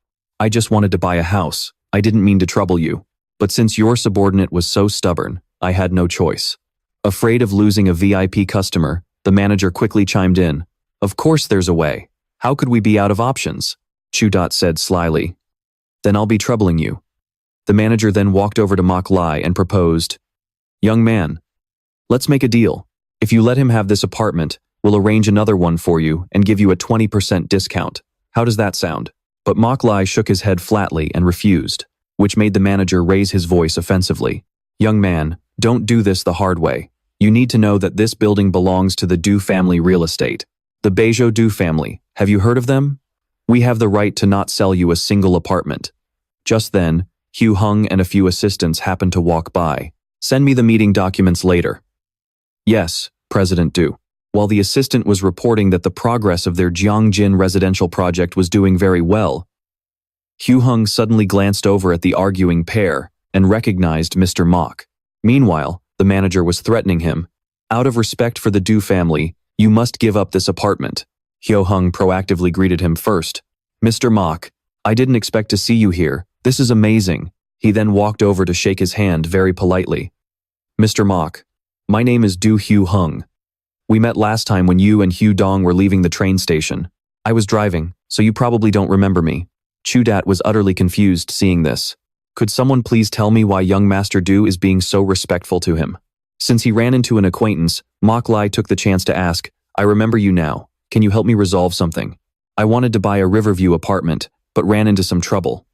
"I just wanted to buy a house. I didn't mean to trouble you. But since your subordinate was so stubborn, I had no choice." Afraid of losing a VIP customer, the manager quickly chimed in, "Of course there's a way. How could we be out of options?" Chu Dat said slyly, "Then I'll be troubling you." The manager then walked over to Mok Ly and proposed, "Young man, let's make a deal. If you let him have this apartment, we'll arrange another one for you and give you a 20% discount. How does that sound?" But Mok Ly shook his head flatly and refused, which made the manager raise his voice offensively. "Young man, don't do this the hard way. You need to know that this building belongs to the Du family real estate. The Beizhou Du family, have you heard of them? We have the right to not sell you a single apartment." Just then, Hugh Hung and a few assistants happened to walk by. "Send me the meeting documents later." "Yes, President Du." While the assistant was reporting that the progress of their Jiangjin residential project was doing very well, Hu Heng suddenly glanced over at the arguing pair and recognized Mr. Mok. Meanwhile, the manager was threatening him. Out of respect for the Du family, you must give up this apartment. Hu Heng proactively greeted him first. Mr. Mok, I didn't expect to see you here. This is amazing. He then walked over to shake his hand very politely. Mr. Mok, my name is Du Hu Heng. We met last time when you and Hu Dong were leaving the train station. I was driving, so you probably don't remember me. Chu Dat was utterly confused seeing this. Could someone please tell me why young Master Du is being so respectful to him? Since he ran into an acquaintance, Mok Ly took the chance to ask, I remember you now. Can you help me resolve something? I wanted to buy a Riverview apartment, but ran into some trouble.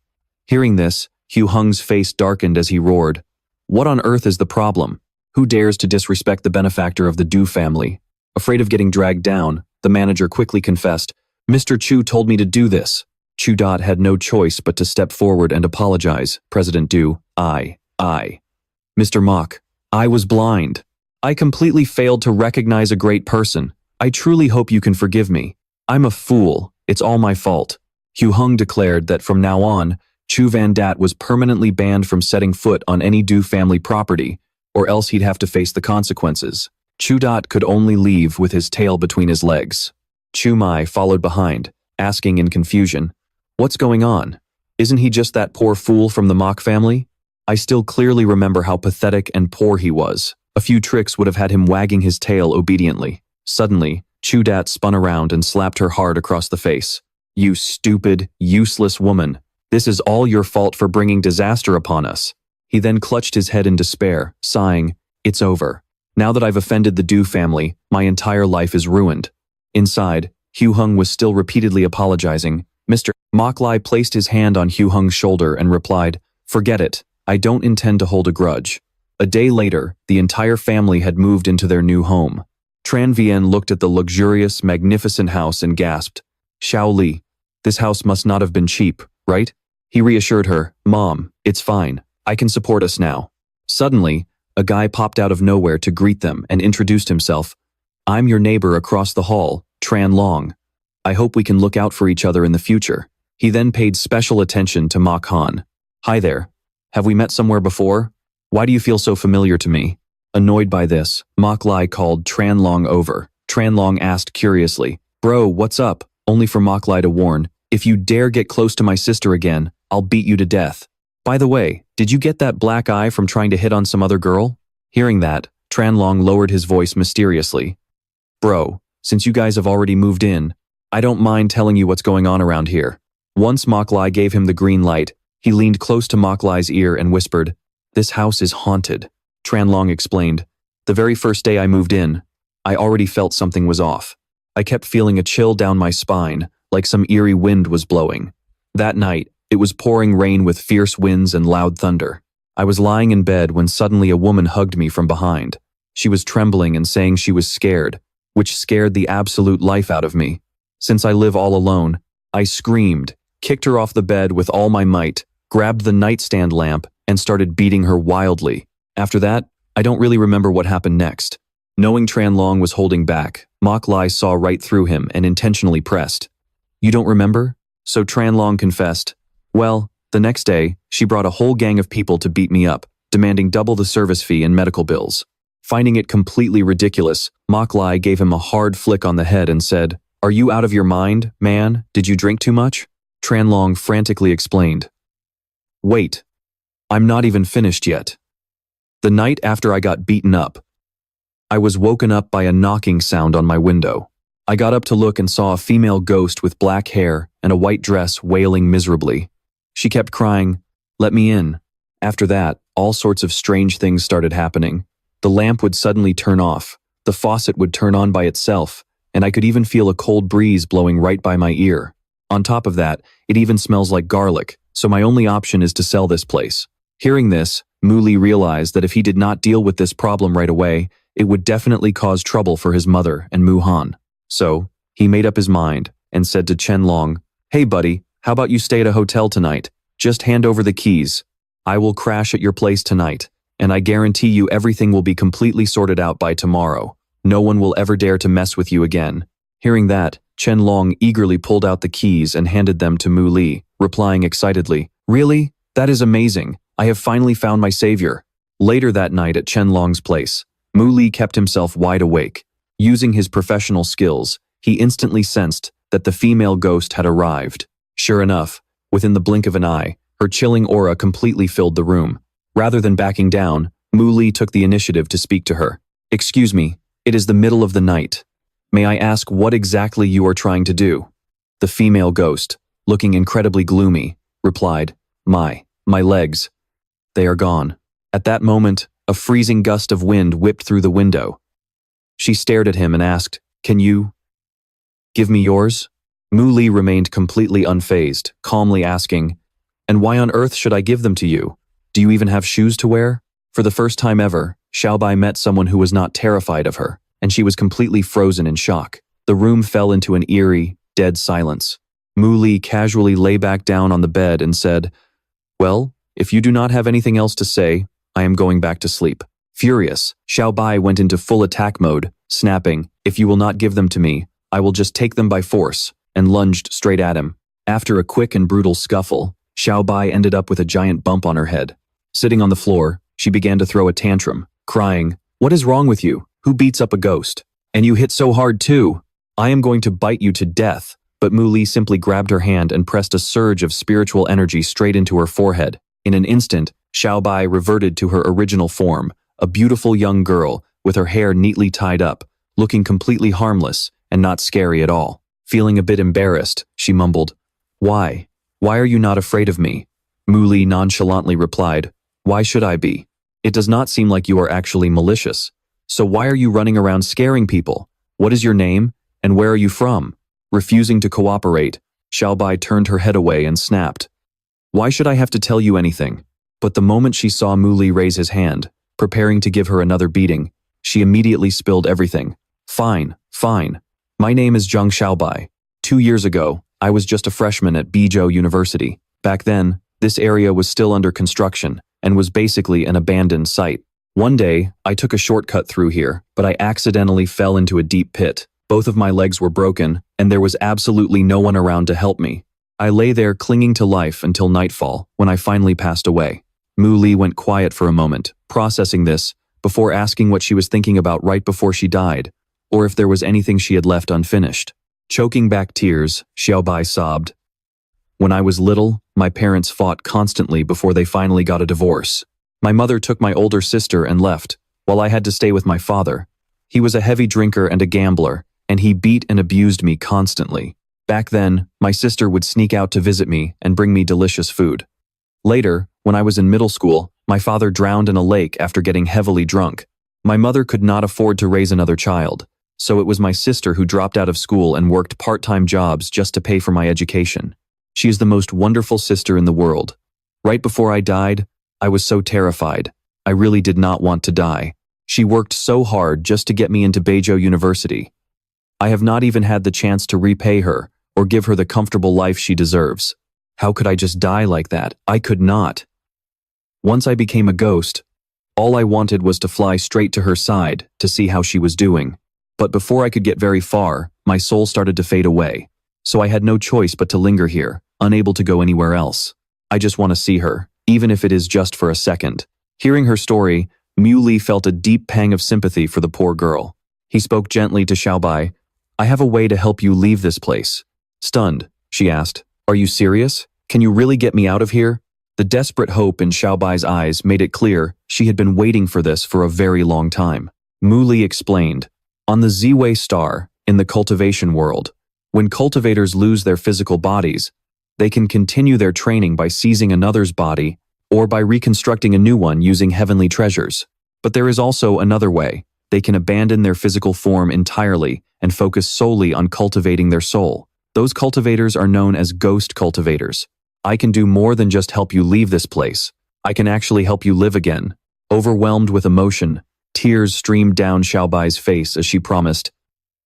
Hearing this, Hu Heng's face darkened as he roared. What on earth is the problem? Who dares to disrespect the benefactor of the Du family? Afraid of getting dragged down, the manager quickly confessed, Mr. Chu told me to do this. Chu Dot had no choice but to step forward and apologize. President Du, Mr. Mok, I was blind. I completely failed to recognize a great person. I truly hope you can forgive me. I'm a fool. It's all my fault. Hu Heng declared that from now on, Chu Van Dat was permanently banned from setting foot on any Du family property, or else he'd have to face the consequences. Chu Dot could only leave with his tail between his legs. Chu Mai followed behind, asking in confusion, What's going on? Isn't he just that poor fool from the Mok family? I still clearly remember how pathetic and poor he was. A few tricks would have had him wagging his tail obediently. Suddenly, Chu Dat spun around and slapped her hard across the face. You stupid, useless woman. This is all your fault for bringing disaster upon us. He then clutched his head in despair, sighing, It's over. Now that I've offended the Du family, my entire life is ruined. Inside, Hu Heng was still repeatedly apologizing. Mr. Mok Ly placed his hand on Hu Heng's shoulder and replied, Forget it. I don't intend to hold a grudge. A day later, the entire family had moved into their new home. Tran Vien looked at the luxurious, magnificent house and gasped, Xiao Li, this house must not have been cheap, right? He reassured her, Mom, it's fine. I can support us now. Suddenly, a guy popped out of nowhere to greet them and introduced himself. I'm your neighbor across the hall, Tran Long. I hope we can look out for each other in the future. He then paid special attention to Mok Han. Hi there. Have we met somewhere before? Why do you feel so familiar to me? Annoyed by this, Mok Ly called Tran Long over. Tran Long asked curiously, Bro, what's up? Only for Mok Ly to warn, if you dare get close to my sister again, I'll beat you to death. By the way, did you get that black eye from trying to hit on some other girl? Hearing that, Tran Long lowered his voice mysteriously. Bro, since you guys have already moved in, I don't mind telling you what's going on around here. Once Mok Ly gave him the green light, he leaned close to Mok Ly's ear and whispered, This house is haunted. Tran Long explained, The very first day I moved in, I already felt something was off. I kept feeling a chill down my spine, like some eerie wind was blowing. That night, it was pouring rain with fierce winds and loud thunder. I was lying in bed when suddenly a woman hugged me from behind. She was trembling and saying she was scared, which scared the absolute life out of me. Since I live all alone, I screamed, kicked her off the bed with all my might, grabbed the nightstand lamp, and started beating her wildly. After that, I don't really remember what happened next. Knowing Tran Long was holding back, Mok Ly saw right through him and intentionally pressed. You don't remember? So Tran Long confessed. Well, the next day, she brought a whole gang of people to beat me up, demanding double the service fee and medical bills. Finding it completely ridiculous, Mok Ly gave him a hard flick on the head and said, Are you out of your mind, man? Did you drink too much? Tran Long frantically explained. Wait, I'm not even finished yet. The night after I got beaten up, I was woken up by a knocking sound on my window. I got up to look and saw a female ghost with black hair and a white dress wailing miserably. She kept crying, Let me in. After that, all sorts of strange things started happening. The lamp would suddenly turn off, the faucet would turn on by itself, and I could even feel a cold breeze blowing right by my ear. On top of that, it even smells like garlic, so my only option is to sell this place. Hearing this, Mu Ly realized that if he did not deal with this problem right away, it would definitely cause trouble for his mother and Mu Han. So, he made up his mind and said to Chen Long, Hey buddy, how about you stay at a hotel tonight? Just hand over the keys. I will crash at your place tonight, and I guarantee you everything will be completely sorted out by tomorrow. No one will ever dare to mess with you again." Hearing that, Chen Long eagerly pulled out the keys and handed them to Mu Ly, replying excitedly, "Really? That is amazing. I have finally found my savior." Later that night at Chen Long's place, Mu Ly kept himself wide awake. Using his professional skills, he instantly sensed that the female ghost had arrived. Sure enough, within the blink of an eye, her chilling aura completely filled the room. Rather than backing down, Mu Ly took the initiative to speak to her. "Excuse me, it is the middle of the night. May I ask what exactly you are trying to do?" The female ghost, looking incredibly gloomy, replied, My legs. They are gone." At that moment, a freezing gust of wind whipped through the window. She stared at him and asked, "Can you give me yours?" Mu Ly remained completely unfazed, calmly asking, "And why on earth should I give them to you? Do you even have shoes to wear?" For the first time ever, Xiaobai met someone who was not terrified of her, and she was completely frozen in shock. The room fell into an eerie, dead silence. Mu Ly casually lay back down on the bed and said, "Well, if you do not have anything else to say, I am going back to sleep." Furious, Xiaobai went into full attack mode, snapping, "If you will not give them to me, I will just take them by force," and lunged straight at him. After a quick and brutal scuffle, Xiaobai ended up with a giant bump on her head. Sitting on the floor, she began to throw a tantrum, crying, "What is wrong with you? Who beats up a ghost? And you hit so hard too! I am going to bite you to death." But Mu Ly simply grabbed her hand and pressed a surge of spiritual energy straight into her forehead. In an instant, Xiaobai reverted to her original form, a beautiful young girl with her hair neatly tied up, looking completely harmless and not scary at all. Feeling a bit embarrassed, she mumbled, Why are you not afraid of me?" Mu Ly nonchalantly replied, "Why should I be? It does not seem like you are actually malicious. So why are you running around scaring people? What is your name, and where are you from?" Refusing to cooperate, Xiaobai turned her head away and snapped, "Why should I have to tell you anything?" But the moment she saw Mu Ly raise his hand, preparing to give her another beating, she immediately spilled everything. Fine. My name is Zhang Xiaobai. 2 years ago, I was just a freshman at Bizhou University. Back then, this area was still under construction and was basically an abandoned site. One day, I took a shortcut through here, but I accidentally fell into a deep pit. Both of my legs were broken, and there was absolutely no one around to help me. I lay there clinging to life until nightfall, when I finally passed away. Mu Ly went quiet for a moment, processing this, before asking what she was thinking about right before she died, or if there was anything she had left unfinished. Choking back tears, Xiaobai sobbed. "When I was little, my parents fought constantly before they finally got a divorce. My mother took my older sister and left, while I had to stay with my father. He was a heavy drinker and a gambler, and he beat and abused me constantly. Back then, my sister would sneak out to visit me and bring me delicious food. Later, when I was in middle school, my father drowned in a lake after getting heavily drunk. My mother could not afford to raise another child, so it was my sister who dropped out of school and worked part-time jobs just to pay for my education. She is the most wonderful sister in the world. Right before I died, I was so terrified. I really did not want to die. She worked so hard just to get me into Beizhou University. I have not even had the chance to repay her or give her the comfortable life she deserves. How could I just die like that? I could not. Once I became a ghost, all I wanted was to fly straight to her side to see how she was doing. But before I could get very far, my soul started to fade away. So I had no choice but to linger here, unable to go anywhere else. I just want to see her, even if it is just for a second." Hearing her story, Mu Ly felt a deep pang of sympathy for the poor girl. He spoke gently to Xiaobai. "I have a way to help you leave this place." Stunned, she asked, "Are you serious? Can you really get me out of here?" The desperate hope in Xiaobai's eyes made it clear she had been waiting for this for a very long time. Mu Ly explained, "On the Ziwei star, in the cultivation world, when cultivators lose their physical bodies, they can continue their training by seizing another's body or by reconstructing a new one using heavenly treasures. But there is also another way. They can abandon their physical form entirely and focus solely on cultivating their soul. Those cultivators are known as ghost cultivators. I can do more than just help you leave this place. I can actually help you live again." Overwhelmed with emotion, tears streamed down Xiaobai's face as she promised,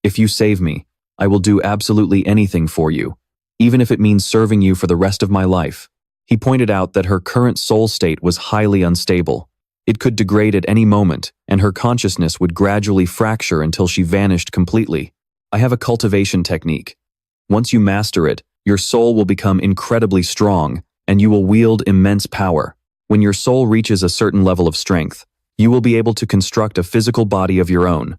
"If you save me, I will do absolutely anything for you, even if it means serving you for the rest of my life." He pointed out that her current soul state was highly unstable. It could degrade at any moment, and her consciousness would gradually fracture until she vanished completely. I have a cultivation technique. Once you master it, your soul will become incredibly strong, and you will wield immense power. When your soul reaches a certain level of strength, you will be able to construct a physical body of your own.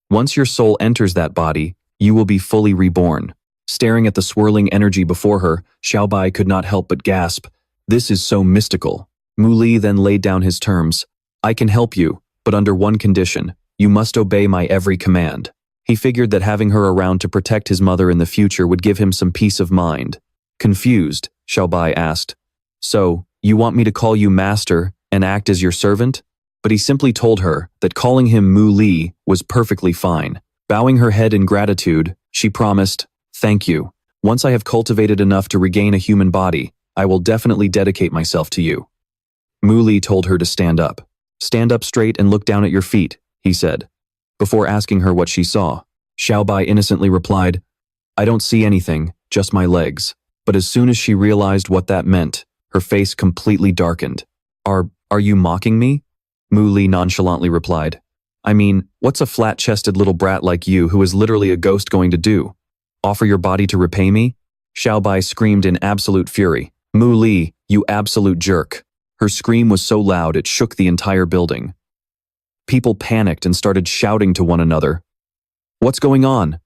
Once your soul enters that body, you will be fully reborn. Staring at the swirling energy before her, Xiaobai could not help but gasp. This is so mystical. Mu Ly then laid down his terms. I can help you, but under one condition. You must obey my every command. He figured that having her around to protect his mother in the future would give him some peace of mind. Confused, Xiaobai asked, So, you want me to call you master and act as your servant? But he simply told her that calling him Mu Ly was perfectly fine. Bowing her head in gratitude, she promised, Thank you. Once I have cultivated enough to regain a human body, I will definitely dedicate myself to you. Mu Ly told her to stand up. Stand up straight and look down at your feet, he said. Before asking her what she saw, Xiaobai innocently replied, I don't see anything, just my legs. But as soon as she realized what that meant, her face completely darkened. Are you mocking me? Mu Ly nonchalantly replied. I mean, what's a flat-chested little brat like you who is literally a ghost going to do? Offer your body to repay me? Xiaobai screamed in absolute fury. Mu Ly, you absolute jerk. Her scream was so loud it shook the entire building. People panicked and started shouting to one another. What's going on?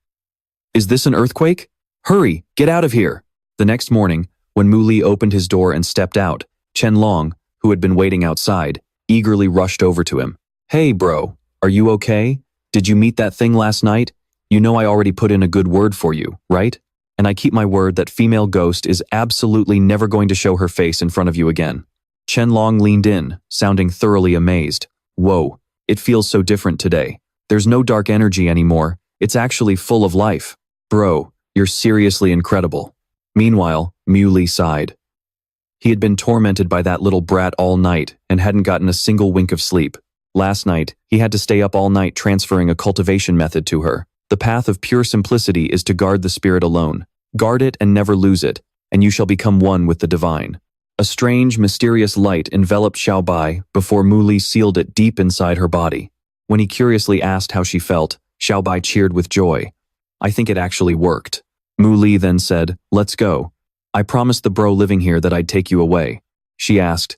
Is this an earthquake? Hurry, get out of here. The next morning, when Mu Ly opened his door and stepped out, Chen Long, who had been waiting outside, eagerly rushed over to him. Hey bro, are you okay? Did you meet that thing last night? You know I already put in a good word for you, right? And I keep my word that female ghost is absolutely never going to show her face in front of you again. Chen Long leaned in, sounding thoroughly amazed. Whoa, it feels so different today. There's no dark energy anymore. It's actually full of life. Bro, you're seriously incredible. Meanwhile, Mu Ly sighed. He had been tormented by that little brat all night and hadn't gotten a single wink of sleep. Last night, he had to stay up all night transferring a cultivation method to her. The path of pure simplicity is to guard the spirit alone. Guard it and never lose it, and you shall become one with the divine. A strange, mysterious light enveloped Xiaobai before Mu Ly sealed it deep inside her body. When he curiously asked how she felt, Xiaobai cheered with joy. I think it actually worked. Mu Ly then said, Let's go. I promised the bro living here that I'd take you away. She asked,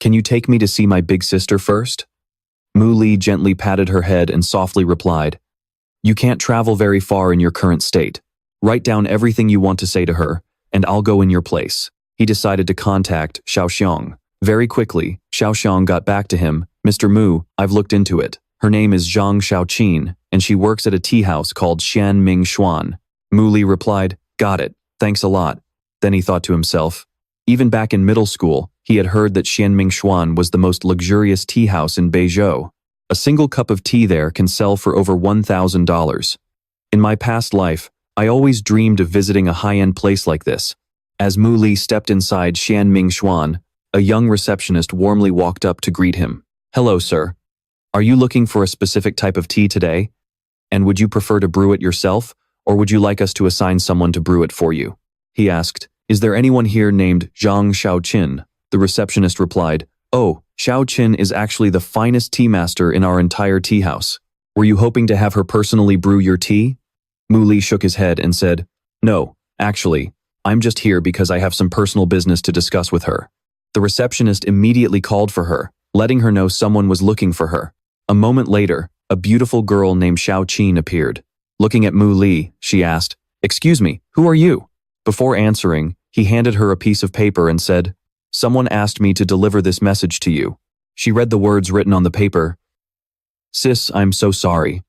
Can you take me to see my big sister first? Mu Ly gently patted her head and softly replied, You can't travel very far in your current state. Write down everything you want to say to her, and I'll go in your place. He decided to contact Xiaoxiang. Very quickly, Xiaoxiang got back to him. Mr. Mu, I've looked into it. Her name is Zhang Xiaoqin, and she works at a tea house called Xian Ming Xuan. Mu Ly replied, Got it, thanks a lot. Then he thought to himself, even back in middle school, he had heard that Xian Ming Xuan was the most luxurious tea house in Beizhou. A single cup of tea there can sell for over $1,000. In my past life, I always dreamed of visiting a high-end place like this. As Mu Ly stepped inside Xian Ming Xuan, a young receptionist warmly walked up to greet him. Hello, sir. Are you looking for a specific type of tea today? And would you prefer to brew it yourself, or would you like us to assign someone to brew it for you? He asked. Is there anyone here named Zhang Xiaoqin? The receptionist replied, Oh, Xiaoqin is actually the finest tea master in our entire tea house. Were you hoping to have her personally brew your tea? Mu Ly shook his head and said, No, actually, I'm just here because I have some personal business to discuss with her. The receptionist immediately called for her, letting her know someone was looking for her. A moment later, a beautiful girl named Xiaoqin appeared. Looking at Mu Ly, she asked, Excuse me, who are you? Before answering, he handed her a piece of paper and said, Someone asked me to deliver this message to you. She read the words written on the paper. Sis, I'm so sorry.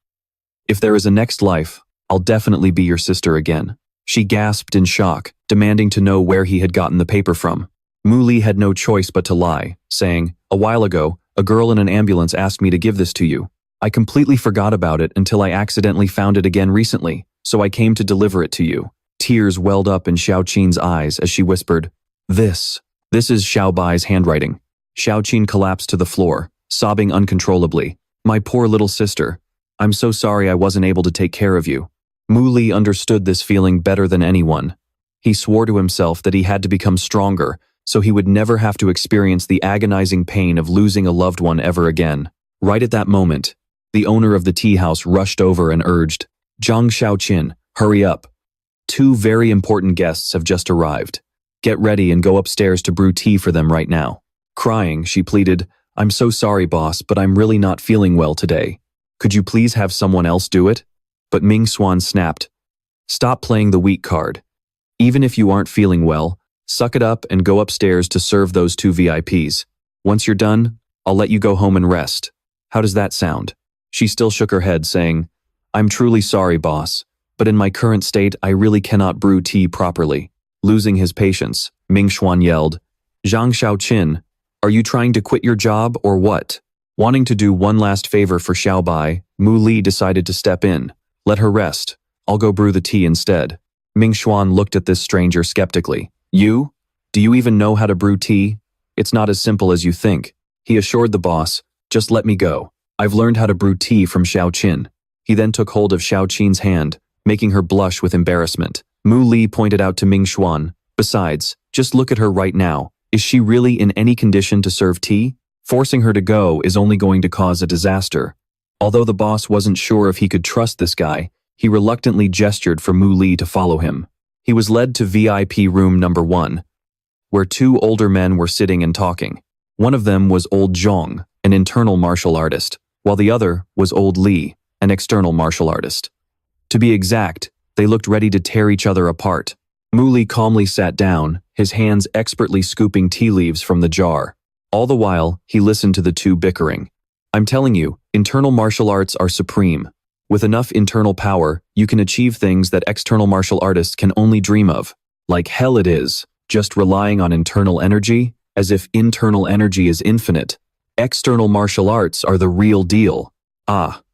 If there is a next life, I'll definitely be your sister again. She gasped in shock, demanding to know where he had gotten the paper from. Mu Ly had no choice but to lie, saying, A while ago, a girl in an ambulance asked me to give this to you. I completely forgot about it until I accidentally found it again recently, so I came to deliver it to you. Tears welled up in Xiaoqin's eyes as she whispered, This is Xiaobai's handwriting. Xiaoqin collapsed to the floor, sobbing uncontrollably. My poor little sister. I'm so sorry I wasn't able to take care of you. Mu Ly understood this feeling better than anyone. He swore to himself that he had to become stronger, so he would never have to experience the agonizing pain of losing a loved one ever again. Right at that moment, the owner of the tea house rushed over and urged, "Zhang Xiaoqin, hurry up. Two very important guests have just arrived. Get ready and go upstairs to brew tea for them right now." Crying, she pleaded, "I'm so sorry, boss, but I'm really not feeling well today. Could you please have someone else do it?" But Ming Xuan snapped, "Stop playing the weak card. Even if you aren't feeling well, suck it up and go upstairs to serve those two VIPs. Once you're done, I'll let you go home and rest. How does that sound?" She still shook her head, saying, "I'm truly sorry, boss, but in my current state, I really cannot brew tea properly." Losing his patience, Ming Xuan yelled, "Zhang Xiaoqin, are you trying to quit your job or what?" Wanting to do one last favor for Xiaobai, Mu Ly decided to step in. "Let her rest. I'll go brew the tea instead." Ming Xuan looked at this stranger skeptically. "You? Do you even know how to brew tea? It's not as simple as you think." He assured the boss, "Just let me go. I've learned how to brew tea from Xiaoqin." He then took hold of Xiaoqin's hand, making her blush with embarrassment. Mu Ly pointed out to Ming Xuan, "Besides, just look at her right now. Is she really in any condition to serve tea? Forcing her to go is only going to cause a disaster." Although the boss wasn't sure if he could trust this guy, he reluctantly gestured for Mu Ly to follow him. He was led to VIP room number 1, where two older men were sitting and talking. One of them was Old Zhong, an internal martial artist, while the other was Old Ly, an external martial artist. To be exact, they looked ready to tear each other apart. Mu Ly calmly sat down, his hands expertly scooping tea leaves from the jar. All the while, he listened to the two bickering. "I'm telling you, internal martial arts are supreme. With enough internal power, you can achieve things that external martial artists can only dream of. Like hell it is, just relying on internal energy, as if internal energy is infinite. External martial arts are the real deal.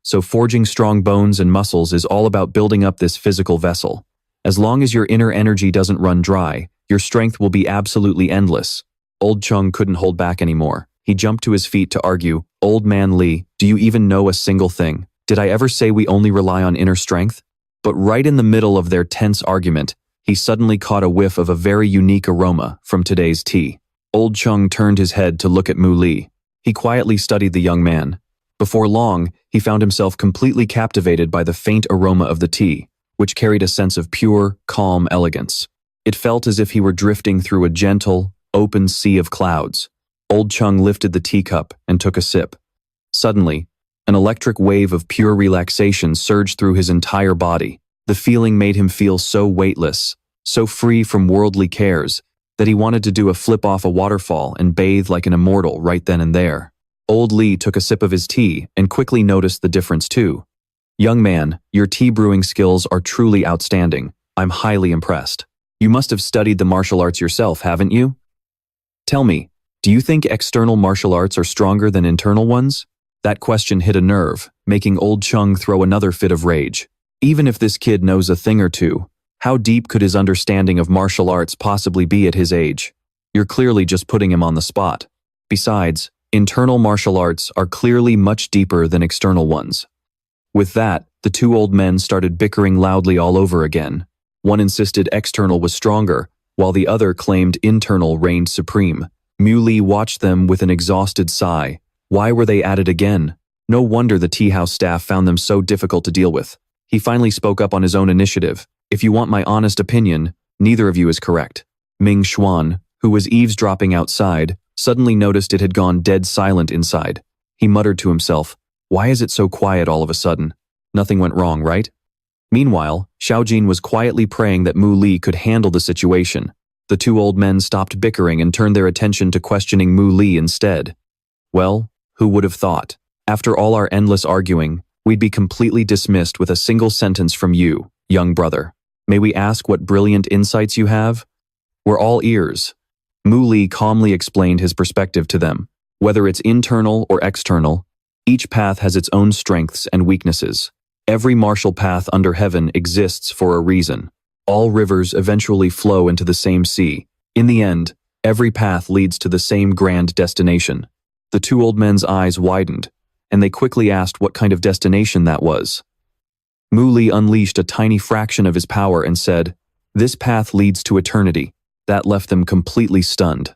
So forging strong bones and muscles is all about building up this physical vessel. As long as your inner energy doesn't run dry, your strength will be absolutely endless." Old Chung couldn't hold back anymore. He jumped to his feet to argue, "Old man Ly, do you even know a single thing? Did I ever say we only rely on inner strength?" But right in the middle of their tense argument, he suddenly caught a whiff of a very unique aroma from today's tea. Old Chung turned his head to look at Mu Ly. He quietly studied the young man. Before long, he found himself completely captivated by the faint aroma of the tea, which carried a sense of pure, calm elegance. It felt as if he were drifting through a gentle, open sea of clouds. Old Chung lifted the teacup and took a sip. Suddenly, an electric wave of pure relaxation surged through his entire body. The feeling made him feel so weightless, so free from worldly cares, that he wanted to do a flip off a waterfall and bathe like an immortal right then and there. Old Ly took a sip of his tea and quickly noticed the difference too. "Young man, your tea brewing skills are truly outstanding. I'm highly impressed. You must have studied the martial arts yourself, haven't you? Tell me, do you think external martial arts are stronger than internal ones?" That question hit a nerve, making Old Chung throw another fit of rage. Even if this kid knows a thing or two, how deep could his understanding of martial arts possibly be at his age? You're clearly just putting him on the spot. Besides, internal martial arts are clearly much deeper than external ones. With that, the two old men started bickering loudly all over again. One insisted external was stronger, while the other claimed internal reigned supreme. Mu Ly watched them with an exhausted sigh. Why were they at it again? No wonder the tea house staff found them so difficult to deal with. He finally spoke up on his own initiative. "If you want my honest opinion, neither of you is correct." Ming Xuan, who was eavesdropping outside, suddenly noticed it had gone dead silent inside. He muttered to himself, "Why is it so quiet all of a sudden? Nothing went wrong, right?" Meanwhile, Xiaojin was quietly praying that Mu Ly could handle the situation. The two old men stopped bickering and turned their attention to questioning Mu Ly instead. Well, who would have thought? After all our endless arguing, we'd be completely dismissed with a single sentence from you, young brother. May we ask what brilliant insights you have? We're all ears. Mu Ly calmly explained his perspective to them. Whether it's internal or external, each path has its own strengths and weaknesses. Every martial path under heaven exists for a reason. All rivers eventually flow into the same sea. In the end, every path leads to the same grand destination. The two old men's eyes widened, and they quickly asked what kind of destination that was. Mu Ly unleashed a tiny fraction of his power and said, "This path leads to eternity." That left them completely stunned.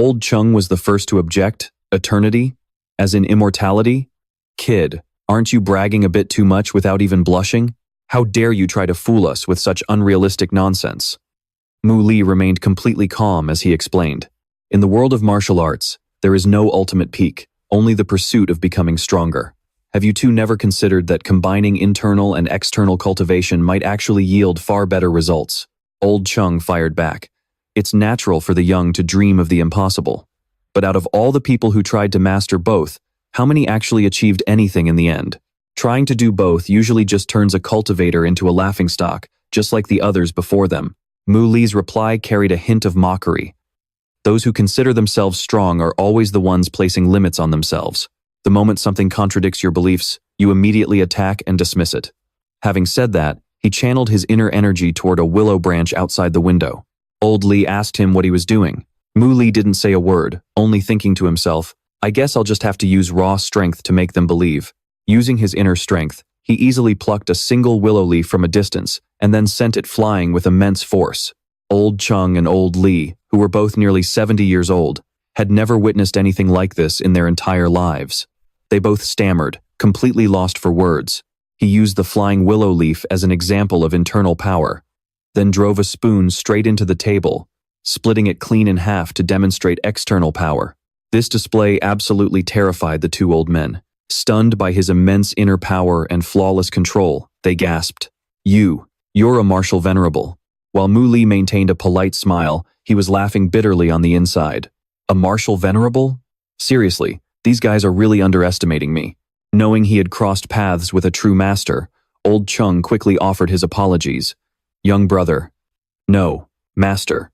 Old Chung was the first to object. Eternity? As in immortality? Kid, aren't you bragging a bit too much without even blushing? How dare you try to fool us with such unrealistic nonsense? Mu Ly remained completely calm as he explained. In the world of martial arts, there is no ultimate peak, only the pursuit of becoming stronger. Have you two never considered that combining internal and external cultivation might actually yield far better results? Old Chung fired back. It's natural for the young to dream of the impossible. But out of all the people who tried to master both, how many actually achieved anything in the end? Trying to do both usually just turns a cultivator into a laughingstock, just like the others before them. Mu Ly's reply carried a hint of mockery. Those who consider themselves strong are always the ones placing limits on themselves. The moment something contradicts your beliefs, you immediately attack and dismiss it. Having said that, he channeled his inner energy toward a willow branch outside the window. Old Ly asked him what he was doing. Mu Ly didn't say a word, only thinking to himself, I guess I'll just have to use raw strength to make them believe. Using his inner strength, he easily plucked a single willow leaf from a distance and then sent it flying with immense force. Old Chung and Old Ly, who were both nearly 70 years old, had never witnessed anything like this in their entire lives. They both stammered, completely lost for words. He used the flying willow leaf as an example of internal power, then drove a spoon straight into the table, splitting it clean in half to demonstrate external power. This display absolutely terrified the two old men. Stunned by his immense inner power and flawless control, they gasped, You're a martial venerable. While Mu Ly maintained a polite smile, he was laughing bitterly on the inside. A martial venerable? Seriously, these guys are really underestimating me. Knowing he had crossed paths with a true master, Old Chung quickly offered his apologies. Young brother. No, master.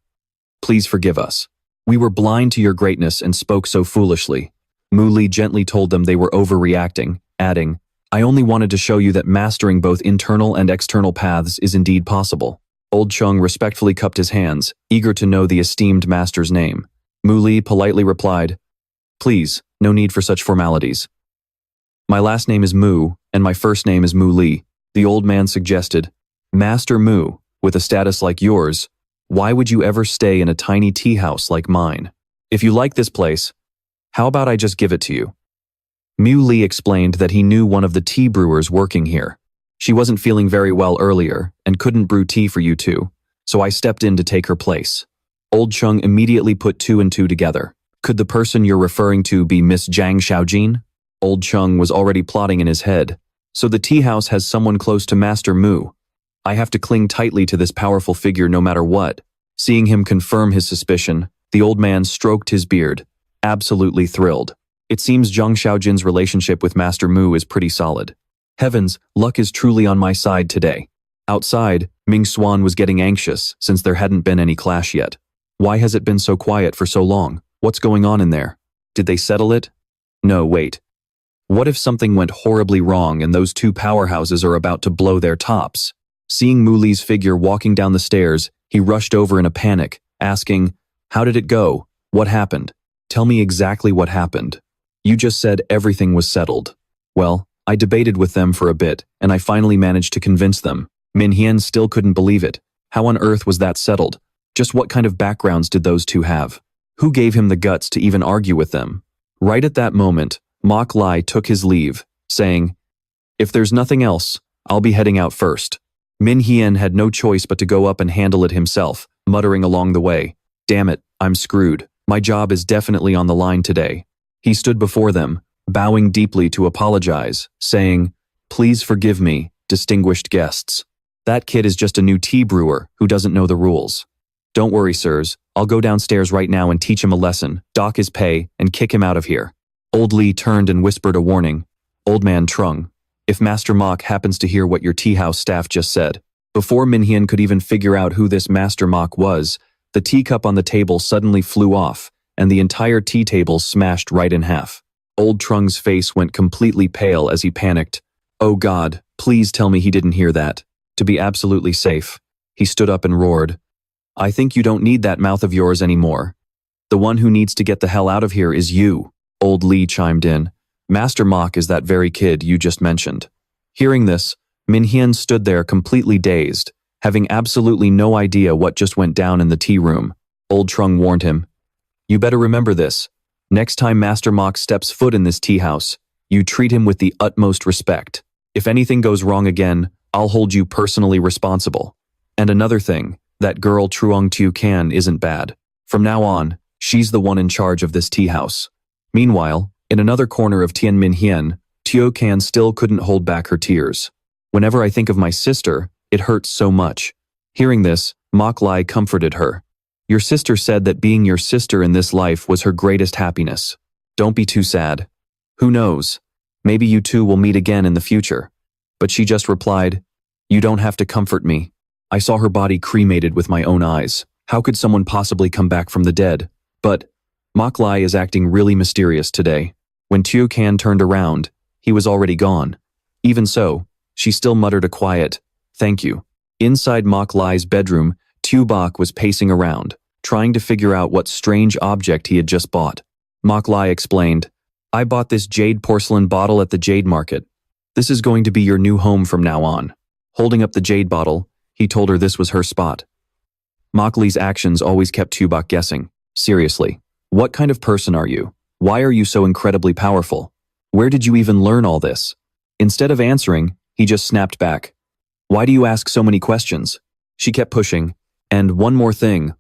Please forgive us. We were blind to your greatness and spoke so foolishly. Mu Ly gently told them they were overreacting, adding, I only wanted to show you that mastering both internal and external paths is indeed possible. Old Chung respectfully cupped his hands, eager to know the esteemed master's name. Mu Ly politely replied, Please, no need for such formalities. My last name is Mu, and my first name is Mu Ly. The old man suggested, Master Mu, with a status like yours, why would you ever stay in a tiny tea house like mine? If you like this place, how about I just give it to you? Mu Ly explained that he knew one of the tea brewers working here. She wasn't feeling very well earlier and couldn't brew tea for you two, so I stepped in to take her place. Old Chung immediately put two and two together. Could the person you're referring to be Miss Zhang Xiaojin? Old Chung was already plotting in his head. So the tea house has someone close to Master Mu. I have to cling tightly to this powerful figure no matter what. Seeing him confirm his suspicion, the old man stroked his beard, absolutely thrilled. It seems Zhang Xiaojin's relationship with Master Mu is pretty solid. Heavens, luck is truly on my side today. Outside, Ming Xuan was getting anxious since there hadn't been any clash yet. Why has it been so quiet for so long? What's going on in there? Did they settle it? No, wait. What if something went horribly wrong and those two powerhouses are about to blow their tops? Seeing Mu Ly's figure walking down the stairs, he rushed over in a panic, asking, How did it go? What happened? Tell me exactly what happened. You just said everything was settled. Well, I debated with them for a bit, and I finally managed to convince them. Min Hien still couldn't believe it. How on earth was that settled? Just what kind of backgrounds did those two have? Who gave him the guts to even argue with them? Right at that moment, Mok Ly took his leave, saying, If there's nothing else, I'll be heading out first. Min Hien had no choice but to go up and handle it himself, muttering along the way, Damn it, I'm screwed. My job is definitely on the line today. He stood before them, bowing deeply to apologize, saying, Please forgive me, distinguished guests. That kid is just a new tea brewer who doesn't know the rules. Don't worry, sirs. I'll go downstairs right now and teach him a lesson, dock his pay, and kick him out of here. Old Ly turned and whispered a warning. Old man Trung, if Master Mok happens to hear what your tea house staff just said. Before Min Hien could even figure out who this Master Mok was, the teacup on the table suddenly flew off, and the entire tea table smashed right in half. Old Trung's face went completely pale as he panicked. Oh God, please tell me he didn't hear that. To be absolutely safe, he stood up and roared. I think you don't need that mouth of yours anymore. The one who needs to get the hell out of here is you. Old Ly chimed in. Master Mok is that very kid you just mentioned. Hearing this, Min Hien stood there completely dazed, having absolutely no idea what just went down in the tea room. Old Trung warned him. You better remember this. Next time Master Mok steps foot in this tea house, you treat him with the utmost respect. If anything goes wrong again, I'll hold you personally responsible. And another thing, that girl Truong Tu Can isn't bad. From now on, she's the one in charge of this tea house. Meanwhile, in another corner of Tianminhien, Tio Can still couldn't hold back her tears. Whenever I think of my sister, it hurts so much. Hearing this, Mok Ly comforted her. Your sister said that being your sister in this life was her greatest happiness. Don't be too sad. Who knows? Maybe you two will meet again in the future. But she just replied, you don't have to comfort me. I saw her body cremated with my own eyes. How could someone possibly come back from the dead? But Mok Ly is acting really mysterious today. When Tio Can turned around, he was already gone. Even so, she still muttered a quiet, thank you. Inside Mok Ly's bedroom, Tu Bok was pacing around, trying to figure out what strange object he had just bought. Mok Ly explained, I bought this jade porcelain bottle at the jade market. This is going to be your new home from now on. Holding up the jade bottle, he told her this was her spot. Mok Ly's actions always kept Tu Bok guessing. Seriously, what kind of person are you? Why are you so incredibly powerful? Where did you even learn all this? Instead of answering, he just snapped back. Why do you ask so many questions? She kept pushing. And one more thing.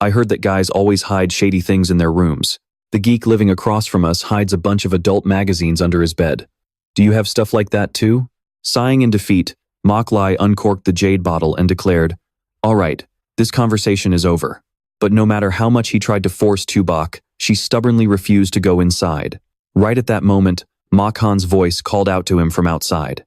I heard that guys always hide shady things in their rooms. The geek living across from us hides a bunch of adult magazines under his bed. Do you have stuff like that too? Sighing in defeat, Mok Ly uncorked the jade bottle and declared, all right, this conversation is over. But no matter how much he tried to force Tu Bok, she stubbornly refused to go inside. Right at that moment, Mok Han's voice called out to him from outside.